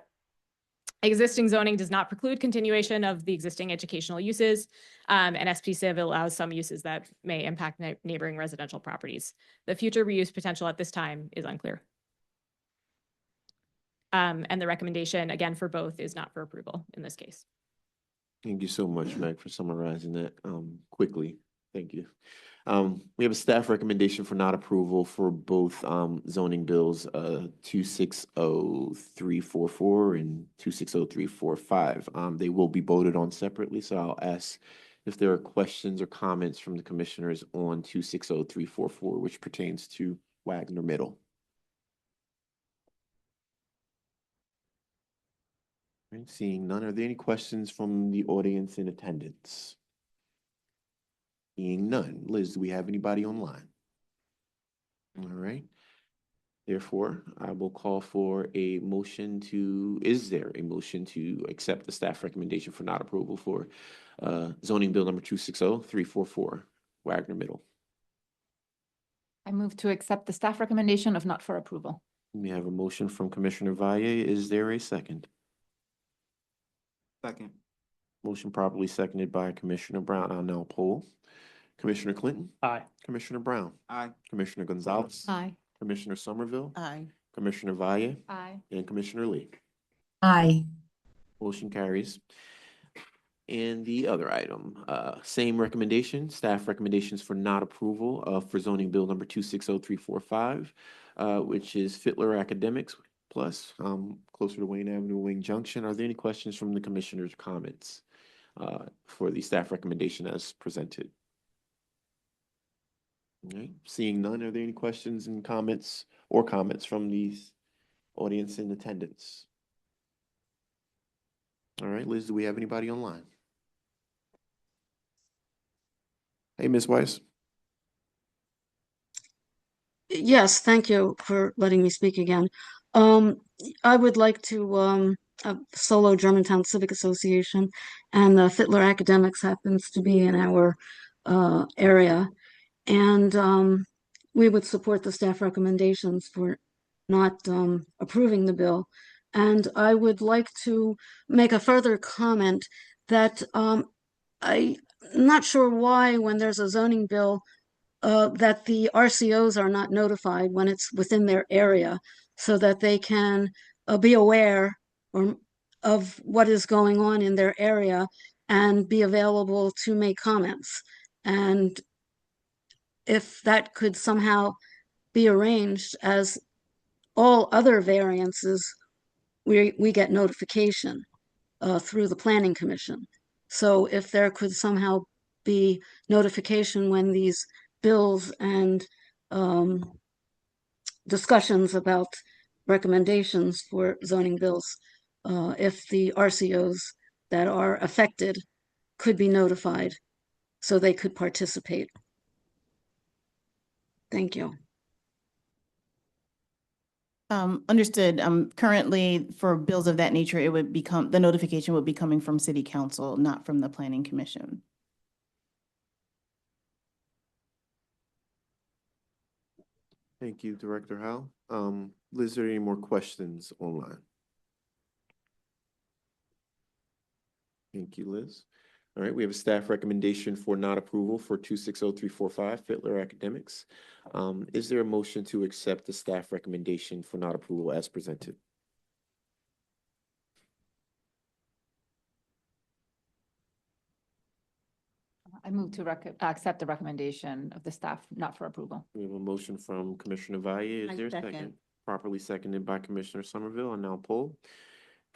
T: existing zoning does not preclude continuation of the existing educational uses, and SP Civ allows some uses that may impact neighboring residential properties. The future reuse potential at this time is unclear. And the recommendation, again, for both is not for approval in this case.
A: Thank you so much, Meg, for summarizing that quickly. Thank you. We have a staff recommendation for not approval for both zoning bills 260344 and 260345. They will be voted on separately, so I'll ask if there are questions or comments from the commissioners on 260344, which pertains to Wagner Middle. Right, seeing none, are there any questions from the audience in attendance? Seeing none. Liz, do we have anybody online? All right. Therefore, I will call for a motion to, is there a motion to accept the staff recommendation for not approval for zoning bill number 260344, Wagner Middle?
O: I move to accept the staff recommendation of not for approval.
A: We have a motion from Commissioner Valle. Is there a second?
L: Second.
A: Motion properly seconded by Commissioner Brown. I'll now poll. Commissioner Clinton.
B: Aye.
A: Commissioner Brown.
L: Aye.
A: Commissioner Gonzalez.
G: Aye.
A: Commissioner Somerville.
J: Aye.
A: Commissioner Valle.
O: Aye.
A: And Commissioner Lee.
E: Aye.
A: Motion carries. And the other item, same recommendation, staff recommendations for not approval for zoning bill number 260345, which is Fiddler Academics Plus, closer to Wayne Avenue, Wayne Junction. Are there any questions from the commissioners' comments for the staff recommendation as presented? All right. Seeing none, are there any questions and comments from these Audience in attendance. All right, Liz, do we have anybody online? Hey, Ms. Weiss.
U: Yes, thank you for letting me speak again. I would like to, Solo Germantown Civic Association and Fittler Academics happens to be in our area. And we would support the staff recommendations for not approving the bill. And I would like to make a further comment that I'm not sure why, when there's a zoning bill, that the RCOs are not notified when it's within their area so that they can be aware of what is going on in their area and be available to make comments. And if that could somehow be arranged as all other variances, we get notification through the Planning Commission. So if there could somehow be notification when these bills and discussions about recommendations for zoning bills, if the RCOs that are affected could be notified so they could participate. Thank you.
F: Understood. Currently, for bills of that nature, it would become, the notification would be coming from City Council, not from the Planning Commission.
A: Thank you, Director Howe. Liz, are there any more questions online? Thank you, Liz. All right, we have a staff recommendation for not approval for 260345 Fittler Academics. Is there a motion to accept the staff recommendation for not approval as presented?
O: I move to accept the recommendation of the staff, not for approval.
A: We have a motion from Commissioner Valle. Is there a second? Properly seconded by Commissioner Somerville. And now poll.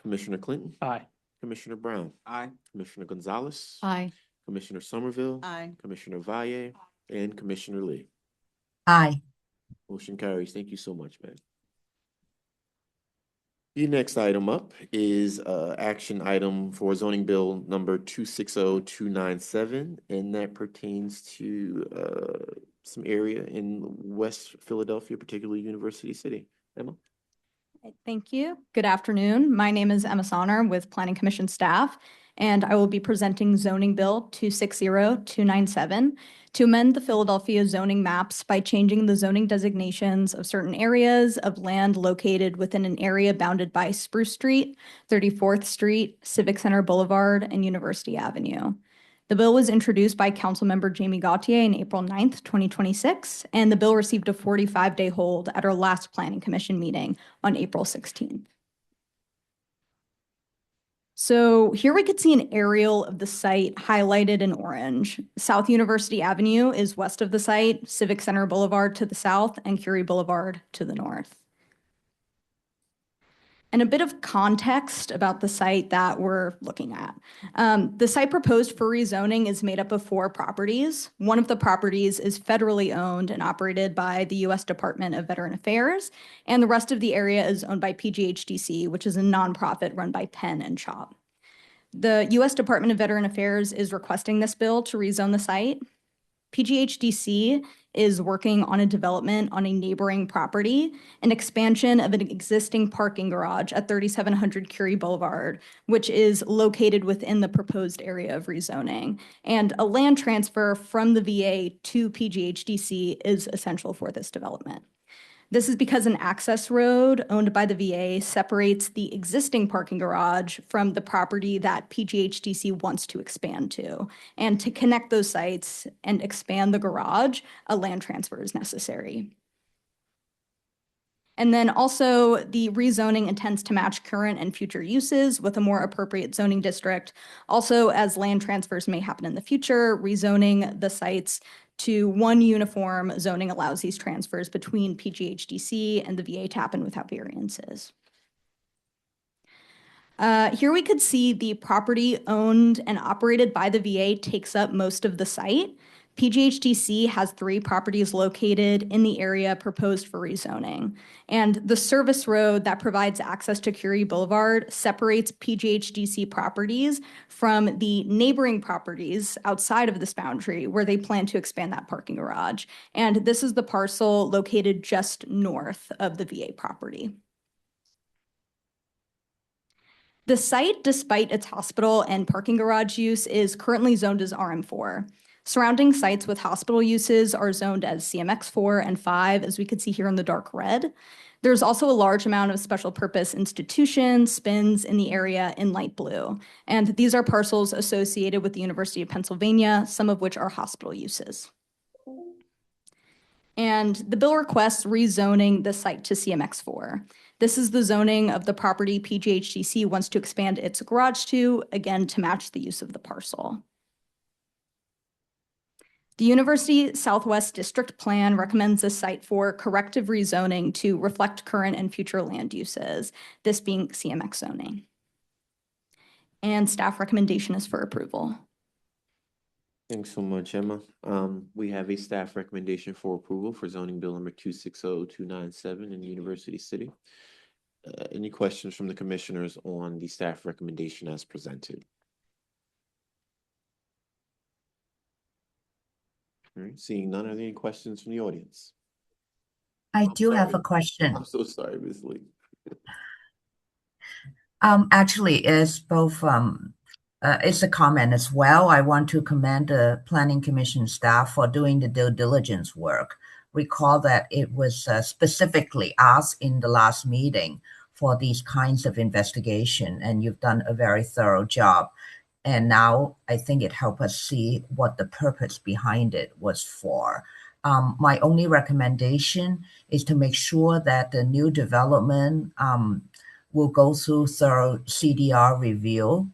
A: Commissioner Clinton.
B: Aye.
A: Commissioner Brown.
L: Aye.
A: Commissioner Gonzalez.
O: Aye.
A: Commissioner Somerville.
J: Aye.
A: Commissioner Valle. And Commissioner Lee.
E: Aye.
A: Motion carries. Thank you so much, man. The next item up is action item for zoning bill number 260297, and that pertains to some area in West Philadelphia, particularly University City. Emma?
C: Thank you. Good afternoon. My name is Emma Sonner with Planning Commission staff, and I will be presenting zoning bill 260297 to amend the Philadelphia zoning maps by changing the zoning designations of certain areas of land located within an area bounded by Spruce Street, 34th Street, Civic Center Boulevard, and University Avenue. The bill was introduced by Councilmember Jamie Gautier on April 9th, 2026, and the bill received a 45-day hold at our last Planning Commission meeting on April 16th. So here we could see an aerial of the site highlighted in orange. South University Avenue is west of the site, Civic Center Boulevard to the south, and Curie Boulevard to the north. And a bit of context about the site that we're looking at. The site proposed for rezoning is made up of 4 properties. One of the properties is federally owned and operated by the U.S. Department of Veteran Affairs, and the rest of the area is owned by PGHDC, which is a nonprofit run by Penn and CHOP. The U.S. Department of Veteran Affairs is requesting this bill to rezone the site. PGHDC is working on a development on a neighboring property, an expansion of an existing parking garage at 3700 Curie Boulevard, which is located within the proposed area of rezoning. And a land transfer from the VA to PGHDC is essential for this development. This is because an access road owned by the VA separates the existing parking garage from the property that PGHDC wants to expand to. And to connect those sites and expand the garage, a land transfer is necessary. And then also the rezoning intends to match current and future uses with a more appropriate zoning district. Also, as land transfers may happen in the future, rezoning the sites to one uniform zoning allows these transfers between PGHDC and the VA to happen without variances. Here we could see the property owned and operated by the VA takes up most of the site. PGHDC has 3 properties located in the area proposed for rezoning. And the service road that provides access to Curie Boulevard separates PGHDC properties from the neighboring properties outside of this boundary where they plan to expand that parking garage. And this is the parcel located just north of the VA property. The site, despite its hospital and parking garage use, is currently zoned as RM4. Surrounding sites with hospital uses are zoned as CMX4 and 5, as we could see here in the dark red. There's also a large amount of special purpose institutions, SPINs in the area in light blue. And these are parcels associated with the University of Pennsylvania, some of which are hospital uses. And the bill requests rezoning the site to CMX4. This is the zoning of the property PGHDC wants to expand its garage to, again, to match the use of the parcel. The University Southwest District Plan recommends this site for corrective rezoning to reflect current and future land uses, this being CMX zoning. And staff recommendation is for approval.
A: Thanks so much, Emma. We have a staff recommendation for approval for zoning bill number 260297 in University City. Any questions from the commissioners on the staff recommendation as presented? All right, seeing none, are there any questions from the audience?
E: I do have a question.
A: I'm so sorry, Ms. Lee.
E: Actually, it's both, it's a comment as well. I want to commend the Planning Commission staff for doing the due diligence work. Recall that it was specifically asked in the last meeting for these kinds of investigation, and you've done a very thorough job. And now I think it helped us see what the purpose behind it was for. My only recommendation is to make sure that the new development will go through thorough CDR review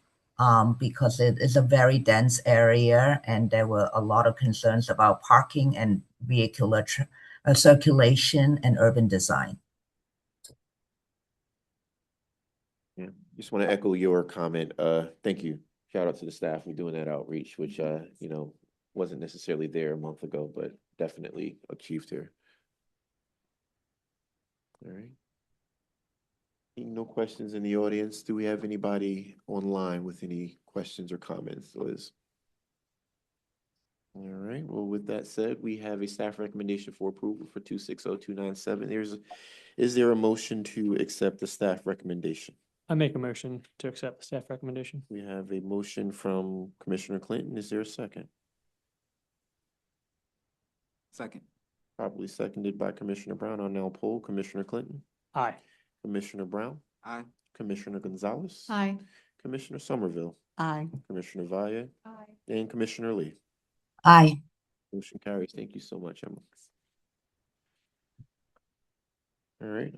E: because it is a very dense area and there were a lot of concerns about parking and vehicular circulation and urban design.
A: Yeah, just want to echo your comment. Thank you. Shout out to the staff for doing that outreach, which wasn't necessarily there a month ago, but definitely achieved here. All right. No questions in the audience. Do we have anybody online with any questions or comments, Liz? All right. Well, with that said, we have a staff recommendation for approval for 260297. Is there a motion to accept the staff recommendation?
B: I make a motion to accept the staff recommendation.
A: We have a motion from Commissioner Clinton. Is there a second?
L: Second.
A: Properly seconded by Commissioner Brown. I'll now poll Commissioner Clinton.
B: Aye.
A: Commissioner Brown.
L: Aye.
A: Commissioner Gonzalez.
G: Aye.
A: Commissioner Somerville.
J: Aye.
A: Commissioner Valle.
G: Aye.
A: And Commissioner Lee.
E: Aye.
A: Motion carries. Thank you so much, Emma. All right.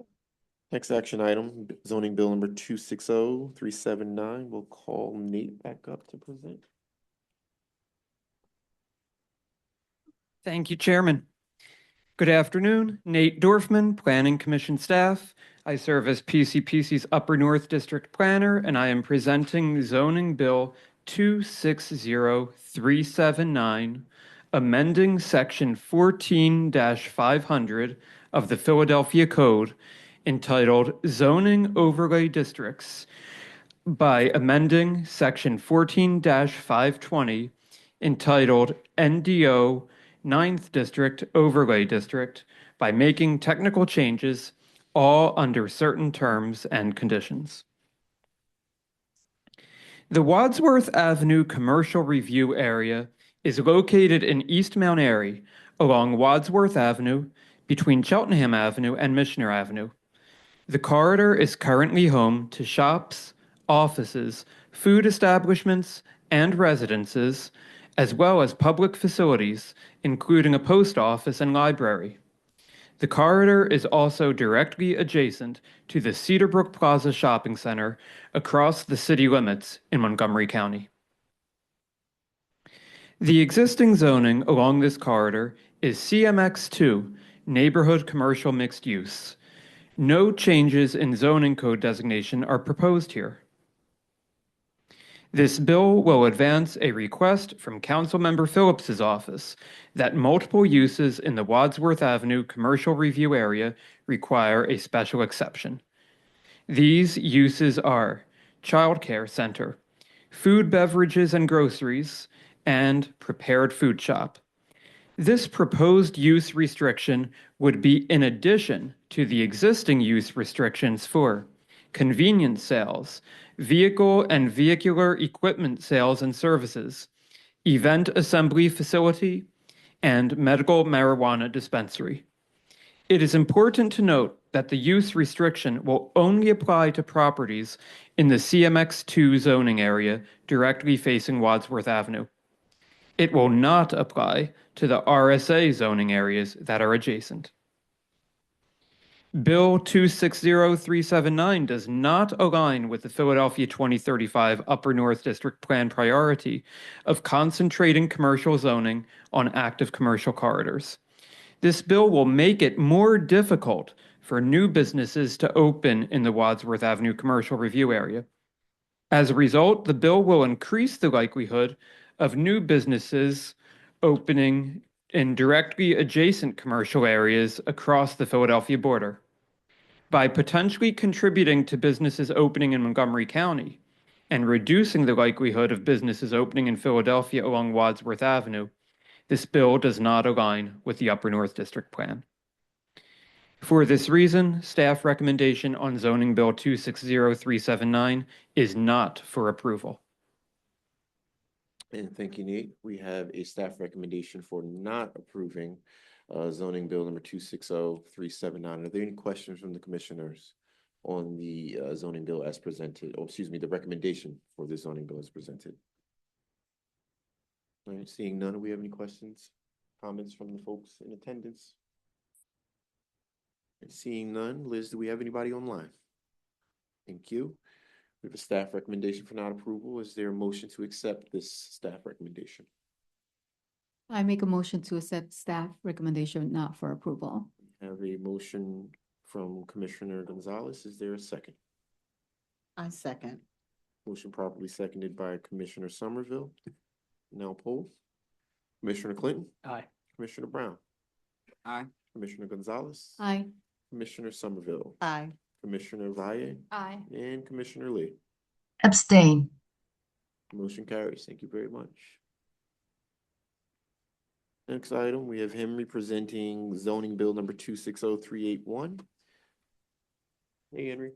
A: Next action item, zoning bill number 260379. We'll call Nate back up to present.
H: Thank you, Chairman. Good afternoon, Nate Dorfman, Planning Commission staff. I serve as PCPC's Upper North District Planner, and I am presenting zoning bill 260379, amending section 14-500 of the Philadelphia Code entitled Zoning Overlay Districts by amending section 14-520 entitled NDO 9th District Overlay District by making technical changes, all under certain terms and conditions. The Wadsworth Avenue Commercial Review Area is located in East Mount Airy along Wadsworth Avenue between Cheltenham Avenue and Missioner Avenue. The corridor is currently home to shops, offices, food establishments, and residences, as well as public facilities, including a post office and library. The corridor is also directly adjacent to the Cedarbrook Plaza Shopping Center across the city limits in Montgomery County. The existing zoning along this corridor is CMX2, Neighborhood Commercial Mixed Use. No changes in zoning code designation are proposed here. This bill will advance a request from Councilmember Phillips's office that multiple uses in the Wadsworth Avenue commercial review area require a special exception. These uses are childcare center, food, beverages, and groceries, and prepared food shop. This proposed use restriction would be in addition to the existing use restrictions for convenience sales, vehicle and vehicular equipment sales and services, event assembly facility, and medical marijuana dispensary. It is important to note that the use restriction will only apply to properties in the CMX2 zoning area directly facing Wadsworth Avenue. It will not apply to the RSA zoning areas that are adjacent. Bill 260379 does not align with the Philadelphia 2035 Upper North District Plan priority of concentrating commercial zoning on active commercial corridors. This bill will make it more difficult for new businesses to open in the Wadsworth Avenue commercial review area. As a result, the bill will increase the likelihood of new businesses opening in directly adjacent commercial areas across the Philadelphia border. By potentially contributing to businesses opening in Montgomery County and reducing the likelihood of businesses opening in Philadelphia along Wadsworth Avenue, this bill does not align with the Upper North District Plan. For this reason, staff recommendation on Zoning Bill 260379 is not for approval.
A: And thank you, Nate. We have a staff recommendation for not approving zoning bill number 260379. Are there any questions from the commissioners on the zoning bill as presented? Oh, excuse me, the recommendation for the zoning bill as presented? All right, seeing none, do we have any questions, comments from the folks in attendance? And seeing none, Liz, do we have anybody online? Thank you. We have a staff recommendation for not approval. Is there a motion to accept this staff recommendation?
G: I make a motion to accept staff recommendation not for approval.
A: We have a motion from Commissioner Gonzalez. Is there a second?
J: I second.
A: Motion properly seconded by Commissioner Somerville. Now poll. Commissioner Clinton?
B: Aye.
A: Commissioner Brown?
L: Aye.
A: Commissioner Gonzalez?
G: Aye.
A: Commissioner Somerville?
J: Aye.
A: Commissioner Valle?
G: Aye.
A: And Commissioner Lee?
E: Abstain.
A: Motion carries. Thank you very much. Next item, we have Henry presenting zoning bill number 260381. Hey, Henry.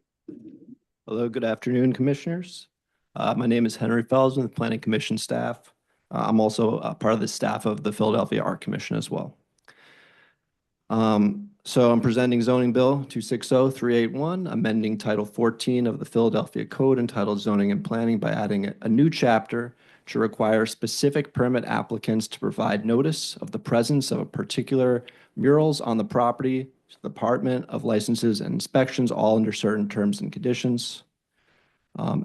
D: Hello, good afternoon, commissioners. My name is Henry Fells with the Planning Commission staff. I'm also part of the staff of the Philadelphia Art Commission as well. So I'm presenting zoning bill 260381, amending Title 14 of the Philadelphia Code entitled Zoning and Planning by adding a new chapter to require specific permit applicants to provide notice of the presence of a particular murals on the property to the Department of Licenses and Inspections, all under certain terms and conditions.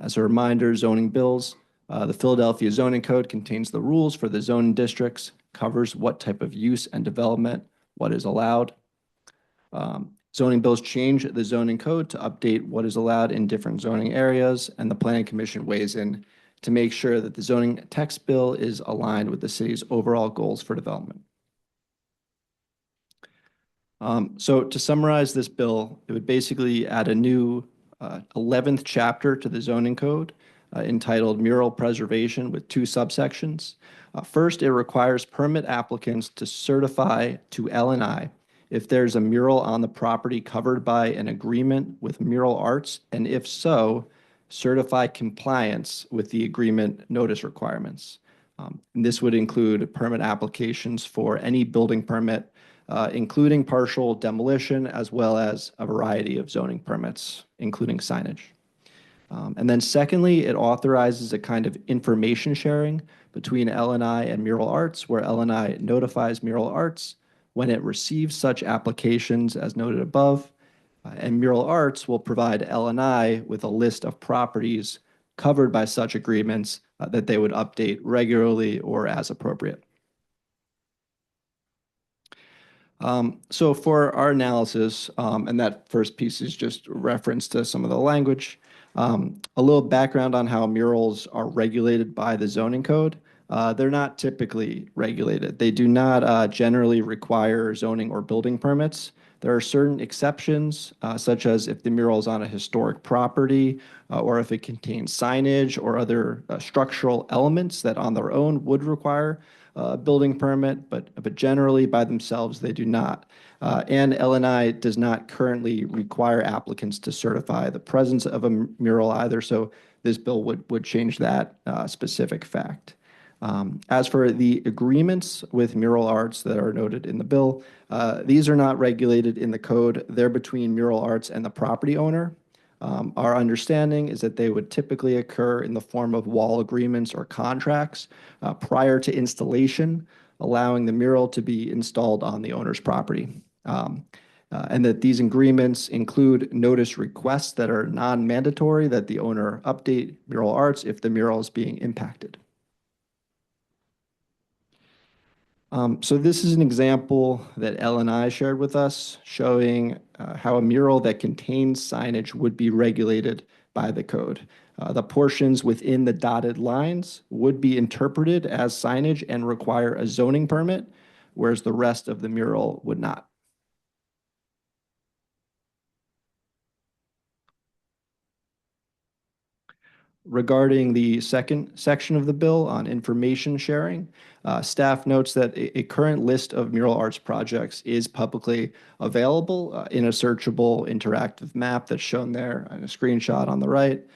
D: As a reminder, zoning bills, the Philadelphia Zoning Code contains the rules for the zoning districts, covers what type of use and development, what is allowed. Zoning bills change the zoning code to update what is allowed in different zoning areas, and the Planning Commission weighs in to make sure that the zoning text bill is aligned with the city's overall goals for development. So to summarize this bill, it would basically add a new 11th chapter to the zoning code entitled Mural Preservation with 2 subsections. First, it requires permit applicants to certify to L&I if there's a mural on the property covered by an agreement with Mural Arts, and if so, certify compliance with the agreement notice requirements. And this would include permit applications for any building permit, including partial demolition, as well as a variety of zoning permits, including signage. And then secondly, it authorizes a kind of information sharing between L&I and Mural Arts, where L&I notifies Mural Arts when it receives such applications as noted above, and Mural Arts will provide L&I with a list of properties covered by such agreements that they would update regularly or as appropriate. So for our analysis, and that first piece is just reference to some of the language, A little background on how murals are regulated by the zoning code. They're not typically regulated. They do not generally require zoning or building permits. There are certain exceptions, such as if the mural is on a historic property, or if it contains signage or other structural elements that on their own would require a building permit, but generally by themselves, they do not. And LNI does not currently require applicants to certify the presence of a mural either, so this bill would change that specific fact. As for the agreements with mural arts that are noted in the bill, these are not regulated in the code. They're between mural arts and the property owner. Our understanding is that they would typically occur in the form of wall agreements or contracts prior to installation, allowing the mural to be installed on the owner's property. And that these agreements include notice requests that are non-mandatory that the owner update mural arts if the mural is being impacted. So this is an example that LNI shared with us showing how a mural that contains signage would be regulated by the code. The portions within the dotted lines would be interpreted as signage and require a zoning permit, whereas the rest of the mural would not. Regarding the second section of the bill on information sharing, staff notes that a current list of mural arts projects is publicly available in a searchable interactive map that's shown there on a screenshot on the right.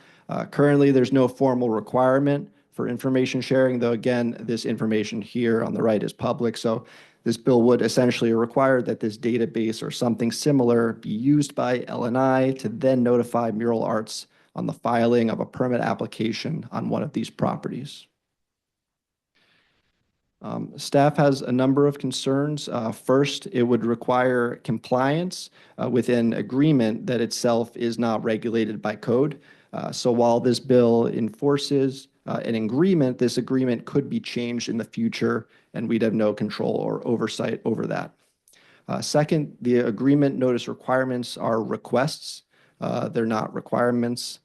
D: Currently, there's no formal requirement for information sharing, though again, this information here on the right is public. So this bill would essentially require that this database or something similar be used by LNI to then notify mural arts on the filing of a permit application on one of these properties. Staff has a number of concerns. First, it would require compliance with an agreement that itself is not regulated by code. So while this bill enforces an agreement, this agreement could be changed in the future and we'd have no control or oversight over that. Second, the agreement notice requirements are requests. They're not requirements.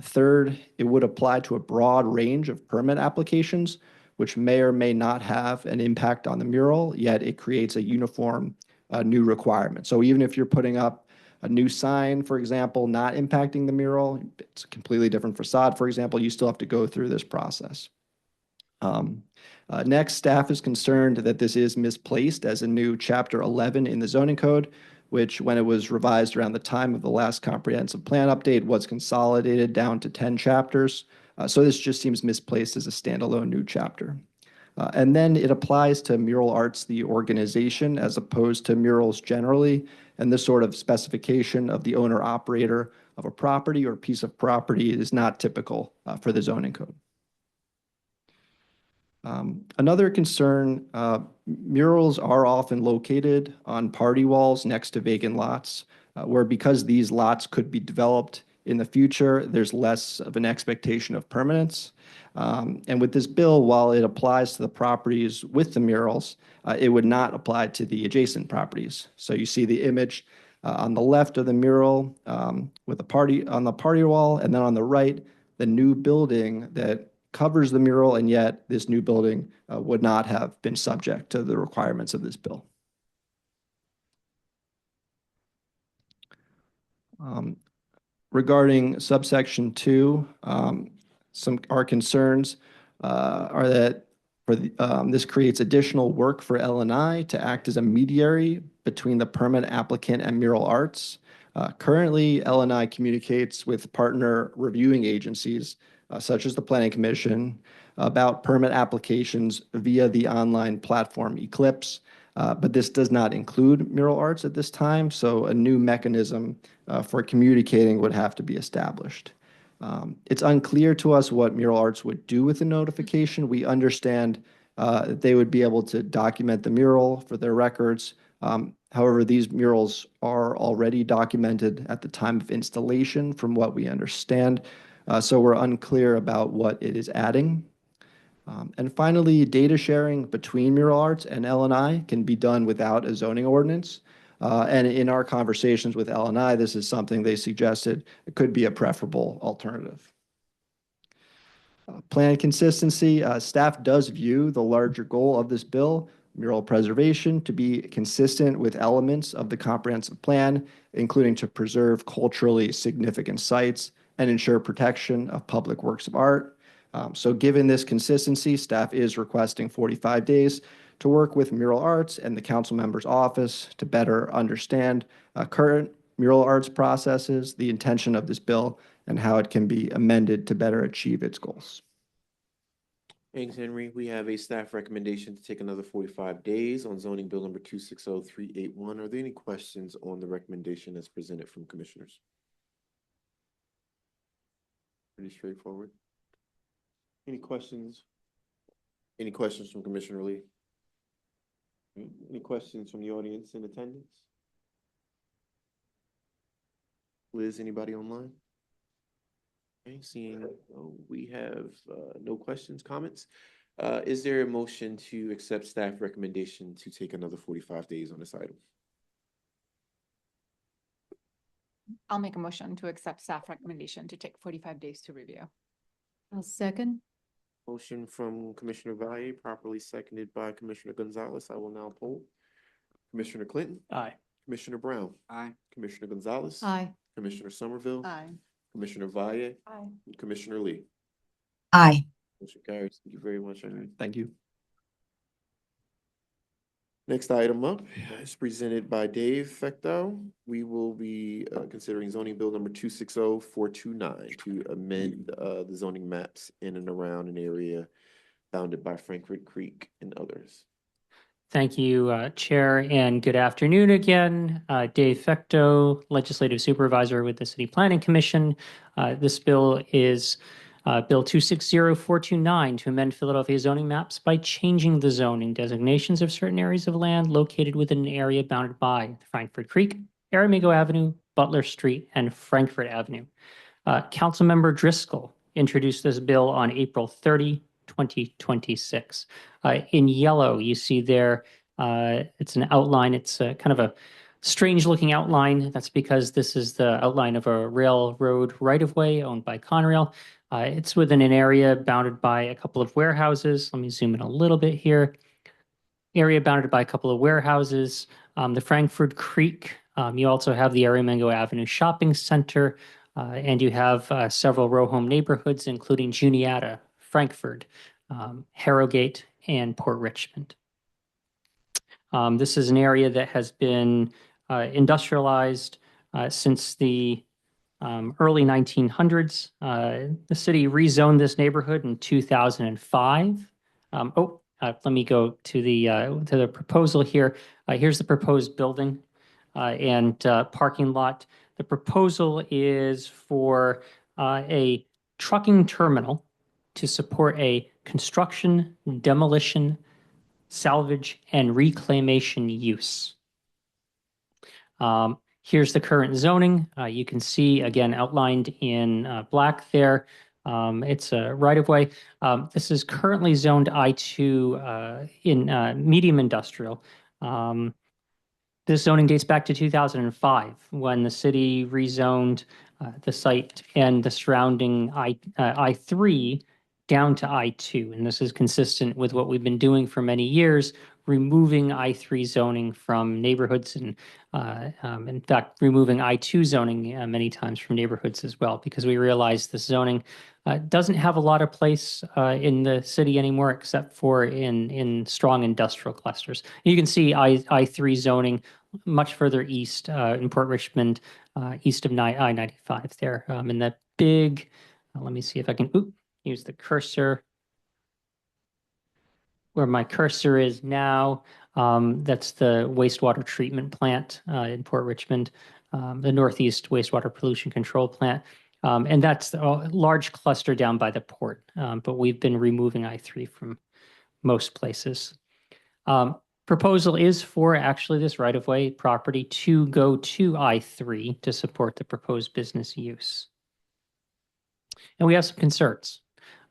D: Third, it would apply to a broad range of permit applications, which may or may not have an impact on the mural, yet it creates a uniform new requirement. So even if you're putting up a new sign, for example, not impacting the mural, it's a completely different facade, for example, you still have to go through this process. Next, staff is concerned that this is misplaced as a new Chapter 11 in the zoning code, which when it was revised around the time of the last comprehensive plan update was consolidated down to 10 chapters. So this just seems misplaced as a standalone new chapter. And then it applies to mural arts, the organization, as opposed to murals generally. And this sort of specification of the owner operator of a property or piece of property is not typical for the zoning code. Another concern, murals are often located on party walls next to vacant lots, where because these lots could be developed in the future, there's less of an expectation of permanence. And with this bill, while it applies to the properties with the murals, it would not apply to the adjacent properties. So you see the image on the left of the mural with the party on the party wall, and then on the right, the new building that covers the mural, and yet this new building would not have been subject to the requirements of this bill. Regarding subsection 2, our concerns are that this creates additional work for LNI to act as a mediary between the permit applicant and mural arts. Currently, LNI communicates with partner reviewing agencies such as the Planning Commission, about permit applications via the online platform Eclipse. But this does not include mural arts at this time, so a new mechanism for communicating would have to be established. It's unclear to us what mural arts would do with the notification. We understand that they would be able to document the mural for their records. However, these murals are already documented at the time of installation from what we understand. So we're unclear about what it is adding. And finally, data sharing between mural arts and LNI can be done without a zoning ordinance. And in our conversations with L&I, this is something they suggested it could be a preferable alternative. Plan consistency, staff does view the larger goal of this bill, mural preservation, to be consistent with elements of the comprehensive plan, including to preserve culturally significant sites and ensure protection of public works of art. So given this consistency, staff is requesting 45 days to work with Mural Arts and the council member's office to better understand current mural arts processes, the intention of this bill, and how it can be amended to better achieve its goals.
A: Thanks, Henry. We have a staff recommendation to take another 45 days on zoning bill number 260381. Are there any questions on the recommendation as presented from commissioners? Pretty straightforward. Any questions? Any questions from Commissioner Lee? Any questions from the audience in attendance? Liz, anybody online? Okay, seeing we have no questions, comments. Is there a motion to accept staff recommendation to take another 45 days on this item?
O: I'll make a motion to accept staff recommendation to take 45 days to review.
G: I'll second.
A: Motion from Commissioner Valle, properly seconded by Commissioner Gonzalez. I will now poll. Commissioner Clinton?
B: Aye.
A: Commissioner Brown?
L: Aye.
A: Commissioner Gonzalez?
G: Aye.
A: Commissioner Somerville?
J: Aye.
A: Commissioner Valle?
O: Aye.
A: And Commissioner Lee?
E: Aye.
A: Motion carries. Thank you very much, Henry.
D: Thank you.
A: Next item up is presented by Dave Fecto. We will be considering zoning bill number 260429 to amend the zoning maps in and around an area bounded by Frankfurt Creek and others.
B: Thank you, Chair, and good afternoon again. Dave Fecto, Legislative Supervisor with the City Planning Commission. This bill is Bill 260429 to amend Philadelphia zoning maps by changing the zoning designations of certain areas of land located within an area bounded by Frankfurt Creek, Aramingo Avenue, Butler Street, and Frankfurt Avenue. Councilmember Driscoll introduced this bill on April 30, 2026. In yellow, you see there, it's an outline. It's kind of a strange looking outline. That's because this is the outline of a railroad right-of-way owned by Conrail. It's within an area bounded by a couple of warehouses. Let me zoom in a little bit here. Area bounded by a couple of warehouses. The Frankfurt Creek. You also have the Aramingo Avenue Shopping Center. And you have several row home neighborhoods, including Juniata, Frankfurt, Harrogate, and Port Richmond. This is an area that has been industrialized since the early 1900s. The city rezoned this neighborhood in 2005. Let me go to the proposal here. Here's the proposed building and parking lot. The proposal is for a trucking terminal to support a construction, demolition, salvage, and reclamation use. Here's the current zoning. You can see, again, outlined in black there. It's a right-of-way. This is currently zoned I2 in medium industrial. This zoning dates back to 2005, when the city rezoned the site and the surrounding I3 down to I2. And this is consistent with what we've been doing for many years, removing I3 zoning from neighborhoods and, in fact, removing I2 zoning many times from neighborhoods as well, because we realize this zoning doesn't have a lot of place in the city anymore, except for in strong industrial clusters. You can see I3 zoning much further east in Port Richmond, east of I-95 there. In the big, let me see if I can use the cursor. Where my cursor is now, that's the wastewater treatment plant in Port Richmond, the Northeast Wastewater Pollution Control Plant. And that's a large cluster down by the port, but we've been removing I3 from most places. Proposal is for actually this right-of-way property to go to I3 to support the proposed business use. And we have some concerns.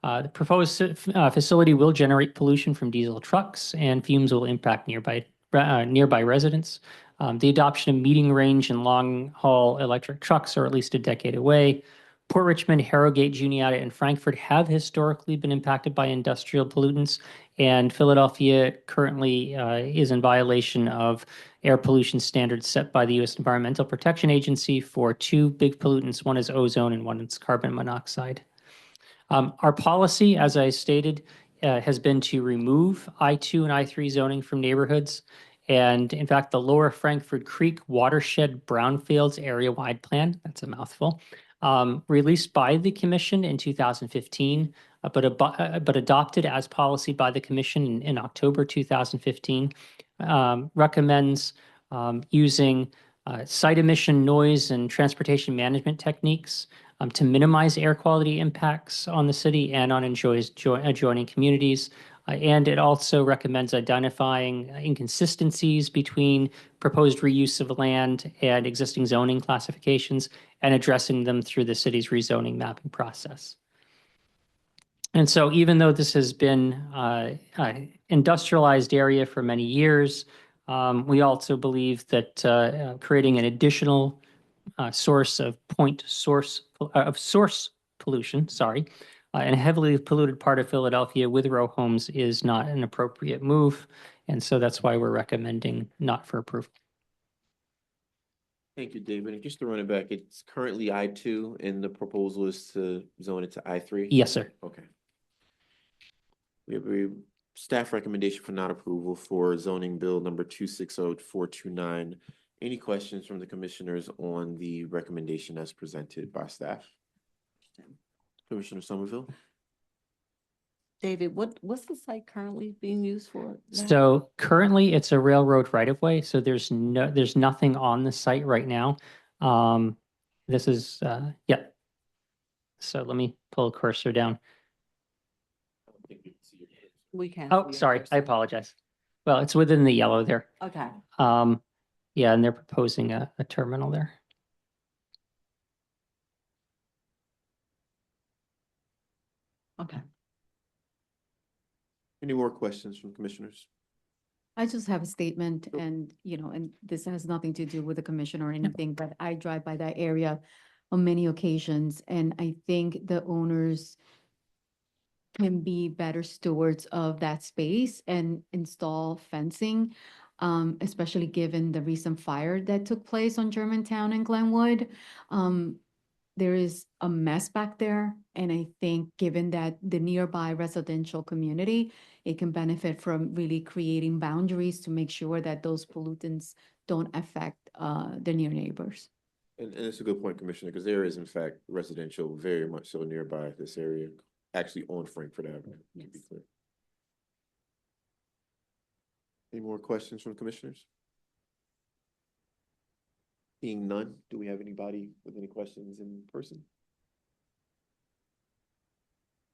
B: The proposed facility will generate pollution from diesel trucks, and fumes will impact nearby residents. The adoption of medium range and long haul electric trucks are at least a decade away. Port Richmond, Harrogate, Juniata, and Frankfurt have historically been impacted by industrial pollutants, and Philadelphia currently is in violation of air pollution standards set by the U.S. Environmental Protection Agency for two big pollutants. One is ozone and one is carbon monoxide. Our policy, as I stated, has been to remove I-2 and I-3 zoning from neighborhoods. And in fact, the Lower Frankfurt Creek Watershed Brownfields Area-Wide Plan, that's a mouthful, released by the Commission in 2015, but adopted as policy by the Commission in October 2015, recommends using site emission, noise, and transportation management techniques to minimize air quality impacts on the city and on adjoining communities. And it also recommends identifying inconsistencies between proposed reuse of land and existing zoning classifications and addressing them through the city's rezoning mapping process. And so even though this has been industrialized area for many years, we also believe that creating an additional source of source pollution, in a heavily polluted part of Philadelphia with row homes is not an appropriate move. And so that's why we're recommending not for approval.
A: Thank you, David. And just to run it back, it's currently I-2 and the proposal is to zone it to I-3?
B: Yes, sir.
A: Okay. We have a staff recommendation for not approval for zoning bill number 260429. Any questions from the commissioners on the recommendation as presented by staff? Commissioner Somerville?
U: David, what's the site currently being used for now?
B: So currently it's a railroad right of way. So there's nothing on the site right now. This is, yeah. So let me pull a cursor down.
U: We can.
B: Oh, sorry, I apologize. Well, it's within the yellow there.
U: Okay.
B: Yeah, and they're proposing a terminal there.
U: Okay.
A: Any more questions from commissioners?
G: I just have a statement and, and this has nothing to do with the commission or anything, but I drive by that area on many occasions and I think the owners can be better stewards of that space and install fencing, especially given the recent fire that took place on Germantown and Glenwood. There is a mess back there. And I think given that the nearby residential community, it can benefit from really creating boundaries to make sure that those pollutants don't affect the near neighbors.
A: And it's a good point, Commissioner, because there is in fact residential very much so nearby this area, actually on Frankfurt Avenue, to be clear. Any more questions from commissioners? Seeing none, do we have anybody with any questions in person?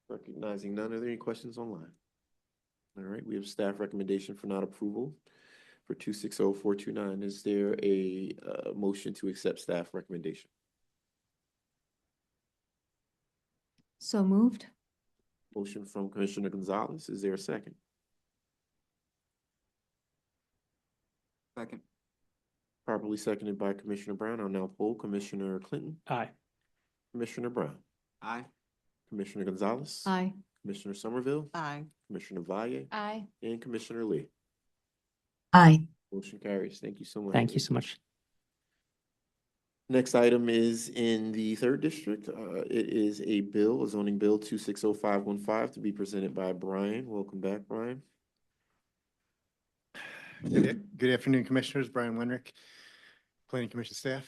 A: Recognizing none, are there any questions online? All right, we have staff recommendation for not approval for 260429. Is there a motion to accept staff recommendation?
G: So moved.
A: Motion from Commissioner Gonzalez. Is there a second?
L: Second.
A: Properly seconded by Commissioner Brown. I'll now poll Commissioner Clinton.
B: Aye.
A: Commissioner Brown.
L: Aye.
A: Commissioner Gonzalez.
G: Aye.
A: Commissioner Somerville.
U: Aye.
A: Commissioner Valle.
O: Aye.
A: And Commissioner Lee.
E: Aye.
A: Motion carries. Thank you so much.
B: Thank you so much.
A: Next item is in the third district. It is a bill, a zoning bill 260515 to be presented by Brian. Welcome back, Brian.
N: Good afternoon, Commissioners. Brian Wenrick, Planning Commission staff.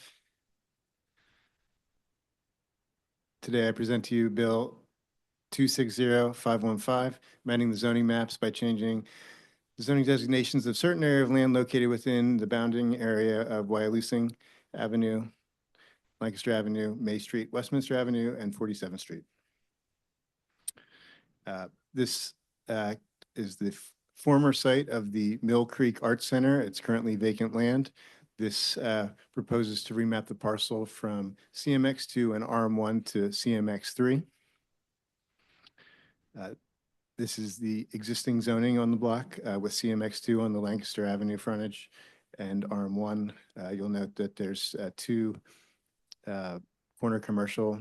N: Today I present to you Bill 260515, amending the zoning maps by changing the zoning designations of certain area of land located within the bounding area of Wyalusing Avenue, Lancaster Avenue, May Street, Westminster Avenue, and 47th Street. This is the former site of the Mill Creek Arts Center. It's currently vacant land. This proposes to remap the parcel from CMX2 and RM1 to CMX3. This is the existing zoning on the block with CMX2 on the Lancaster Avenue frontage and RM1. You'll note that there's two corner commercial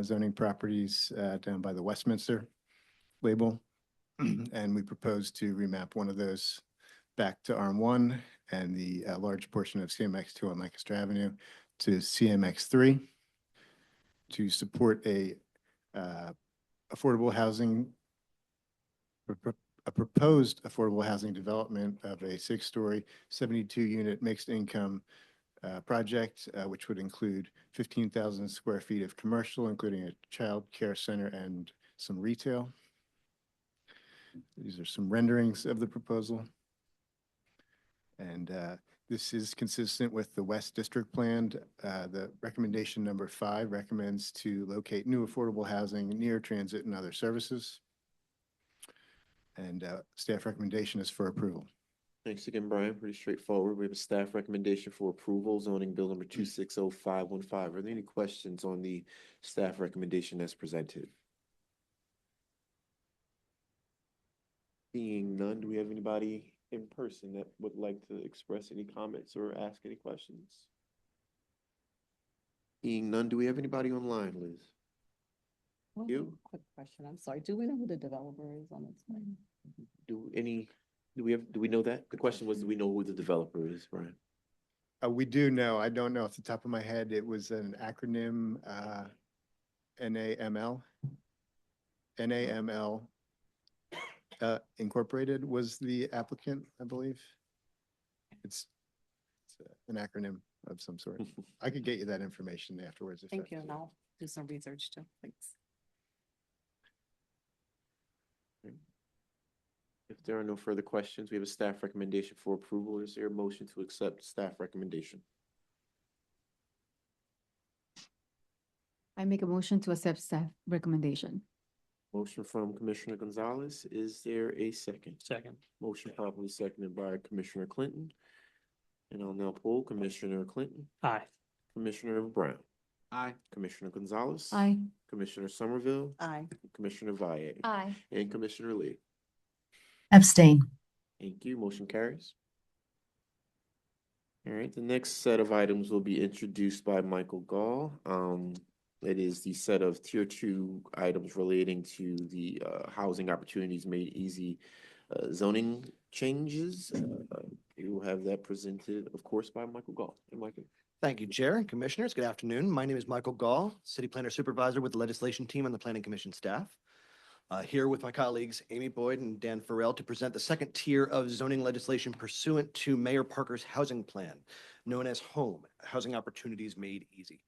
N: zoning properties down by the Westminster label. And we propose to remap one of those back to RM1 and the large portion of CMX2 on Lancaster Avenue to CMX3 to support a affordable housing, a proposed affordable housing development of a 6-story, 72-unit mixed income project, which would include 15,000 square feet of commercial, including a child care center and some retail. These are some renderings of the proposal. And this is consistent with the West District Plan. The recommendation number 5 recommends to locate new affordable housing near transit and other services. And staff recommendation is for approval.
A: Thanks again, Brian. Pretty straightforward. We have a staff recommendation for approval, zoning bill number 260515. Are there any questions on the staff recommendation as presented? Seeing none, do we have anybody in person that would like to express any comments or ask any questions? Seeing none, do we have anybody online, Liz? You?
J: Quick question. I'm sorry. Do we know who the developer is on this one?
A: Do we know that? The question was, do we know who the developer is, Brian?
N: We do know. I don't know off the top of my head. It was an acronym, NAML. NAML Incorporated was the applicant, I believe. It's an acronym of some sort. I could get you that information afterwards.
J: Thank you, and I'll do some research too. Thanks.
A: If there are no further questions, we have a staff recommendation for approval. Is there a motion to accept staff recommendation?
G: I make a motion to accept staff recommendation.
A: Motion from Commissioner Gonzalez. Is there a second?
B: Second.
A: Motion properly seconded by Commissioner Clinton. And I'll now poll Commissioner Clinton.
B: Aye.
A: Commissioner Brown.
L: Aye.
A: Commissioner Gonzalez.
G: Aye.
A: Commissioner Somerville.
J: Aye.
A: Commissioner Valle.
O: Aye.
A: And Commissioner Lee.
E: Abstain.
A: Thank you. Motion carries. All right, the next set of items will be introduced by Michael Gall. It is the set of tier 2 items relating to the housing opportunities made easy zoning changes. You will have that presented, of course, by Michael Gall. And Michael.
K: Thank you, Chair and Commissioners. Good afternoon. My name is Michael Gall, City Planner Supervisor with the legislation team on the Planning Commission staff. Here with my colleagues, Amy Boyd and Dan Farrell, to present the second tier of zoning legislation pursuant to Mayor Parker's housing plan, known as HOME, Housing Opportunities Made Easy.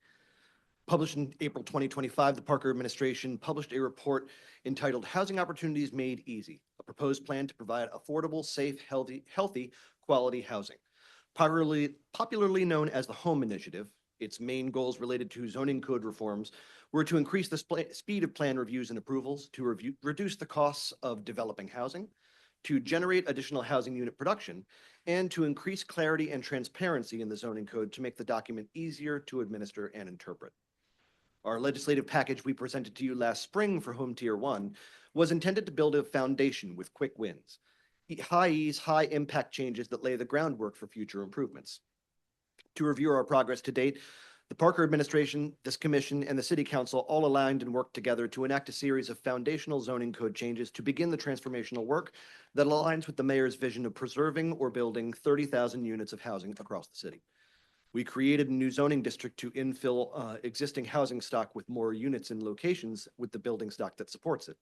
K: Published in April 2025, the Parker administration published a report entitled Housing Opportunities Made Easy, a proposed plan to provide affordable, safe, healthy, quality housing. Popularly known as the HOME Initiative, its main goals related to zoning code reforms were to increase the speed of plan reviews and approvals, to reduce the costs of developing housing, to generate additional housing unit production, and to increase clarity and transparency in the zoning code to make the document easier to administer and interpret. Our legislative package we presented to you last spring for Home Tier 1 was intended to build a foundation with quick wins, high ease, high impact changes that lay the groundwork for future improvements. To review our progress to date, the Parker administration, this commission, and the City Council all aligned and worked together to enact a series of foundational zoning code changes to begin the transformational work that aligns with the mayor's vision of preserving or building 30,000 units of housing across the city. We created a new zoning district to infill existing housing stock with more units in locations with the building stock that supports it.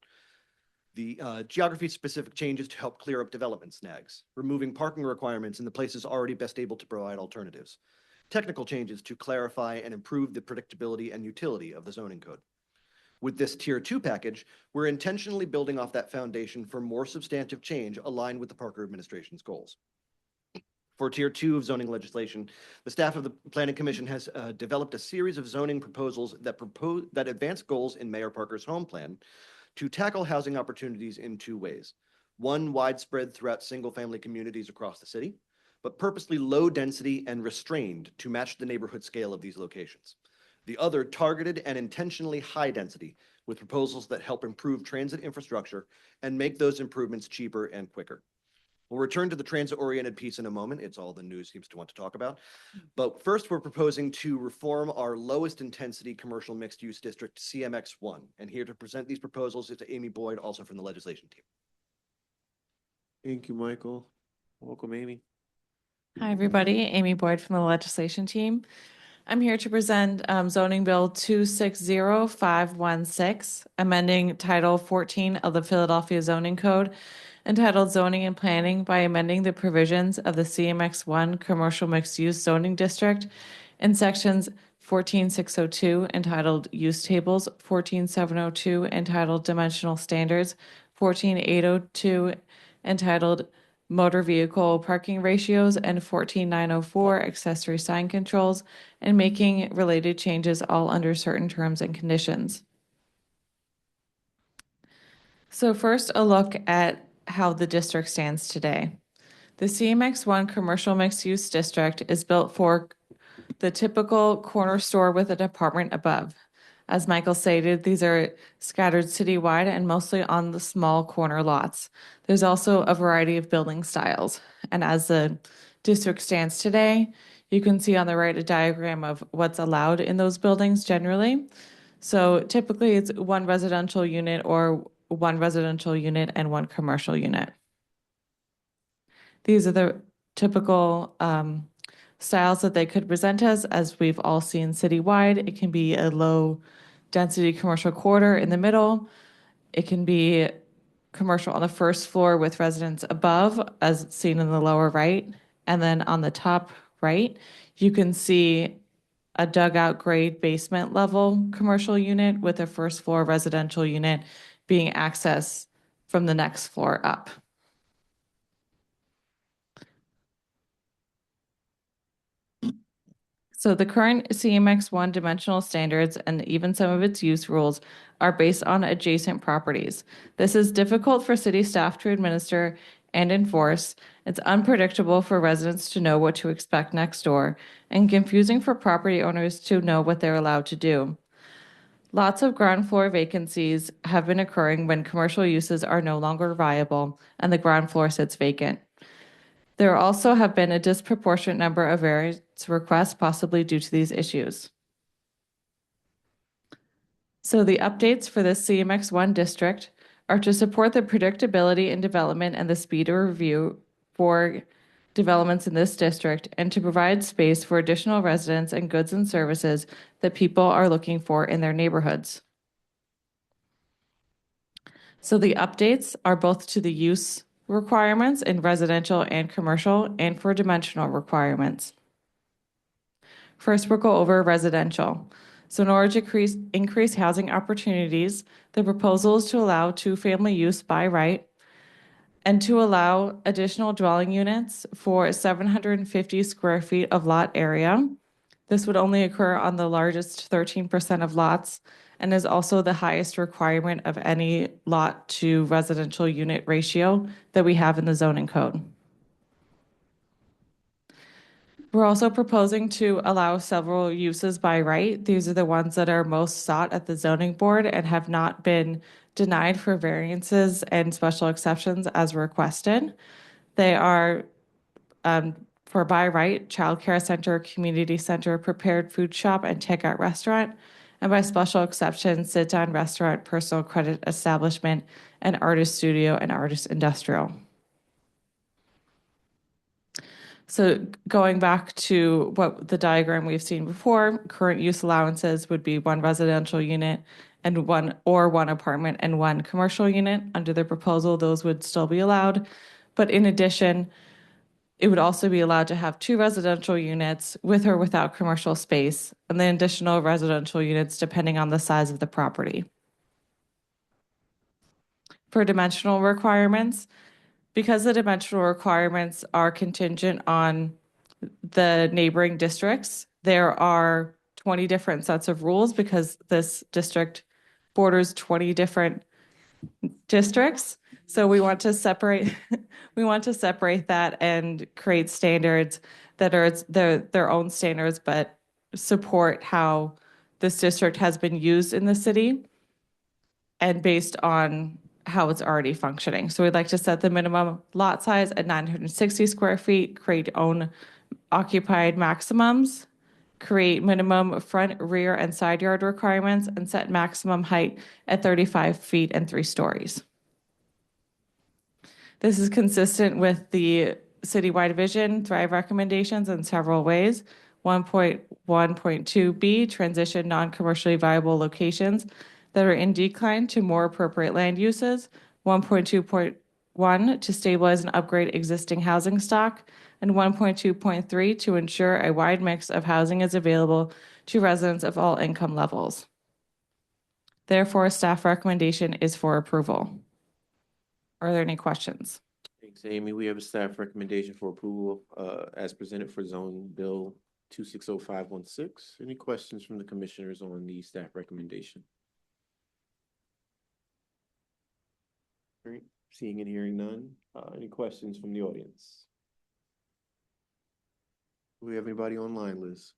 K: The geography-specific changes to help clear up development snags, removing parking requirements in the places already best able to provide alternatives. Technical changes to clarify and improve the predictability and utility of the zoning code. With this Tier 2 package, we're intentionally building off that foundation for more substantive change aligned with the Parker administration's goals. For Tier 2 of zoning legislation, the staff of the Planning Commission has developed a series of zoning proposals that advance goals in Mayor Parker's home plan to tackle housing opportunities in 2 ways. One, widespread throughout single-family communities across the city, but purposely low density and restrained to match the neighborhood scale of these locations. The other, targeted and intentionally high density, with proposals that help improve transit infrastructure and make those improvements cheaper and quicker. We'll return to the transit-oriented piece in a moment. It's all the news seems to want to talk about. But first, we're proposing to reform our lowest intensity commercial mixed-use district, CMX1. And here to present these proposals is Amy Boyd, also from the legislation team.
A: Thank you, Michael. Welcome, Amy.
M: Hi, everybody. Amy Boyd from the legislation team. I'm here to present zoning bill 260516, amending Title 14 of the Philadelphia Zoning Code, entitled Zoning and Planning by amending the provisions of the CMX1 Commercial Mixed Use Zoning District in sections 14602 entitled Use Tables, 14702 entitled Dimensional Standards, 14802 entitled Motor Vehicle Parking Ratios, and 14904 Accessory Sign Controls, and making related changes all under certain terms and conditions. So first, a look at how the district stands today. The CMX1 Commercial Mixed Use District is built for the typical corner store with a department above. As Michael stated, these are scattered citywide and mostly on the small corner lots. There's also a variety of building styles. And as the district stands today, you can see on the right a diagram of what's allowed in those buildings generally. So typically it's one residential unit or one residential unit and one commercial unit. These are the typical styles that they could present as we've all seen citywide. It can be a low density commercial quarter in the middle. It can be commercial on the first floor with residents above, as seen in the lower right. And then on the top right, you can see a dugout grade basement level commercial unit with a first floor residential unit being accessed from the next floor up. So the current CMX1 dimensional standards and even some of its use rules are based on adjacent properties. This is difficult for city staff to administer and enforce. It's unpredictable for residents to know what to expect next door, and confusing for property owners to know what they're allowed to do. Lots of ground floor vacancies have been occurring when commercial uses are no longer viable and the ground floor sits vacant. There also have been a disproportionate number of variance requests, possibly due to these issues. So the updates for this CMX1 district are to support the predictability in development and the speed of review for developments in this district, and to provide space for additional residents and goods and services that people are looking for in their neighborhoods. So the updates are both to the use requirements in residential and commercial, and for dimensional requirements. First, we'll go over residential. So in order to increase housing opportunities, the proposal is to allow two-family use by right and to allow additional dwelling units for 750 square feet of lot area. This would only occur on the largest 13% of lots and is also the highest requirement of any lot to residential unit ratio that we have in the zoning code. We're also proposing to allow several uses by right. These are the ones that are most sought at the zoning board and have not been denied for variances and special exceptions as requested. They are for by right, childcare center, community center, prepared food shop, and takeout restaurant. And by special exception, sit-down restaurant, personal credit establishment, and artist studio and artist industrial. So going back to what the diagram we've seen before, current use allowances would be one residential unit and one apartment and one commercial unit. Under the proposal, those would still be allowed. But in addition, it would also be allowed to have two residential units with or without commercial space, and then additional residential units depending on the size of the property. For dimensional requirements, because the dimensional requirements are contingent on the neighboring districts, there are 20 different sets of rules because this district borders 20 different districts. So we want to separate that and create standards that are their own standards, but support how this district has been used in the city and based on how it's already functioning. So we'd like to set the minimum lot size at 960 square feet, create own occupied maximums, create minimum front, rear, and side yard requirements, and set maximum height at 35 feet and 3 stories. This is consistent with the citywide vision, Thrive recommendations in several ways. 1.1.2B, transition non-commercially viable locations that are in decline to more appropriate land uses. 1.2.1, to stabilize and upgrade existing housing stock. And 1.2.3, to ensure a wide mix of housing is available to residents of all income levels. Therefore, staff recommendation is for approval. Are there any questions?
A: Thanks, Amy. We have a staff recommendation for approval as presented for Zone Bill 260516. Any questions from the commissioners on the staff recommendation? All right, seeing and hearing none. Any questions from the audience? Do we have anybody online, Liz?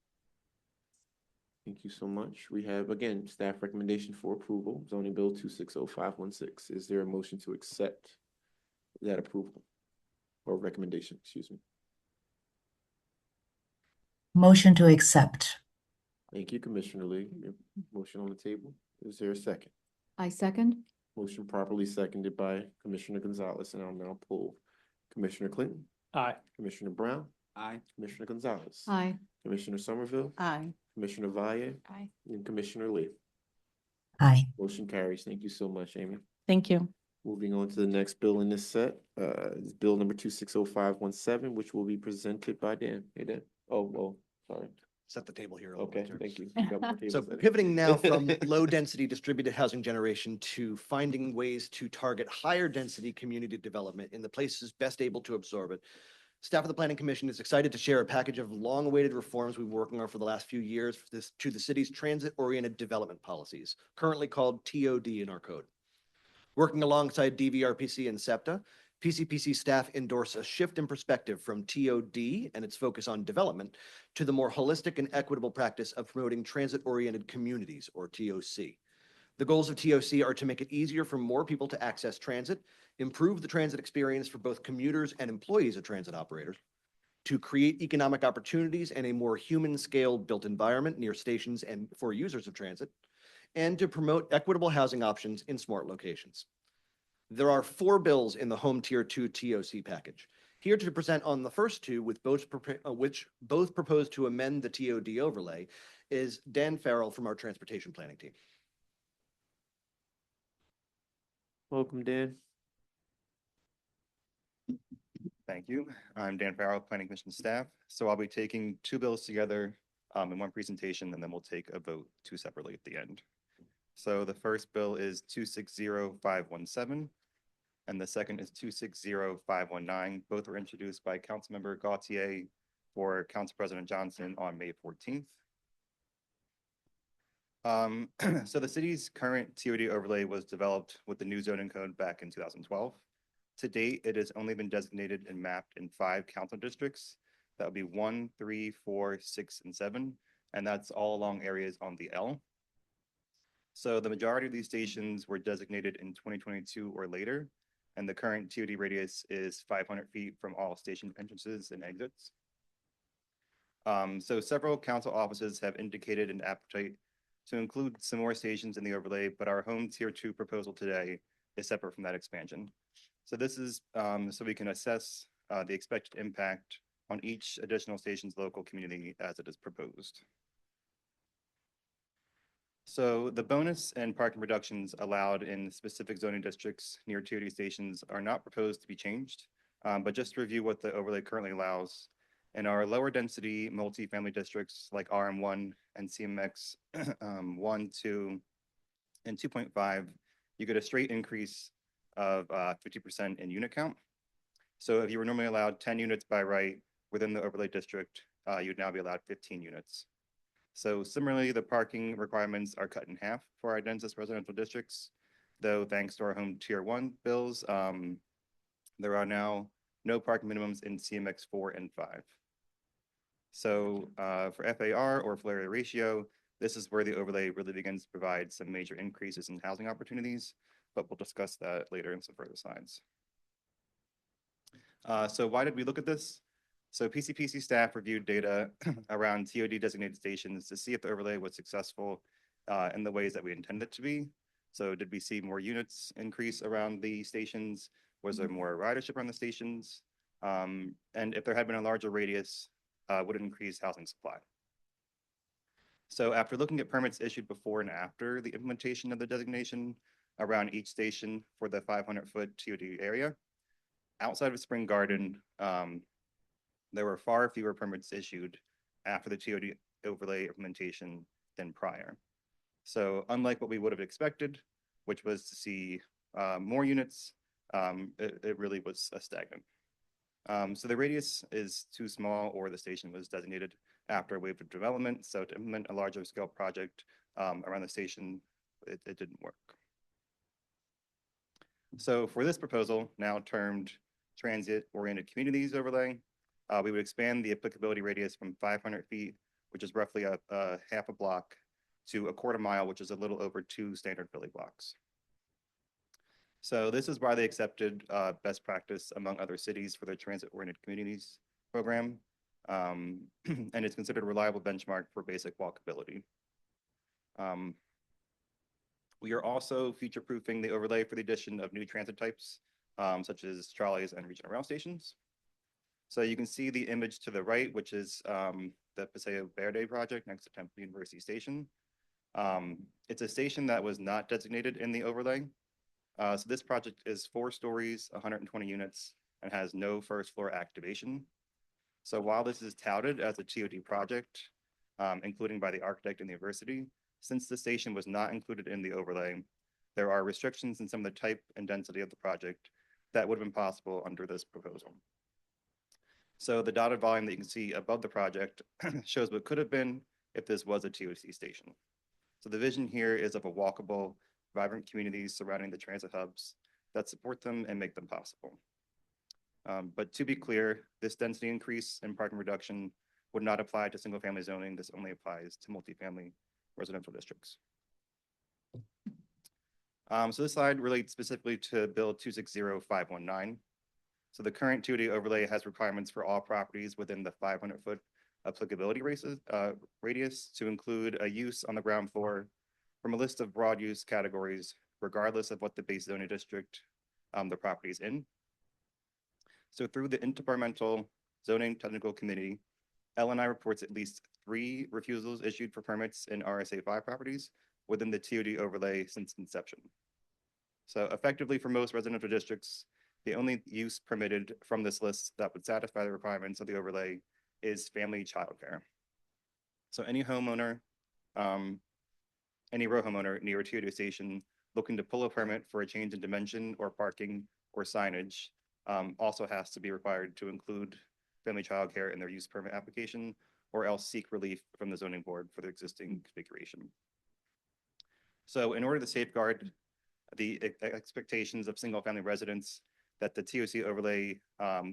A: Thank you so much. We have, again, staff recommendation for approval, zoning bill 260516. Is there a motion to accept that approval or recommendation, excuse me?
E: Motion to accept.
A: Thank you, Commissioner Lee. Your motion on the table. Is there a second?
G: I second.
A: Motion properly seconded by Commissioner Gonzalez, and I'll now pull Commissioner Clinton.
B: Aye.
A: Commissioner Brown.
L: Aye.
A: Commissioner Gonzalez.
G: Aye.
A: Commissioner Somerville.
J: Aye.
A: Commissioner Valle.
T: Aye.
A: And Commissioner Lee.
E: Aye.
A: Motion carries. Thank you so much, Amy.
M: Thank you.
A: Moving on to the next bill in this set, is bill number 260517, which will be presented by Dan. Hey, Dan. Oh, sorry.
K: Set the table here. a little
A: Okay,
K: bit, sir.
A: thank you. You got more tables
K: So
A: set.
K: pivoting now from low-density distributed housing generation to finding ways to target higher-density community development in the places best able to absorb it. Staff of the Planning Commission is excited to share a package of long-awaited reforms we've been working on for the last few years to the city's transit-oriented development policies, currently called TOD in our code. Working alongside DVRPC and SEPTA, PCPC staff endorse a shift in perspective from TOD and its focus on development to the more holistic and equitable practice of promoting transit-oriented communities, or TOC. The goals of TOC are to make it easier for more people to access transit, improve the transit experience for both commuters and employees of transit operators, to create economic opportunities and a more human-scale built environment near stations and for users of transit, and to promote equitable housing options in smart locations. There are 4 bills in the Home Tier 2 TOC package. Here to present on the first two, which both propose to amend the TOD overlay, is Dan Farrell from our Transportation Planning team.
A: Welcome, Dan.
Q: Thank you. I'm Dan Farrell, Planning Commission staff. So I'll be taking 2 bills together in one presentation, and then we'll take a vote 2 separately at the end. So the first bill is 260517, and the second is 260519. Both were introduced by Councilmember Gautier for Council President Johnson on May 14th. So the city's current TOD overlay was developed with the new zoning code back in 2012. To date, it has only been designated and mapped in 5 council districts. That would be 1, 3, 4, 6, and 7, and that's all along areas on the L. So the majority of these stations were designated in 2022 or later, and the current TOD radius is 500 feet from all station entrances and exits. So several council offices have indicated an appetite to include some more stations in the overlay, but our Home Tier 2 proposal today is separate from that expansion. So this is so we can assess the expected impact on each additional station's local community as it is proposed. So the bonus and parking reductions allowed in specific zoning districts near TOD stations are not proposed to be changed, but just to review what the overlay currently allows. In our lower density multifamily districts like RM1 and CMX 1, 2, and 2.5, you get a straight increase of 50% in unit count. So if you were normally allowed 10 units by right within the overlay district, you'd now be allowed 15 units. So similarly, the parking requirements are cut in half for our densest residential districts, though thanks to our Home Tier 1 bills, there are now no parking minimums in CMX 4 and 5. So for FAR or floor area ratio, this is where the overlay really begins to provide some major increases in housing opportunities. but we'll discuss that later in some further slides. So why did we look at this? So PCPC staff reviewed data around TOD designated stations to see if the overlay was successful in the ways that we intended it to be. So did we see more units increase around the stations? Was there more ridership around the stations? And if there had been a larger radius, would it increase housing supply? So after looking at permits issued before and after the implementation of the designation around each station for the 500-foot TOD area, outside of Spring Garden, there were far fewer permits issued after the TOD overlay implementation than prior. So unlike what we would have expected, which was to see more units, it really was stagnant. So the radius is too small, or the station was designated after a wave of development. So to implement a larger scale project around the station, it didn't work. So for this proposal, now termed transit-oriented communities overlay, we would expand the applicability radius from 500 feet, which is roughly a half a block, to a quarter mile, which is a little over 2 standard Philly blocks. So this is widely accepted best practice among other cities for their transit-oriented communities program, and it's considered a reliable benchmark for basic walkability. We are also future-proofing the overlay for the addition of new transit types, such as trolleys and regional rail stations. So you can see the image to the right, which is the Paseo Verde project next to Temple University Station. It's a station that was not designated in the overlay. So this project is 4 stories, 120 units, and has no first floor activation. So while this is touted as a TOD project, including by the architect and the university, since the station was not included in the overlay, there are restrictions in some of the type and density of the project that would have been possible under this proposal. So the dotted volume that you can see above the project shows what could have been if this was a TOC station. So the vision here is of a walkable, vibrant communities surrounding the transit hubs that support them and make them possible. But to be clear, this density increase and parking reduction would not apply to single family zoning. This only applies to multifamily residential districts. So this slide relates specifically to Bill 260519. So the current TOD overlay has requirements for all properties within the 500-foot applicability radius to include a use on the ground floor from a list of broad use categories, regardless of what the base zoning district the property is in. So through the Interdepartmental Zoning Technical Committee, LNI reports at least 3 refusals issued for permits in RSA 5 properties within the TOD overlay since inception. So effectively for most residential districts, the only use permitted from this list that would satisfy the requirements of the overlay is family childcare. So any homeowner, any row homeowner near a TOD station looking to pull a permit for a change in dimension or parking or signage also has to be required to include family childcare in their use permit application, or else seek relief from the zoning board for the existing configuration. So in order to safeguard the expectations of single family residents that the TOC overlay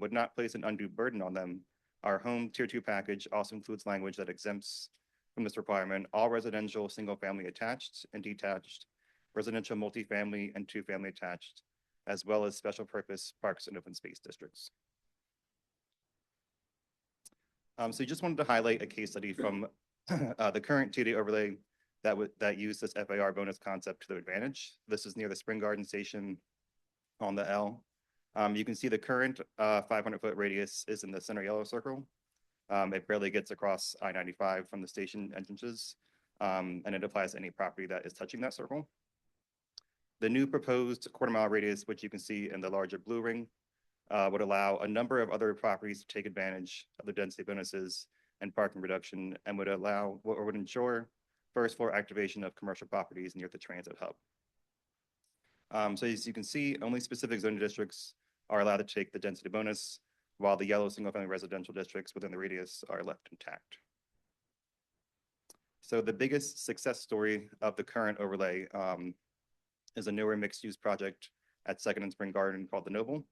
Q: would not place an undue burden on them, our home tier 2 package also includes language that exempts from this requirement all residential single family attached and detached, residential multifamily and 2-family attached, as well as special purpose parks and open space districts. So you just wanted to highlight a case study from the current TOD overlay that used this FAR bonus concept to their advantage. This is near the Spring Garden Station on the L. You can see the current 500-foot radius is in the center yellow circle. It barely gets across I-95 from the station entrances, and it applies to any property that is touching that circle. The new proposed quarter-mile radius, which you can see in the larger blue ring, would allow a number of other properties to take advantage of the density bonuses and parking reduction, and would allow or would ensure first floor activation of commercial properties near the transit hub. So as you can see, only specific zoning districts are allowed to take the density bonus, while the yellow single-family residential districts within the radius are left intact. So the biggest success story of the current overlay is a newer mixed-use project at 2nd and Spring Garden called the Noble,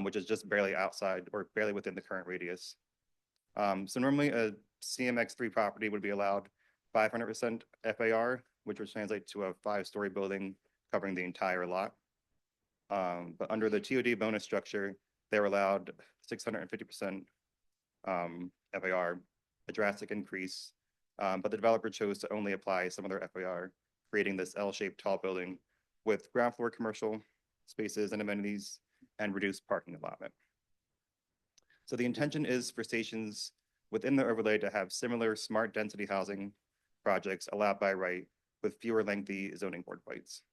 Q: which is just barely outside or barely within the current radius. So normally a CMX3 property would be allowed 500% FAR, which would translate to a 5-story building covering the entire lot. But under the TOD bonus structure, they're allowed 650% FAR, a drastic increase. But the developer chose to only apply some of their FAR, creating this L-shaped tall building with ground floor commercial spaces and amenities and reduced parking allotment. So the intention is for stations within the overlay to have similar smart density housing projects allowed by right with fewer lengthy zoning board fights.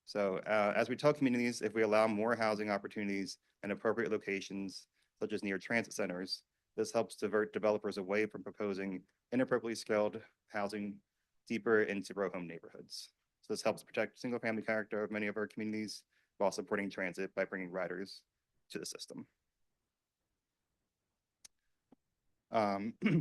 Q: So as we tell communities, if we allow more housing opportunities in appropriate locations, such as near transit centers, this helps divert developers away from proposing inappropriately scaled housing deeper into row home neighborhoods. So this helps protect single family character of many of our communities while supporting transit by bringing riders to the system.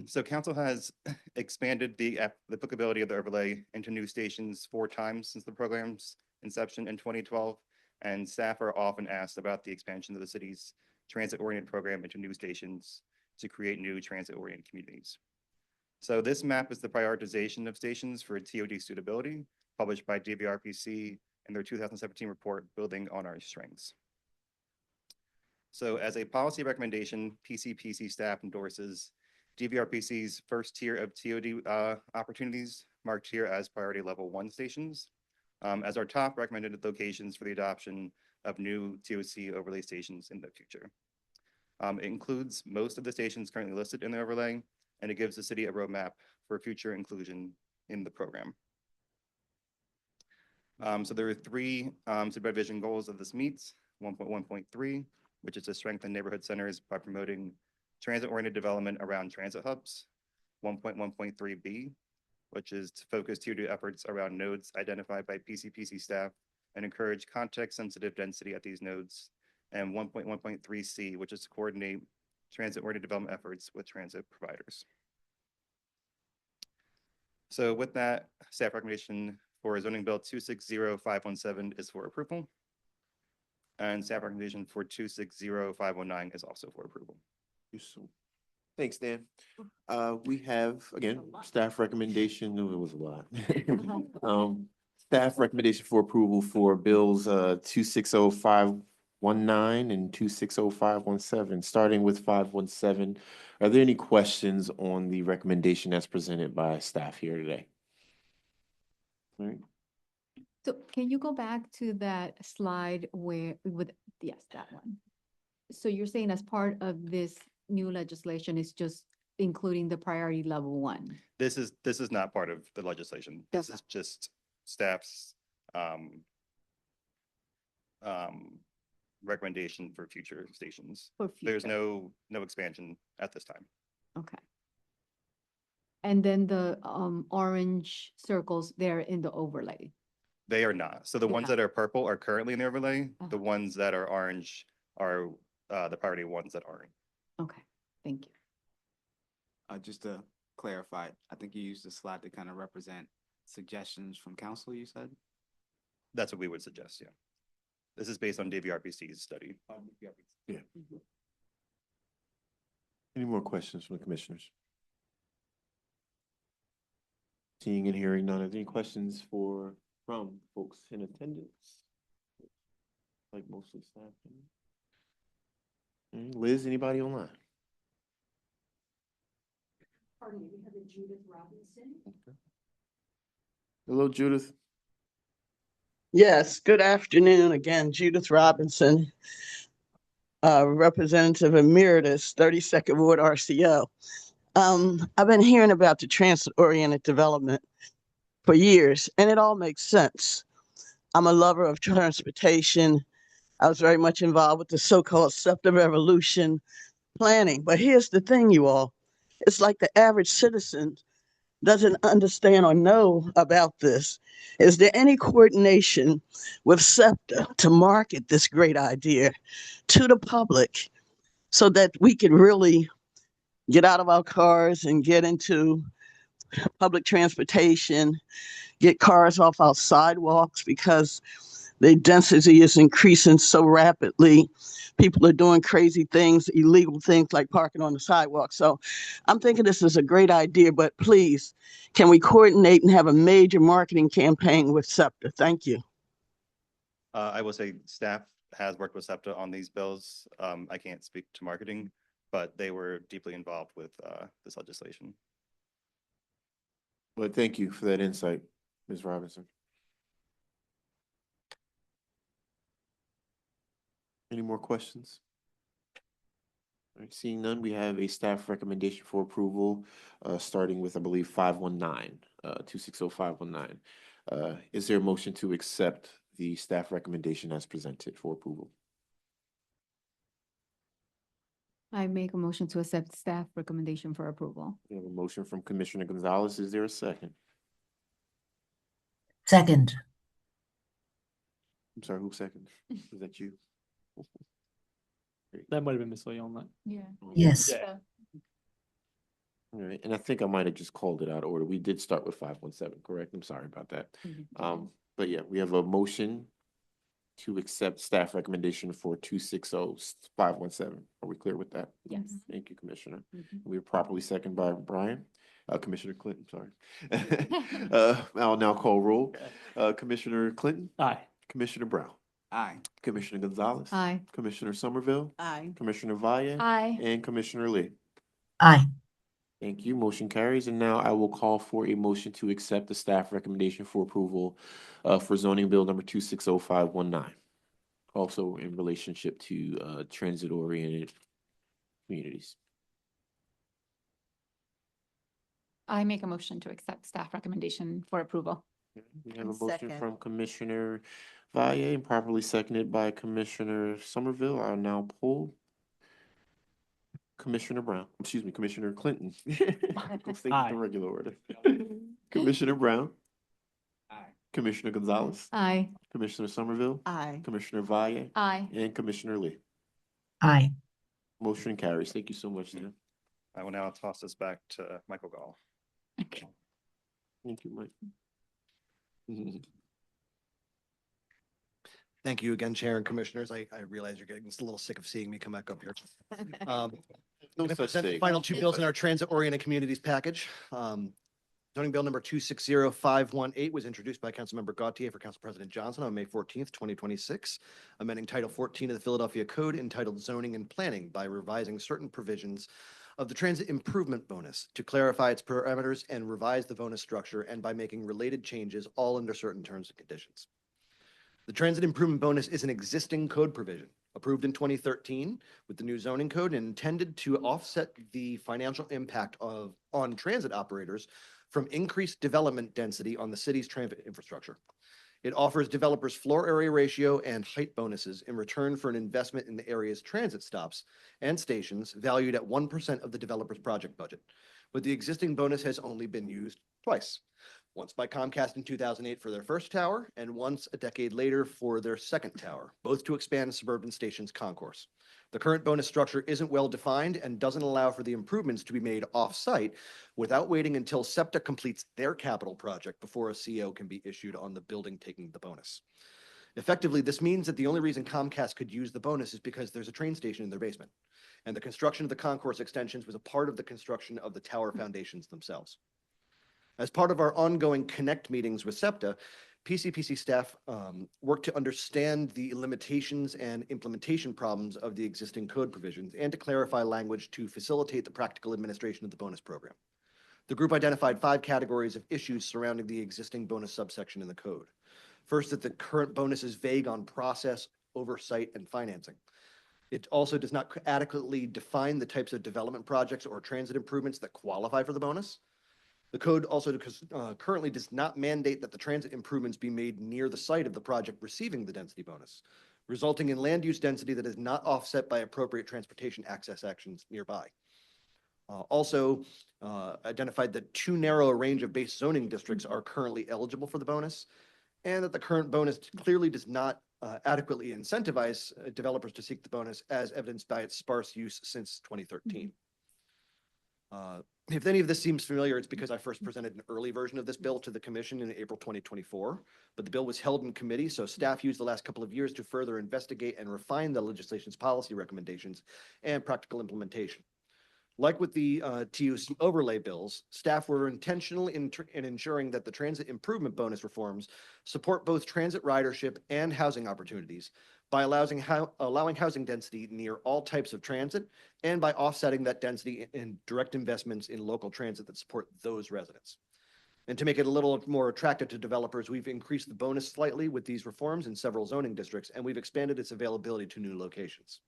Q: So council has expanded the applicability of the overlay into new stations 4 times since the program's inception in 2012, and staff are often asked about the expansion of the city's transit-oriented program into new stations to create new transit-oriented communities. So this map is the prioritization of stations for TOD suitability, published by DVRPC in their 2017 report, Building on Our Strengths. So as a policy recommendation, PCPC staff endorses DVRPC's first tier of TOD opportunities, marked here as priority level 1 stations, as our top recommended locations for the adoption of new TOC overlay stations in the future. It includes most of the stations currently listed in the overlay, and it gives the city a roadmap for future inclusion in the program. So there are 3 supervision goals that this meets. 1.1.3, which is to strengthen neighborhood centers by promoting transit-oriented development around transit hubs. 1.1.3b, which is to focus TOD efforts around nodes identified by PCPC staff and encourage context-sensitive density at these nodes. And 1.1.3c, which is to coordinate transit-oriented development efforts with transit providers. So with that, staff recommendation for zoning bill 260517 is for approval. And staff recommendation for 260519 is also for approval.
A: Thanks, Dan. We have, again, staff recommendation. It was a lot. Staff recommendation for approval for bills 260519 and 260517. Starting with 517, are there any questions on the recommendation that's presented by staff here today? All right.
G: So can you go back to that slide where yes, that one. So you're saying as part of this new legislation is just including the priority level 1?
Q: This is not part of the legislation. This is just staff's recommendation for future stations. There's no expansion at this time.
G: Okay. And then the orange circles there in the overlay.
Q: They are not. So the ones that are purple are currently in the overlay. The ones that are orange are the priority ones that aren't.
G: Okay, thank you.
L: Just to clarify, I think you used the slide to kind of represent suggestions from council, you said?
Q: That's what we would suggest, yeah. This is based on DVRPC's study.
A: Yeah. Any more questions from the commissioners? Seeing and hearing none. Are there any questions from folks in attendance? Like mostly staff. Liz, anybody online?
P: Pardon me, we have a Judith Robinson.
A: Okay. Hello, Judith.
V: Yes, good afternoon again, Judith Robinson, Representative Emeritus, 32nd Ward RCO. I've been hearing about the transit-oriented development for years, and it all makes sense. I'm a lover of transportation. I was very much involved with the so-called SEPTA revolution planning. But here's the thing, you all. It's like the average citizen doesn't understand or know about this. Is there any coordination with SEPTA to market this great idea to the public so that we can really get out of our cars and get into public transportation, get cars off our sidewalks because the density is increasing so rapidly. People are doing crazy things, illegal things like parking on the sidewalk. So I'm thinking this is a great idea, but please, can we coordinate and have a major marketing campaign with SEPTA? Thank you.
Q: I will say staff has worked with SEPTA on these bills. I can't speak to marketing, but they were deeply involved with this legislation.
A: Well, thank you for that insight, Ms. Robinson. Any more questions? All right, seeing none, we have a staff recommendation for approval, starting with, I believe, 519, 260519. Is there a motion to accept the staff recommendation as presented for approval?
G: I make a motion to accept staff recommendation for approval.
A: We have a motion from Commissioner Gonzalez. Is there a second?
E: Second.
A: I'm sorry, who seconded? Is that you?
B: That might have been Ms. Leon.
G: Yeah.
E: Yes.
G: Yeah.
A: All right, and I think I might have just called it out of order. We did start with 517, correct? I'm sorry about that. But yeah, we have a motion to accept staff recommendation for 260517. Are we clear with that?
G: Yes.
A: Thank you, Commissioner. We were properly seconded by Brian. Commissioner Clinton, sorry. I'll now call roll. Commissioner Clinton?
B: Aye.
A: Commissioner Brown?
L: Aye.
A: Commissioner Gonzalez?
G: Aye.
A: Commissioner Somerville?
J: Aye.
A: Commissioner Valle?
G: Aye.
A: And Commissioner Lee?
E: Aye.
A: Thank you. Motion carries. And now I will call for a motion to accept the staff recommendation for approval for zoning bill number 260519. Also in relationship to transit-oriented communities.
O: I make a motion to accept staff recommendation for approval.
A: We have a motion
J: Second.
A: from Commissioner Valle and properly seconded by Commissioner Somerville. I'll now poll. Commissioner Brown, excuse me, Commissioner Clinton. Go stay with the regular order. Commissioner Brown.
L: Aye.
A: Commissioner Gonzalez.
G: Aye.
A: Commissioner Somerville.
J: Aye.
A: Commissioner Valle.
G: Aye.
A: And Commissioner Lee.
E: Aye.
A: Motion carries. Thank you so much, Dan.
Q: I will now toss this back to Michael Gall.
A: Thank you, Mike.
K: Thank you again, Chair and Commissioners. I realize you're getting just a little sick of seeing me come back up here.
A: No
K: I'm gonna
A: such
K: present the
A: thing.
K: final two bills in our transit-oriented communities package. Zoning Bill number 260518 was introduced by Councilmember Gautier for Council President Johnson on May 14th, 2026, amending Title 14 of the Philadelphia Code entitled Zoning and Planning by revising certain provisions of the Transit Improvement Bonus to clarify its parameters and revise the bonus structure, and by making related changes, all under certain terms and conditions. The Transit Improvement Bonus is an existing code provision approved in 2013 with the new zoning code and intended to offset the financial impact on transit operators from increased development density on the city's transit infrastructure. It offers developers floor area ratio and height bonuses in return for an investment in the area's transit stops and stations valued at 1% of the developer's project budget. But the existing bonus has only been used twice. Once by Comcast in 2008 for their first tower, and once a decade later for their second tower, both to expand suburban stations concourse. The current bonus structure isn't well defined and doesn't allow for the improvements to be made off-site without waiting until SEPTA completes their capital project before a CO can be issued on the building taking the bonus. Effectively, this means that the only reason Comcast could use the bonus is because there's a train station in their basement, and the construction of the concourse extensions was a part of the construction of the tower foundations themselves. As part of our ongoing Connect meetings with SEPTA, PCPC staff work to understand the limitations and implementation problems of the existing code provisions and to clarify language to facilitate the practical administration of the bonus program. The group identified 5 categories of issues surrounding the existing bonus subsection in the code. First, that the current bonus is vague on process, oversight, and financing. It also does not adequately define the types of development projects or transit improvements that qualify for the bonus. The code also currently does not mandate that the transit improvements be made near the site of the project receiving the density bonus, resulting in land use density that is not offset by appropriate transportation access actions nearby. Also identified that too narrow a range of base zoning districts are currently eligible for the bonus, and that the current bonus clearly does not adequately incentivize developers to seek the bonus, as evidenced by its sparse use since 2013. If any of this seems familiar, it's because I first presented an early version of this bill to the commission in April 2024, but the bill was held in committee, so staff used the last couple of years to further investigate and refine the legislation's policy recommendations and practical implementation. Like with the TUC overlay bills, staff were intentional in ensuring that the transit improvement bonus reforms support both transit ridership and housing opportunities by allowing housing density near all types of transit and by offsetting that density in direct investments in local transit that support those residents. And to make it a little more attractive to developers, we've increased the bonus slightly with these reforms in several zoning districts, and we've expanded its availability to new locations.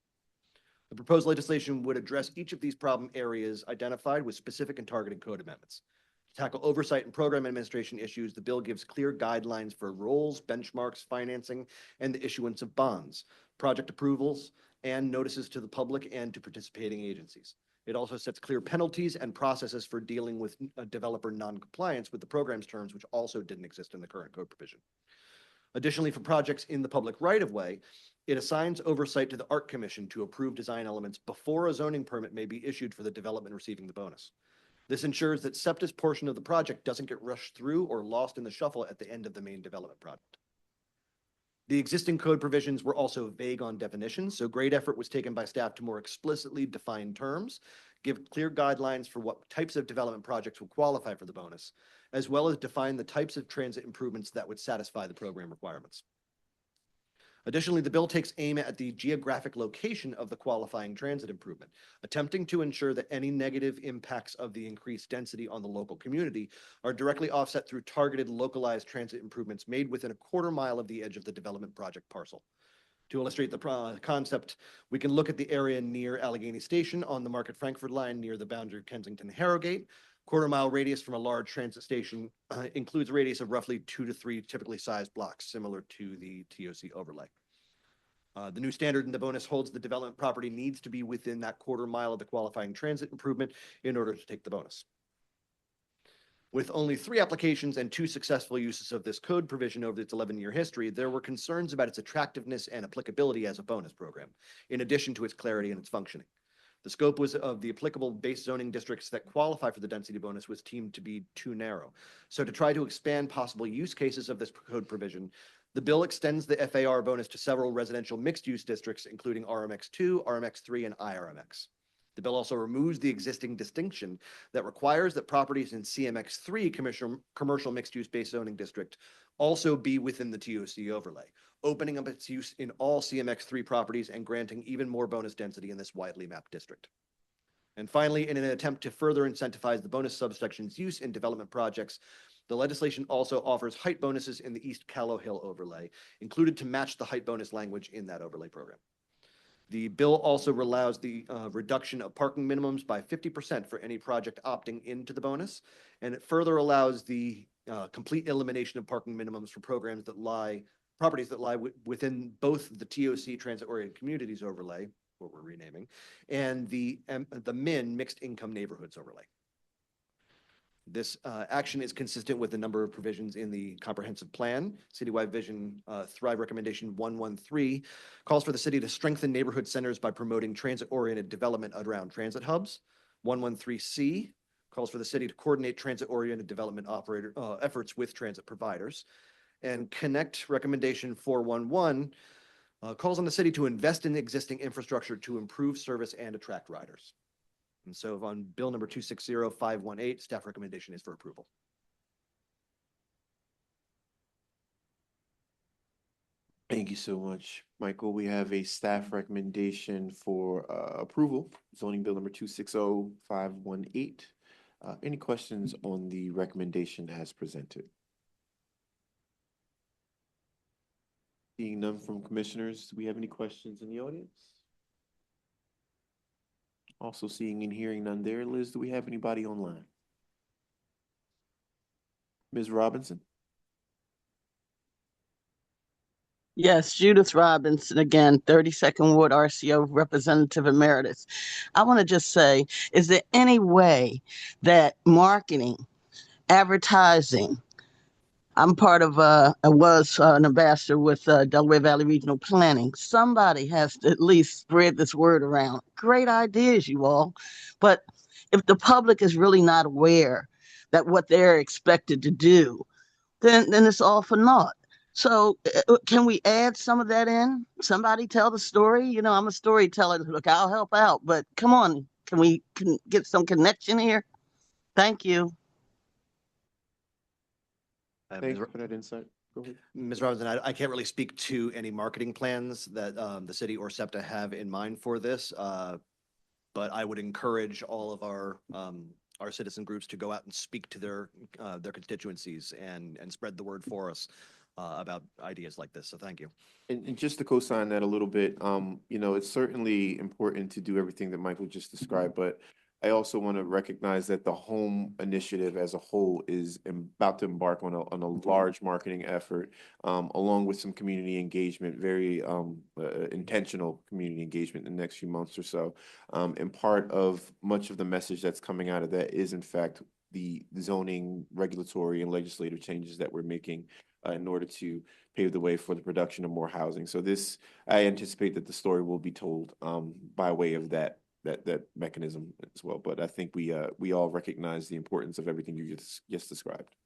K: The proposed legislation would address each of these problem areas identified with specific and targeted code amendments. To tackle oversight and program administration issues, the bill gives clear guidelines for roles, benchmarks, financing, and the issuance of bonds, project approvals, and notices to the public and to participating agencies. It also sets clear penalties and processes for dealing with developer non-compliance with the program's terms, which also didn't exist in the current code provision. Additionally, for projects in the public right-of-way, it assigns oversight to the Art Commission to approve design elements before a zoning permit may be issued for the development receiving the bonus. This ensures that SEPTA's portion of the project doesn't get rushed through or lost in the shuffle at the end of the main development project. The existing code provisions were also vague on definitions, so great effort was taken by staff to more explicitly define terms, give clear guidelines for what types of development projects will qualify for the bonus, as well as define the types of transit improvements that would satisfy the program requirements. Additionally, the bill takes aim at the geographic location of the qualifying transit improvement, attempting to ensure that any negative impacts of the increased density on the local community are directly offset through targeted localized transit improvements made within a quarter mile of the edge of the development project parcel. To illustrate the concept, we can look at the area near Allegheny Station on the Market Frankford line near the boundary of Kensington-Harrogate. Quarter-mile radius from a large transit station includes a radius of roughly 2 to 3 typically sized blocks, similar to the TOC overlay. The new standard in the bonus holds the development property needs to be within that quarter mile of the qualifying transit improvement in order to take the bonus. With only 3 applications and 2 successful uses of this code provision over its 11-year history, there were concerns about its attractiveness and applicability as a bonus program, in addition to its clarity and its functioning. The scope of the applicable base zoning districts that qualify for the density bonus was deemed to be too narrow. So to try to expand possible use cases of this code provision, the bill extends the FAR bonus to several residential mixed-use districts, including RMX2, RMX3, and IRMX. The bill also removes the existing distinction that requires that properties in CMX3 commercial mixed-use base zoning district also be within the TOC overlay, opening up its use in all CMX3 properties and granting even more bonus density in this widely mapped district. And finally, in an attempt to further incentivize the bonus subsection's use in development projects, the legislation also offers height bonuses in the East Callow Hill overlay, included to match the height bonus language in that overlay program. The bill also allows the reduction of parking minimums by 50% for any project opting into the bonus, and it further allows the complete elimination of parking minimums for properties that lie within both the TOC transit-oriented communities overlay, what we're renaming, and the MIN mixed income neighborhoods overlay. This action is consistent with a number of provisions in the comprehensive plan. Citywide Vision Thrive Recommendation 113 calls for the city to strengthen neighborhood centers by promoting transit-oriented development around transit hubs. 113C calls for the city to coordinate transit-oriented development efforts with transit providers. And Connect Recommendation 411 calls on the city to invest in existing infrastructure to improve service and attract riders. And so on bill number 260518, staff recommendation is for approval.
A: Thank you so much, Michael. We have a staff recommendation for approval, zoning bill number 260518. Any questions on the recommendation as presented? Seeing none from commissioners, do we have any questions in the audience? Also seeing and hearing none there. Liz, do we have anybody online? Ms. Robinson?
V: Yes, Judith Robinson again, 32nd Ward RCO Representative Emeritus. I want to just say, is there any way that marketing, advertising, I'm part of, I was an ambassador with Delaware Valley Regional Planning. Somebody has to at least spread this word around. Great ideas, you all. But if the public is really not aware that what they're expected to do, then it's all for naught. So can we add some of that in? Somebody tell the story? You know, I'm a storyteller. Look, I'll help out, but come on, Can we get some connection here? Thank you.
A: Thank you for that insight. Go ahead.
K: Ms. Robinson, I can't really speak to any marketing plans that the city or SEPTA have in mind for this, but I would encourage all of our citizen groups to go out and speak to their constituencies and spread the word for us about ideas like this. So thank you.
A: And just to co-sign that a little bit, you know, it's certainly important to do everything that Michael just described, but I also want to recognize that the home initiative as a whole is about to embark on a large marketing effort, along with some community engagement, very intentional community engagement in the next few months or so. And part of much of the message that's coming out of that is, in fact, the zoning, regulatory, and legislative changes that we're making in order to pave the way for the production of more housing. So this, I anticipate that the story will be told by way of that mechanism as well. But I think we all recognize the importance of everything you just described.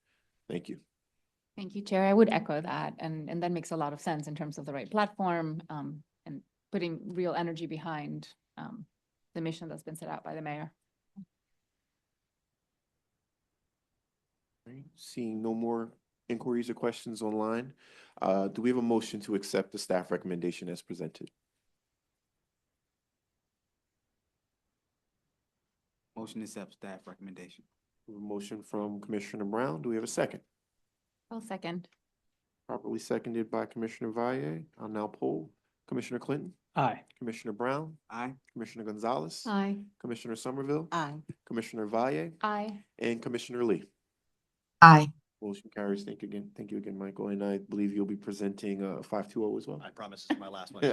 A: Thank you.
O: Thank you, Chair. I would echo that. And that makes a lot of sense in terms of the right platform and putting real energy behind the mission that's been set out by the mayor.
A: Right. Seeing no more inquiries or questions online, do we have a motion to accept the staff recommendation as presented?
L: Motion to accept staff recommendation.
A: We have a motion from Commissioner Brown. Do we have a second?
O: I'll second.
A: Properly seconded by Commissioner Valle. I'll now poll. Commissioner Clinton?
B: Aye.
A: Commissioner Brown?
L: Aye.
A: Commissioner Gonzalez?
G: Aye.
A: Commissioner Somerville?
J: Aye.
A: Commissioner Valle?
O: Aye.
A: And Commissioner Lee?
E: Aye.
A: Motion carries. Thank you again. Thank you again, Michael. And I believe you'll be presenting 520 as well.
K: I promise this is my last one.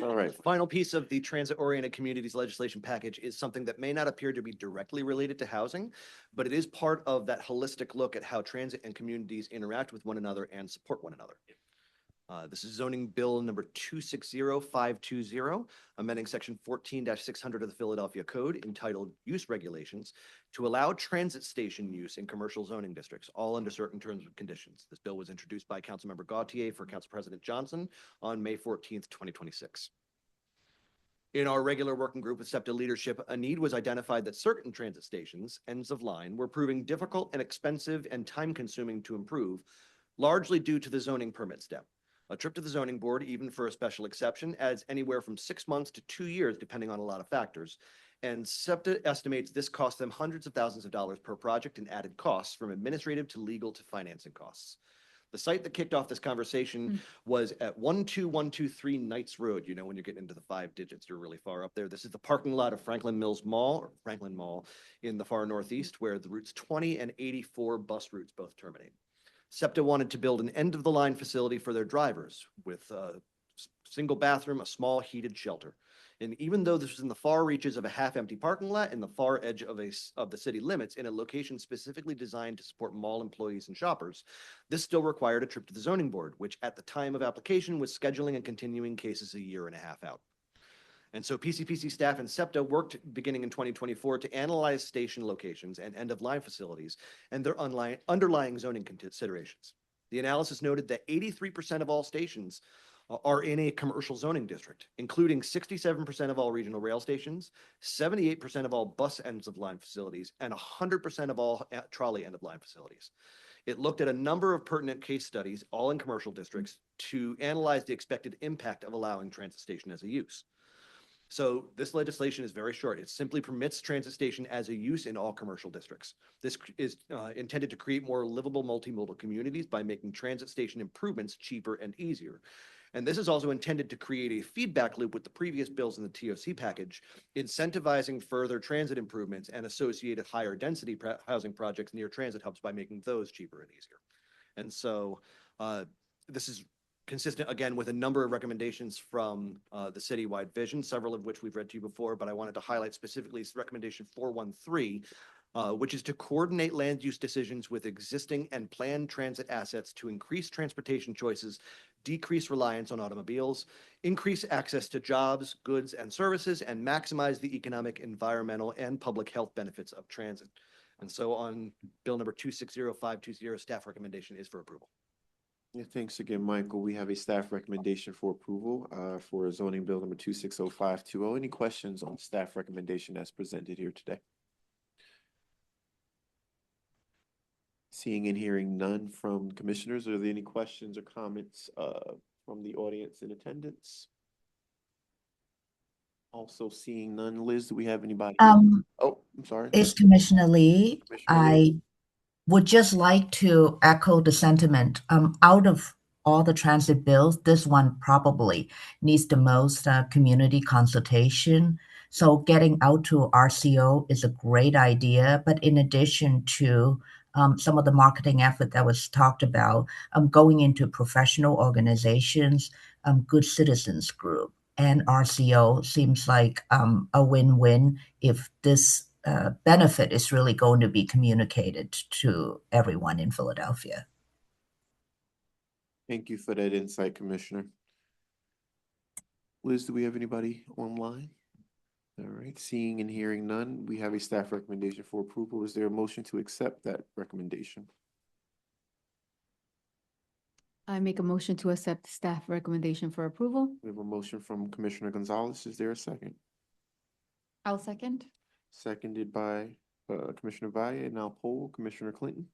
A: All right.
K: Final piece of the transit-oriented communities legislation package is something that may not appear to be directly related to housing, but it is part of that holistic look at how transit and communities interact with one another and support one another. This is zoning bill number 260520, amending section 14-600 of the Philadelphia Code entitled Use Regulations to allow transit station use in commercial zoning districts, all under certain terms and conditions. This bill was introduced by Councilmember Gautier for Council President Johnson on May 14th, 2026. In our regular working group with SEPTA leadership, a need was identified that certain transit stations, ends of line, were proving difficult and expensive and time-consuming to improve, largely due to the zoning permit step. A trip to the zoning board, even for a special exception, adds anywhere from 6 months to 2 years, depending on a lot of factors. And SEPTA estimates this costs them hundreds of thousands of dollars per project in added costs, from administrative to legal to financing costs. The site that kicked off this conversation was at 12123 Knights Road. You know, when you're getting into the 5 digits, you're really far up there. This is the parking lot of Franklin Mills Mall, or Franklin Mall, in the far northeast, where the routes 20 and 84 bus routes both terminate. SEPTA wanted to build an end-of-the-line facility for their drivers with a single bathroom, a small heated shelter. And even though this was in the far reaches of a half-empty parking lot in the far edge of the city limits, in a location specifically designed to support mall employees and shoppers, this still required a trip to the zoning board, which at the time of application was scheduling and continuing cases a year and a half out. And so PCPC staff and SEPTA worked beginning in 2024 to analyze station locations and end-of-line facilities and their underlying zoning considerations. The analysis noted that 83% of all stations are in a commercial zoning district, including 67% of all regional rail stations, 78% of all bus ends-of-line facilities, and 100% of all trolley end-of-line facilities. It looked at a number of pertinent case studies, all in commercial districts, to analyze the expected impact of allowing transit station as a use. So this legislation is very short. It simply permits transit station as a use in all commercial districts. This is intended to create more livable multimodal communities by making transit station improvements cheaper and easier. And this is also intended to create a feedback loop with the previous bills in the TOC package, incentivizing further transit improvements and associated higher density housing projects near transit hubs by making those cheaper and easier. And so this is consistent, again, with a number of recommendations from the citywide vision, several of which we've read to you before, but I wanted to highlight specifically recommendation 413, which is to coordinate land use decisions with existing and planned transit assets to increase transportation choices, decrease reliance on automobiles, increase access to jobs, goods, and services, and maximize the economic, environmental, and public health benefits of transit. And so on bill number 260520, staff recommendation is for approval.
A: Yeah, thanks again, Michael. We have a staff recommendation for approval for zoning bill number 260520. Any questions on staff recommendation as presented here today? Seeing and hearing none from commissioners, are there any questions or comments from the audience in attendance? Also seeing none. Liz, do we have anybody?
E: Um,
A: Oh, I'm sorry.
E: It's Commissioner Lee.
A: Commissioner Lee.
E: I would just like to echo the sentiment. Out of all the transit bills, this one probably needs the most community consultation. So getting out to RCO is a great idea. But in addition to some of the marketing effort that was talked about, going into professional organizations, good citizens group, and RCO seems like a win-win if this benefit is really going to be communicated to everyone in Philadelphia.
A: Thank you for that insight, Commissioner. Liz, do we have anybody online? All right, seeing and hearing none, we have a staff recommendation for approval. Is there a motion to accept that recommendation?
G: I make a motion to accept the staff recommendation for approval.
A: We have a motion from Commissioner Gonzalez. Is there a second?
O: I'll second.
A: Seconded by Commissioner Valle. And now poll Commissioner Clinton,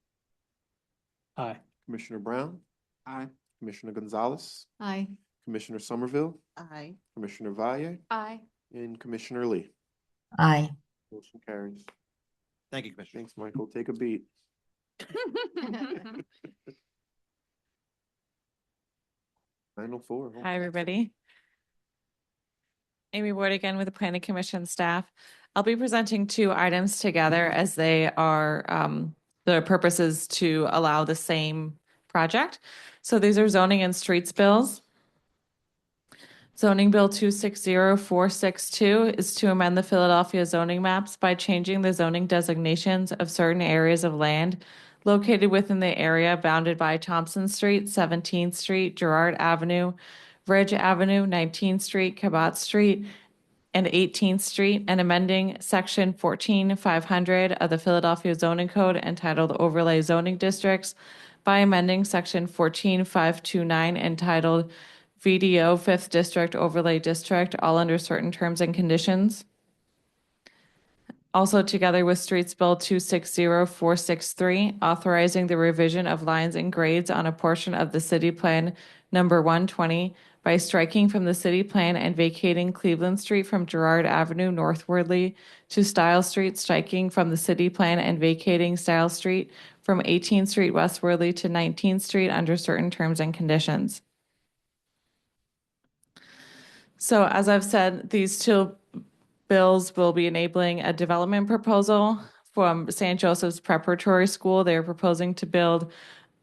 B: Aye.
A: Commissioner Brown,
L: Aye.
A: Commissioner Gonzalez,
G: Aye.
A: Commissioner Somerville,
J: Aye.
A: Commissioner Valle,
O: Aye.
A: and Commissioner Lee.
E: Aye.
A: Motion carries.
K: Thank you, Commissioner.
A: Thanks, Michael. Take a beat. 9:04.
M: Hi, everybody. Amy Ward again with the Planning Commission staff. I'll be presenting two items together as they are, the purpose is to allow the same project. So these are zoning and streets bills. Zoning Bill 260462 is to amend the Philadelphia zoning maps by changing the zoning designations of certain areas of land located within the area bounded by Thompson Street, 17th Street, Girard Avenue, Ridge Avenue, 19th Street, Cabot Street, and 18th Street, and amending Section 14500 of the Philadelphia Zoning Code entitled Overlay Zoning Districts by amending Section 14529 entitled VDO 5th District Overlay District, all under certain terms and conditions. Also together with Streets Bill 260463, authorizing the revision of lines and grades on a portion of the city plan number 120 by striking from the city plan and vacating Cleveland Street from Girard Avenue northwardly to Style Street, striking from the city plan and vacating Style Street from 18th Street westwardly to 19th Street under certain terms and conditions. So as I've said, these two bills will be enabling a development proposal from St. Joseph's Preparatory School. They're proposing to build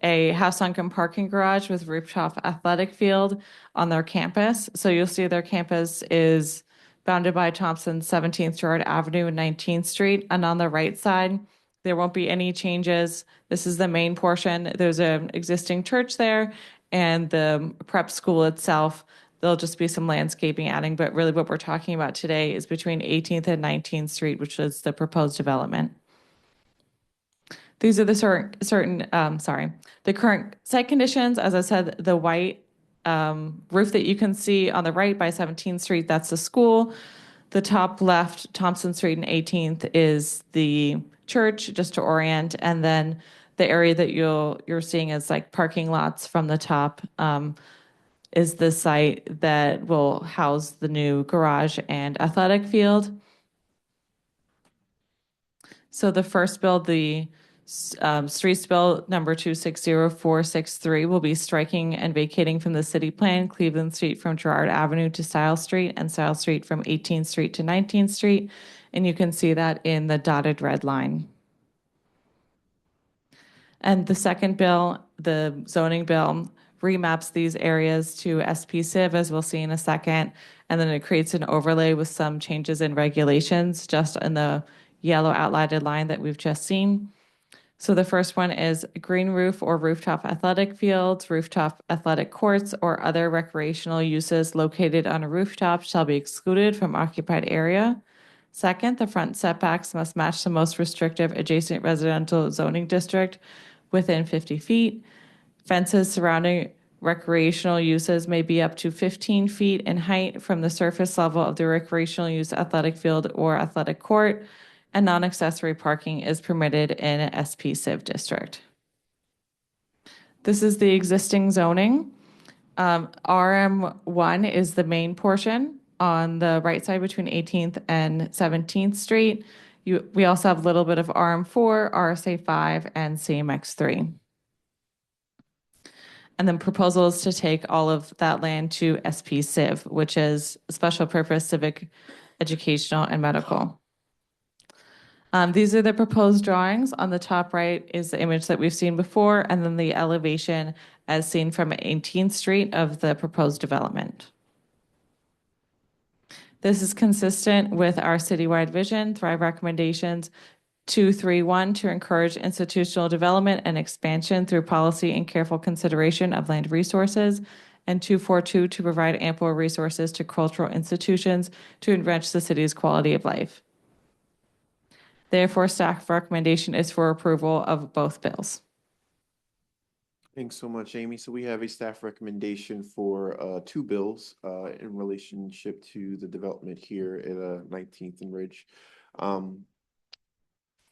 M: a house-sunken parking garage with rooftop athletic field on their campus. So you'll see their campus is bounded by Thompson, 17th Girard Avenue and 19th Street. And on the right side, there won't be any changes. This is the main portion. There's an existing church there and the prep school itself. There'll just be some landscaping adding, but really what we're talking about today is between 18th and 19th Street, which is the proposed development. These are the the current site conditions. As I said, the white roof that you can see on the right by 17th Street, that's the school. The top left, Thompson Street and 18th is the church, just to orient. And then the area that you're seeing as like parking lots from the top is the site that will house the new garage and athletic field. So the first bill, the streets bill number 260463 will be striking and vacating from the city plan Cleveland Street from Girard Avenue to Style Street and Style Street from 18th Street to 19th Street. And you can see that in the dotted red line. And the second bill, the zoning bill, remaps these areas to SPCiv, as we'll see in a second, and then it creates an overlay with some changes in regulations just in the yellow outlined line that we've just seen. So the first one is green roof or rooftop athletic fields, rooftop athletic courts, or other recreational uses located on a rooftop shall be excluded from occupied area. Second, the front setbacks must match the most restrictive adjacent residential zoning district within 50 feet. Fences surrounding recreational uses may be up to 15 feet in height from the surface level of the recreational use athletic field or athletic court, and non-accessory parking is permitted in a SP Civ district. This is the existing zoning. RM1 is the main portion on the right side between 18th and 17th Street. We also have a little bit of RM4, RSA5, and CMX3. And then proposal is to take all of that land to SP Civ, which is special purpose, civic, educational, and medical. These are the proposed drawings. On the top right is the image that we've seen before, and then the elevation as seen from 18th Street of the proposed development. This is consistent with our citywide vision, Thrive recommendations 231 to encourage institutional development and expansion through policy and careful consideration of land resources, and 242 to provide ample resources to cultural institutions to enrich the city's quality of life. Therefore, staff recommendation is for approval of both bills.
A: Thanks so much, Amy. So we have a staff recommendation for two bills in relationship to the development here at 19th and Ridge.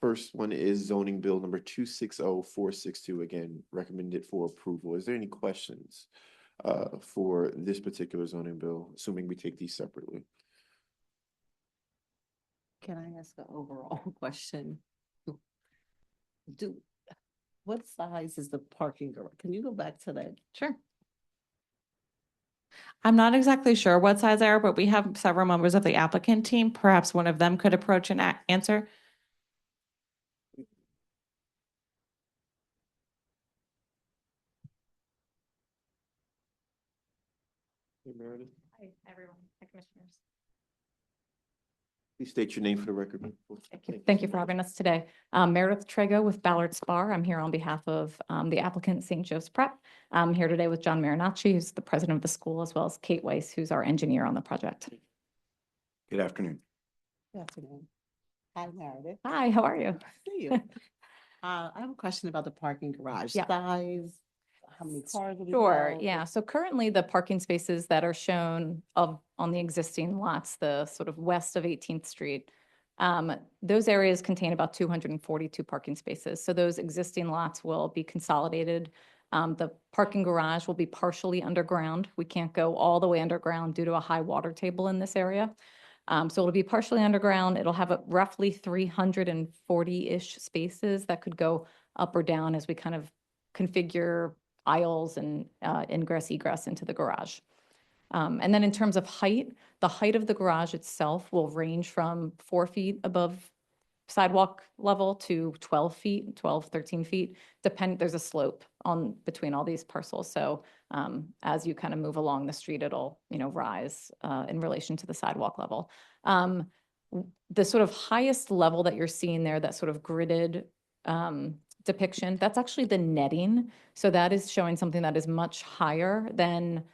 A: First one is zoning bill number 260462, again, recommended for approval. Is there any questions for this particular zoning bill, assuming we take these separately?
J: Can I ask an overall question? What size is the parking garage? Can you go back to that?
M: Sure. I'm not exactly sure what size they are, but we have several members of the applicant team. Perhaps one of them could approach and answer.
A: Hey, Meredith.
T: Hi, everyone. Hi, commissioners.
A: Please state your name for the record.
T: Thank you for having us today. Meredith Trego with Ballard Spar. I'm here on behalf of the applicant, St. Joe's Prep. I'm here today with John Marinacci, who's the president of the school, as well as Kate Weiss, who's our engineer on the project.
A: Good afternoon.
J: Good afternoon. Hi, Meredith.
T: Hi, how are you?
J: See you. I have a question about the parking garage size. How many cars will be
T: Sure,
J: allowed?
T: yeah. So currently the parking spaces that are shown on the existing lots, the sort of west of 18th Street, those areas contain about 242 parking spaces. So those existing lots will be consolidated. The parking garage will be partially underground. We can't go all the way underground due to a high water table in this area. So it'll be partially underground. It'll have roughly 340-ish spaces that could go up or down as we kind of configure aisles and ingress egress into the garage. And then in terms of height, the height of the garage itself will range from 4 feet above sidewalk level to 12 feet, 12, 13 feet. There's a slope on between all these parcels. So as you kind of move along the street, it'll, rise in relation to the sidewalk level. The sort of highest level that you're seeing there, that sort of gridded depiction, that's actually the netting. So that is showing something that is much higher than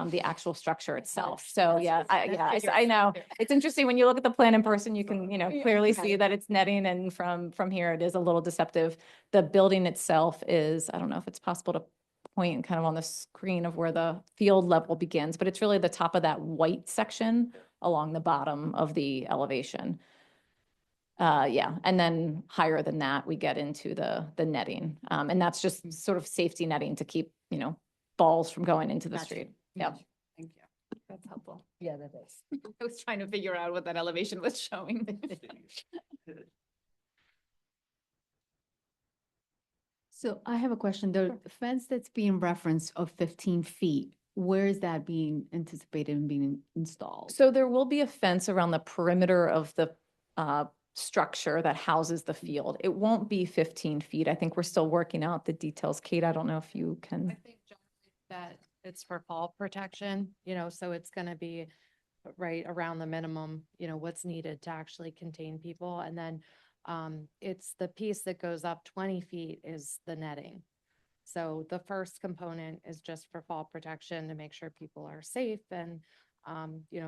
T: the actual structure itself. So yeah, I know. It's interesting when you look at the plan in person, you can, clearly see that it's netting, and from here it is a little deceptive. The building itself is, I don't know if it's possible to point kind of on the screen of where the field level begins, but it's really the top of that white section along the bottom of the elevation. And then higher than that, we get into the netting. And that's just sort of safety netting to keep, balls from going into the street. Yep.
O: Thank you. That's helpful.
J: Yeah, that is.
O: I was trying to figure out what that elevation was showing.
G: So I have a question. The fence that's being referenced of 15 feet, where is that being anticipated and being installed?
T: So there will be a fence around the perimeter of the structure that houses the field. It won't be 15 feet. I think we're still working out the details. Kate, I don't know if you can.
R: I think generally that it's for fall protection, so it's going to be right around the minimum, what's needed to actually contain people. And then it's the piece that goes up 20 feet is the netting. So the first component is just for fall protection to make sure people are safe and,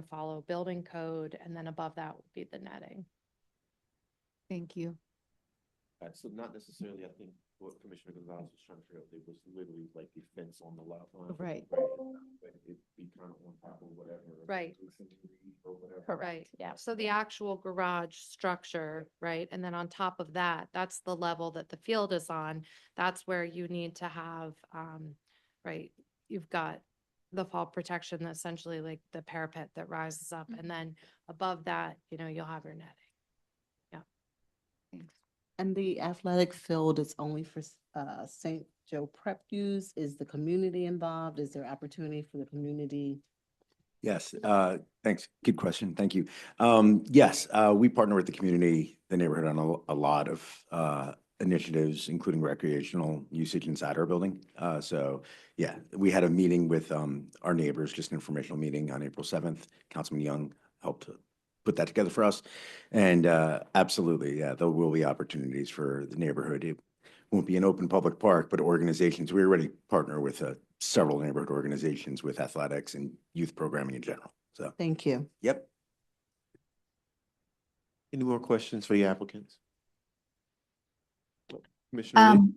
R: follow building code. And then above that would be the netting.
G: Thank you.
A: So not necessarily, I think what Commissioner Gonzalez was trying to figure out, it was literally like the fence on the lot line.
O: Right.
A: But it'd be kind of on top of whatever.
R: Right.
A: Or whatever.
R: Right, yeah. So the actual garage structure, right? And then on top of that, that's the level that the field is on. That's where you need to have, right, you've got the fall protection, essentially like the parapet that rises up. And then above that, you'll have your netting.
J: And the athletic field is only for St. Joe Prep use? Is the community involved? Is there opportunity for the community?
I: Yes, thanks. Good question. Thank you. Yes, we partner with the community, the neighborhood on a lot of initiatives, including recreational usage inside our building. So yeah, we had a meeting with our neighbors, just an informational meeting on April 7th. Councilman Young helped put that together for us. And absolutely, yeah, there will be opportunities for the neighborhood. It won't be an open public park, but organizations, we already partner with several neighborhood organizations with athletics and youth programming in general. So,
J: Thank you.
I: yep.
A: Any more questions for the applicants? Commissioner Lee?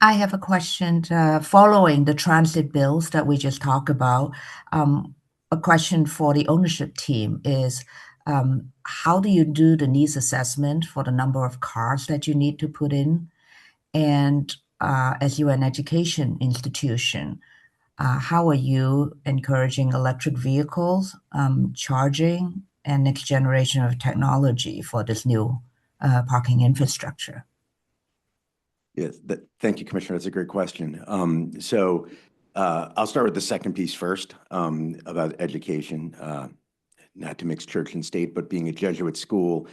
E: I have a question following the transit bills that we just talked about. A question for the ownership team is, how do you do the needs assessment for the number of cars that you need to put in? And as you're an education institution, how are you encouraging electric vehicles, charging, and next generation of technology for this new parking infrastructure?
I: Yes, thank you, Commissioner. That's a great question. I'll start with the second piece first about education. Not to mix church and state, but being a Jesuit school,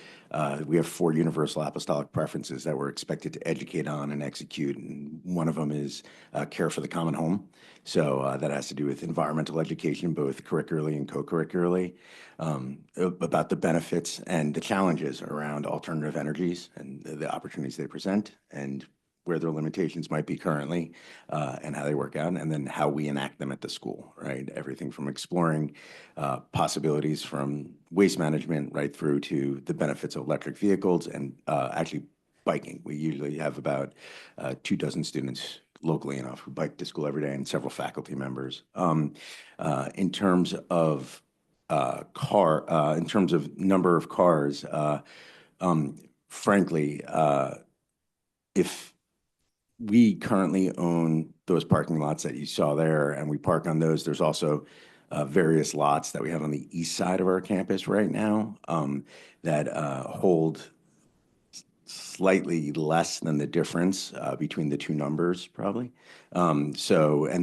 I: we have 4 universal apostolic preferences that we're expected to educate on and execute. And one of them is care for the common home. So that has to do with environmental education, both curricularly and co-curricularly, about the benefits and the challenges around alternative energies and the opportunities they present, and where their limitations might be currently, and how they work out, and then how we enact them at the school, right? Everything from exploring possibilities from waste management right through to the benefits of electric vehicles and actually biking. We usually have about 24 students locally enough who bike to school every day and several faculty members. In terms of in terms of number of cars, frankly, if we currently own those parking lots that you saw there, and we park on those. There's also various lots that we have on the east side of our campus right now that hold slightly less than the difference between the two numbers, probably. And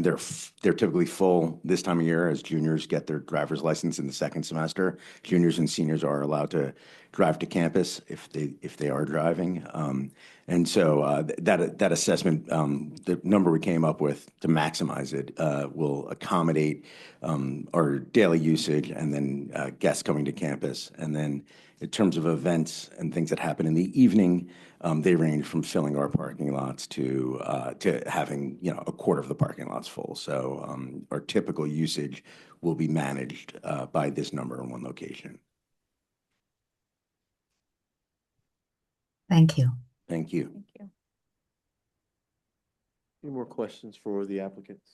I: they're typically full this time of year as juniors get their driver's license in the second semester. Juniors and seniors are allowed to drive to campus if they are driving. That assessment, the number we came up with to maximize it, will accommodate our daily usage and then guests coming to campus. And then in terms of events and things that happen in the evening, they range from filling our parking lots to having a quarter of the parking lots full. So our typical usage will be managed by this number in one location.
E: Thank you.
I: Thank you.
R: Thank you.
A: Any more questions for the applicants?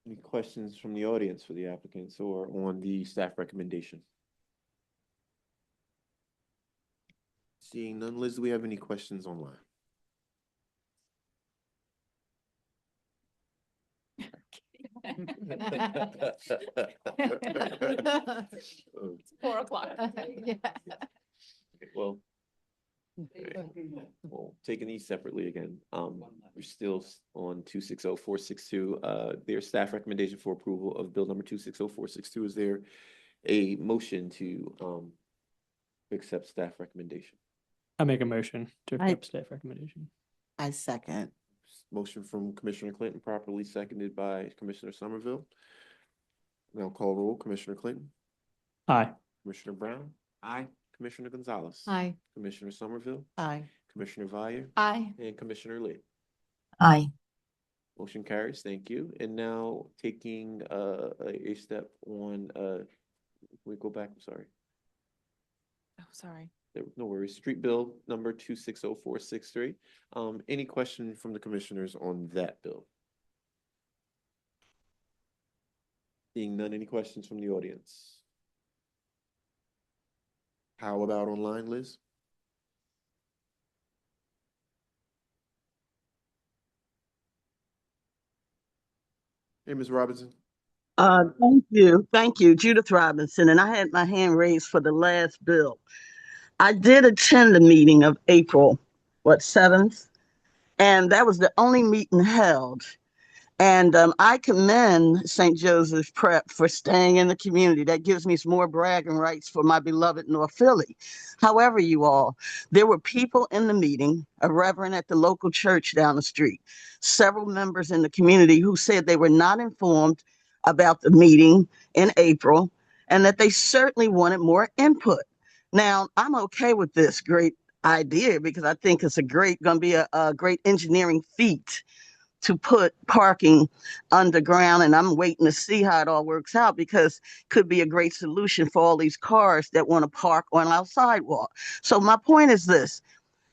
A: Any questions from the audience for the applicants or on the staff recommendation? Seeing none, Liz, do we have any questions online?
O: It's 4 o'clock. Yeah.
A: Well, well, taking these separately again, we're still on 260-462. There's staff recommendation for approval of bill number 260-462. Is there a motion to accept staff recommendation?
B: I make a motion to accept staff recommendation.
J: I second.
A: Motion from Commissioner Clinton, properly seconded by Commissioner Somerville. Now call roll. Commissioner Clinton.
B: Aye.
A: Commissioner Brown.
L: Aye.
A: Commissioner Gonzalez.
O: Aye.
A: Commissioner Somerville.
J: Aye.
A: Commissioner Vire.
O: Aye.
A: And Commissioner Lee.
E: Aye.
A: Motion carries. Thank you. And now taking a step on, we go back, I'm sorry.
R: Oh, sorry.
A: No worries. Street bill number 260463. Any question from the commissioners on that bill? Seeing none, any questions from the audience? How about online, Liz? Hey, Ms. Robinson.
V: Thank you, Judith Robinson, and I had my hand raised for the last bill. I did attend the meeting of April, 7th, and that was the only meeting held. And I commend St. Joseph's Prep for staying in the community. That gives me some more bragging rights for my beloved North Philly. However, you all, there were people in the meeting, a reverend at the local church down the street, several members in the community who said they were not informed about the meeting in April and that they certainly wanted more input. Now, I'm okay with this great idea because I think it's going to be a great engineering feat to put parking underground, and I'm waiting to see how it all works out because it could be a great solution for all these cars that want to park on our sidewalk. So my point is this: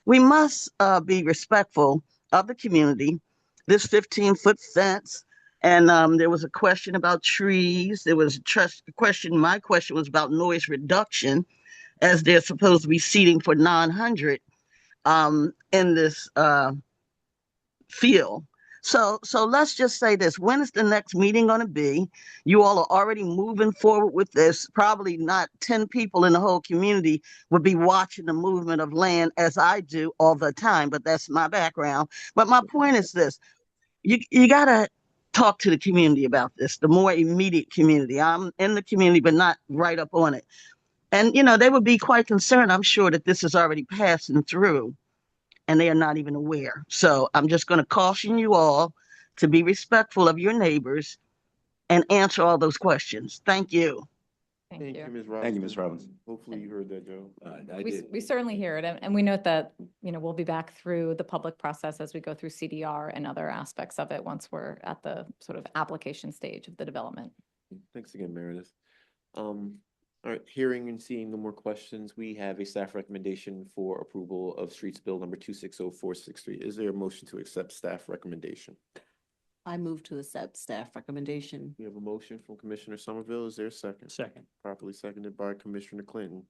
V: we must be respectful of the community. This 15-foot fence, and there was a question about trees. There was a question. My question was about noise reduction, as they're supposed to be seating for 900 in this field. So let's just say this: when is the next meeting going to be? You all are already moving forward with this. Probably not 10 people in the whole community would be watching the movement of land as I do all the time, but that's my background. But my point is this: you got to talk to the community about this, the more immediate community. I'm in the community, but not right up on it. And, they would be quite concerned, I'm sure, that this is already passing through and they are not even aware. So I'm just going to caution you all to be respectful of your neighbors and answer all those questions. Thank you.
A: Thank you, Ms. Robinson.
I: Thank you, Ms. Robinson.
A: Hopefully you heard that, Joe.
G: We certainly hear it, and we note that, we'll be back through the public process as we go through CDR and other aspects of it once we're at the sort of application stage of the development.
A: Thanks again, Meredith. All right, hearing and seeing no more questions, we have a staff recommendation for approval of Streets Bill number 260463. Is there a motion to accept staff recommendation?
J: I move to accept staff recommendation.
A: We have a motion from Commissioner Somerville. Is there a second?
B: Second.
A: Properly seconded by Commissioner Clinton.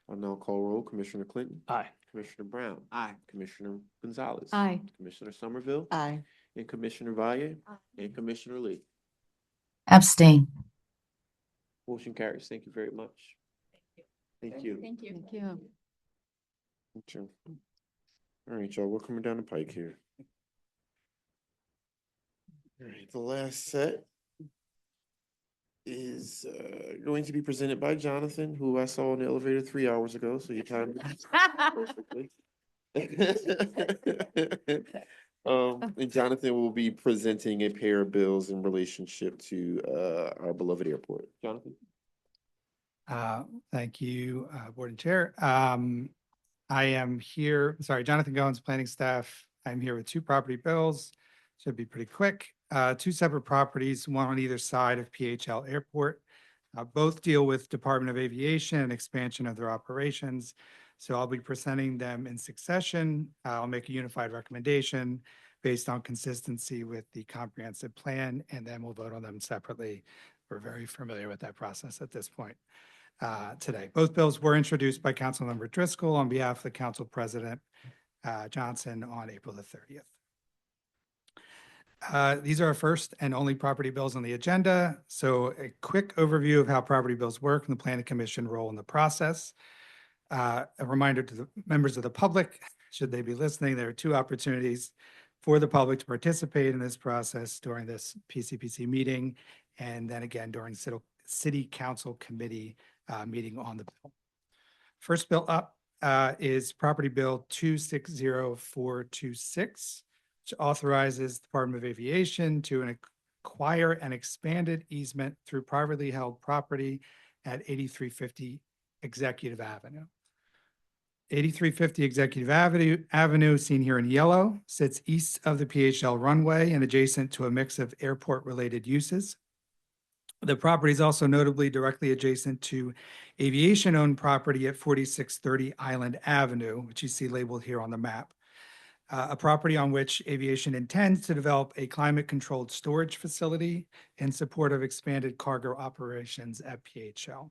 A: I'll now call roll. Commissioner Clinton.
B: Aye.
A: Commissioner Brown.
L: Aye.
A: Commissioner Gonzalez.
G: Aye.
A: Commissioner Somerville.
J: Aye.
A: And Commissioner Valle. And Commissioner Lee.
E: Abstain.
A: Motion carries. Thank you very much. Thank you.
G: Thank you. Thank you.
A: Okay. All right, y'all, we're coming down the pike here. All right, the last set is going to be presented by Jonathan, who I saw in the elevator 3 hours ago, so you timed it perfectly. And Jonathan will be presenting a pair of bills in relationship to our beloved airport. Jonathan?
F: Thank you, Board and Chair. I am here, Jonathan Goins, planning staff. I'm here with two property bills. Should be pretty quick. Two separate properties, one on either side of PHL Airport. Both deal with Department of Aviation and expansion of their operations. So I'll be presenting them in succession. I'll make a unified recommendation based on consistency with the comprehensive plan, and then we'll vote on them separately. We're very familiar with that process at this point today. Both bills were introduced by Councilmember Driscoll on behalf of the Council President Johnson on April the 30th. These are our first and only property bills on the agenda. So a quick overview of how property bills work and the Planning Commission role in the process. A reminder to the members of the public, should they be listening, there are two opportunities for the public to participate in this process during this PCPC meeting, and then again during City Council Committee meeting on the bill. First bill up is Property Bill 260426, which authorizes the Department of Aviation to acquire an expanded easement through privately held property at 8350 Executive Avenue. 8350 Executive Avenue, seen here in yellow, sits east of the PHL runway and adjacent to a mix of airport-related uses. The property is also notably directly adjacent to aviation-owned property at 4630 Island Avenue, which you see labeled here on the map. A property on which aviation intends to develop a climate-controlled storage facility in support of expanded cargo operations at PHL.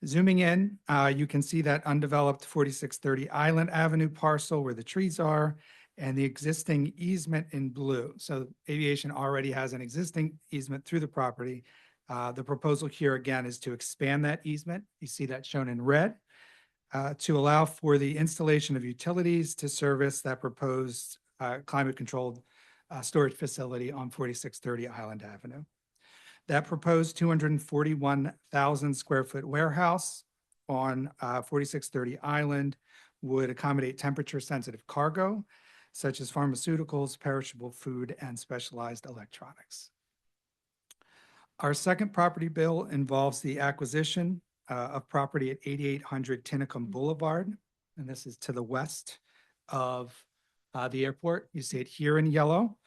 F: Zooming in, you can see that undeveloped 4630 Island Avenue parcel where the trees are and the existing easement in blue. So aviation already has an existing easement through the property. The proposal here again is to expand that easement. You see that shown in red to allow for the installation of utilities to service that proposed climate-controlled storage facility on 4630 Island Avenue. That proposed 241,000 square foot warehouse on 4630 Island would accommodate temperature-sensitive cargo, such as pharmaceuticals, perishable food, and specialized electronics. Our second property bill involves the acquisition of property at 8800 Tinicum Boulevard, and this is to the west of the airport. You see it here in yellow.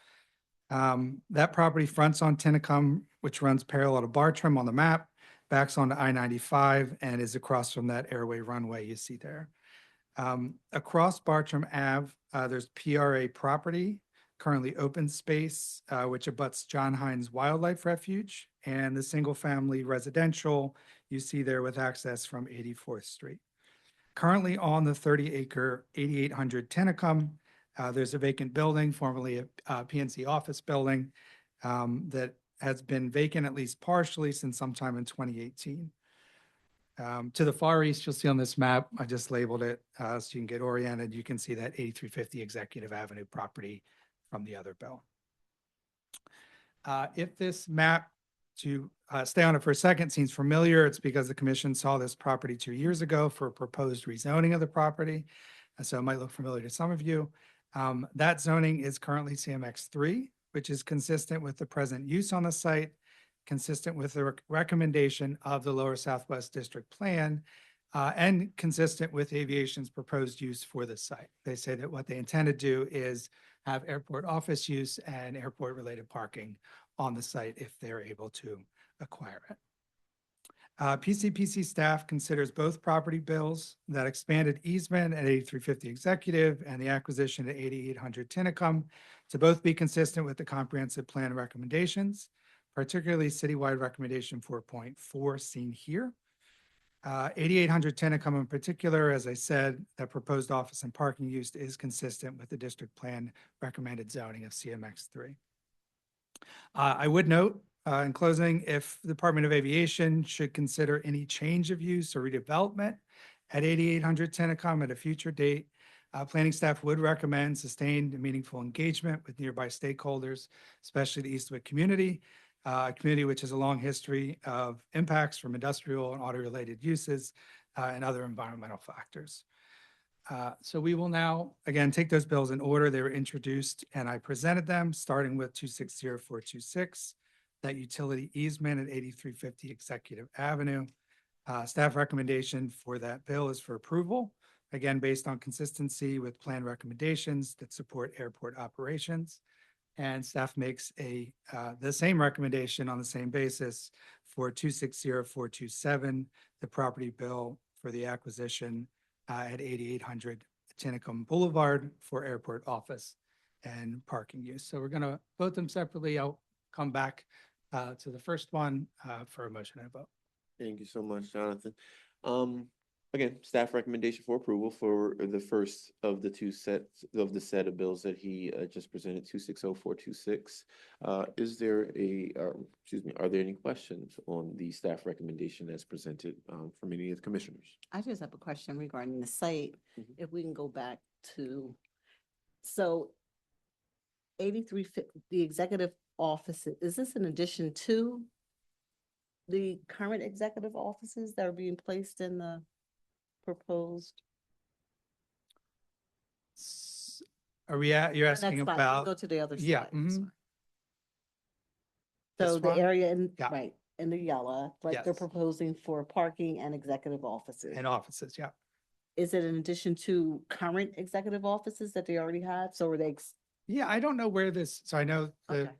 F: That property fronts on Tinicum, which runs parallel to Bartram on the map, backs onto I-95, and is across from that airway runway you see there. Across Bartram Ave, there's PRA property, currently open space, which abuts John Hines Wildlife Refuge, and the single-family residential you see there with access from 84th Street. Currently on the 30-acre 8800 Tinicum, there's a vacant building, formerly a PNC office building, that has been vacant at least partially since sometime in 2018. To the far east, you'll see on this map, I just labeled it so you can get oriented. You can see that 8350 Executive Avenue property from the other bill. If this map, to stay on it for a second, seems familiar, it's because the commission saw this property 2 years ago for a proposed rezoning of the property. And so it might look familiar to some of you. That zoning is currently CMX3, which is consistent with the present use on the site, consistent with the recommendation of the Lower Southwest District Plan, and consistent with aviation's proposed use for the site. They say that what they intend to do is have airport office use and airport-related parking on the site if they're able to acquire it. PCPC staff considers both property bills, that expanded easement at 8350 Executive and the acquisition at 8800 Tinicum, to both be consistent with the comprehensive plan recommendations, particularly citywide recommendation 4.4 seen here. 8800 Tinicum in particular, as I said, that proposed office and parking use is consistent with the district plan recommended zoning of CMX3. I would note in closing, if the Department of Aviation should consider any change of use or redevelopment at 8800 Tinicum at a future date, planning staff would recommend sustained and meaningful engagement with nearby stakeholders, especially the Eastwood community, a community which has a long history of impacts from industrial and auto-related uses and other environmental factors. So we will now, again, take those bills in order. They were introduced and I presented them, starting with 260426, that utility easement at 8350 Executive Avenue. Staff recommendation for that bill is for approval, again, based on consistency with plan recommendations that support airport operations. And staff makes the same recommendation on the same basis for 260427, the property bill for the acquisition at 8800 Tinicum Boulevard for airport office and parking use. So we're going to vote them separately. I'll come back to the first one for a motion and a vote.
A: Thank you so much, Jonathan. Again, staff recommendation for approval for the first of the two sets of the set of bills that he just presented, 260426. Is there are there any questions on the staff recommendation as presented from any of the commissioners?
J: I just have a question regarding the site. If we can go back to, so 83, the executive office, is this in addition to the current executive offices that are being placed in the proposed?
F: You're asking
J: Next slide.
F: about?
J: Go to the other slide.
F: Yeah.
J: So
F: This
J: the
F: one?
J: area in,
F: Yeah.
J: right, in the yellow, like they're
F: Yes.
J: proposing for parking and executive offices.
F: And offices, yeah.
J: Is it in addition to current executive offices that they already have? So are they?
F: Yeah, I don't know where this, so I know the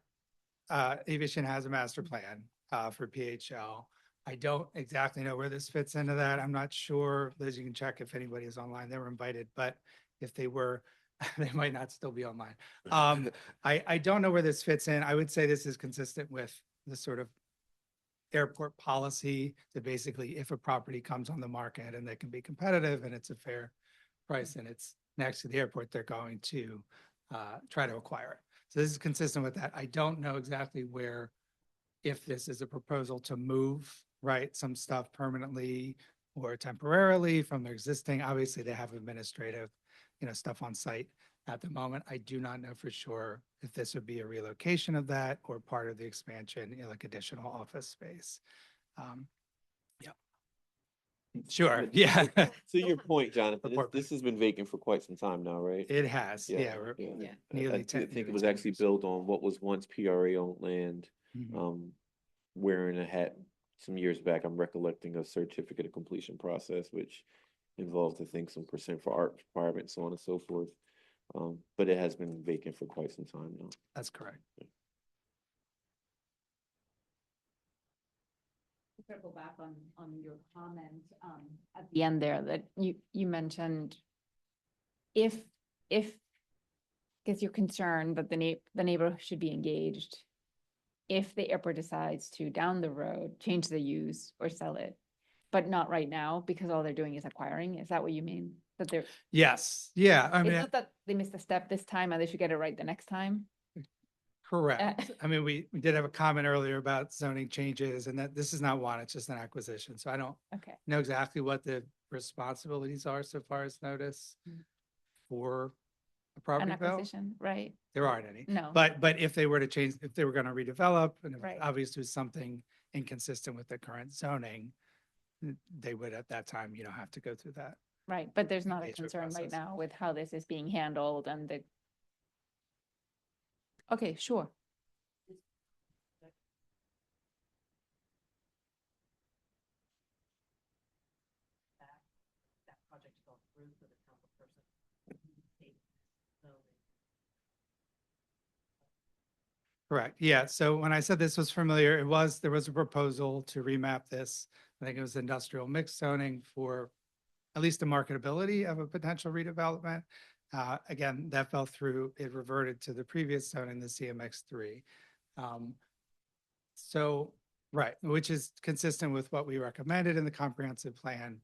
F: aviation has a master plan. for PHL. I don't exactly know where this fits into that. I'm not sure. Liz, you can check if anybody is online. They were invited, but if they were, they might not still be online. I don't know where this fits in. I would say this is consistent with the sort of airport policy to basically, if a property comes on the market and they can be competitive and it's a fair price and it's next to the airport, they're going to try to acquire it. So this is consistent with that. I don't know exactly where, if this is a proposal to move, right, some stuff permanently or temporarily from their existing, obviously they have administrative, stuff on site at the moment. I do not know for sure if this would be a relocation of that or part of the expansion, like additional office space. Yeah. Sure, yeah.
A: To your point, Jonathan, this has been vacant for quite some time now, right?
F: It has, yeah. Nearly 10.
A: I think it was actually built on what was once PRA owned land.
F: Mhm.
A: Wearing a hat some years back, I'm recollecting a certificate of completion process, which involved, I think, some percent for art requirements, so on and so forth. But it has been vacant for quite some time now.
F: That's correct.
O: Circle back on your comment at the end there that you mentioned if because you're concerned that the neighbor should be engaged if the airport decides to down the road change the use or sell it, but not right now because all they're doing is acquiring. Is that what you mean? That they're
F: Yes, yeah. I mean,
O: it's not that they missed a step this time and they should get it right the next time.
F: correct. I mean, we did have a comment earlier about zoning changes and that this is not one, it's just an acquisition. So I don't
O: Okay.
F: know exactly what the responsibilities are so far as notice for a
O: An
F: property bill.
O: acquisition, right?
F: There aren't any.
O: No.
F: But if they were to change, if they were going to redevelop and if
O: Right.
F: obviously it was something inconsistent with the current zoning, they would at that time, have to go through that.
O: Right, but there's not a
F: Engagement
O: concern right
F: process.
O: now with how this is being handled and the. Okay, sure.
F: Correct. Yeah. So when I said this was familiar, there was a proposal to remap this. I think it was industrial mixed zoning for at least the marketability of a potential redevelopment. Again, that fell through. It reverted to the previous zoning, the CMX3. So, right, which is consistent with what we recommended in the comprehensive plan.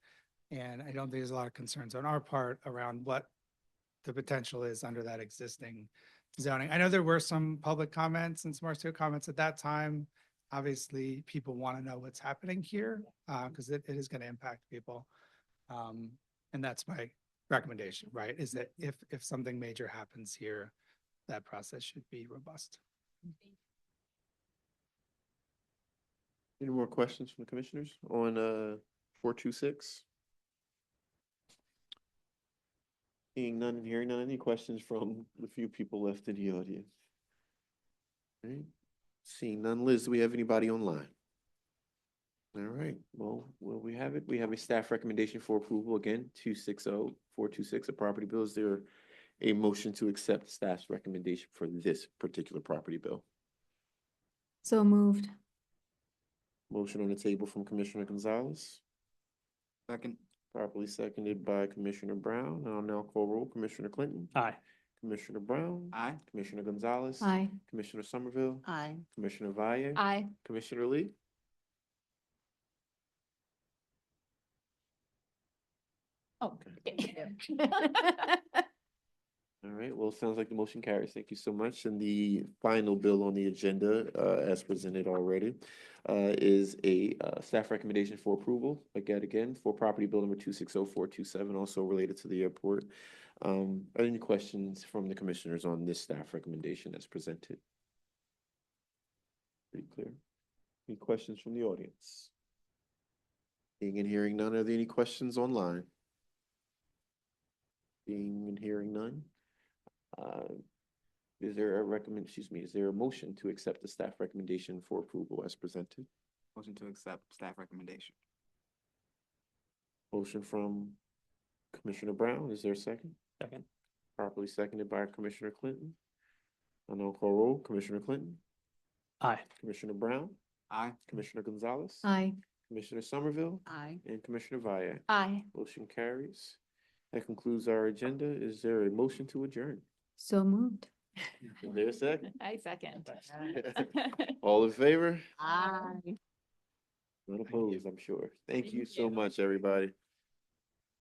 F: And I don't think there's a lot of concerns on our part around what the potential is under that existing zoning. I know there were some public comments and some RCO comments at that time. Obviously, people want to know what's happening here because it is going to impact people. And that's my recommendation, right? Is that if something major happens here, that process should be robust.
A: Any more questions from the commissioners on 426? Seeing none and hearing none, any questions from the few people left in the audience? All right. Seeing none, Liz, do we have anybody online? All right, well, we have it. We have a staff recommendation for approval again, 260426, a property bill. Is there a motion to accept staff's recommendation for this particular property bill?
G: So moved.
A: Motion on the table from Commissioner Gonzalez,
L: Second.
A: properly seconded by Commissioner Brown. I'll now call roll. Commissioner Clinton.
B: Aye.
A: Commissioner Brown.
L: Aye.
A: Commissioner Gonzalez.
G: Aye.
A: Commissioner Somerville.
J: Aye.
A: Commissioner Valle.
O: Aye.
A: Commissioner Lee.
O: Oh.
A: All right, well, it sounds like the motion carries. Thank you so much. And the final bill on the agenda, as presented already, is a staff recommendation for approval. Again, for property bill number 260427, also related to the airport. Are there any questions from the commissioners on this staff recommendation as presented? Pretty clear. Any questions from the audience? Seeing and hearing none, are there any questions online? Seeing and hearing none. Is there a motion to accept the staff recommendation for approval as presented?
L: Motion to accept staff recommendation.
A: Motion from Commissioner Brown. Is there a second?
B: Second.
A: Properly seconded by Commissioner Clinton. I'll now call roll. Commissioner Clinton.
B: Aye.
A: Commissioner Brown.
L: Aye.
A: Commissioner Gonzalez.
G: Aye.
A: Commissioner Somerville.
J: Aye.
A: And Commissioner Valle.
O: Aye.
A: Motion carries. That concludes our agenda. Is there a motion to adjourn?
G: So moved.
A: Is there a second?
O: I second.
A: All in favor?
J: Aye.
A: None opposed, I'm sure. Thank you so much, everybody.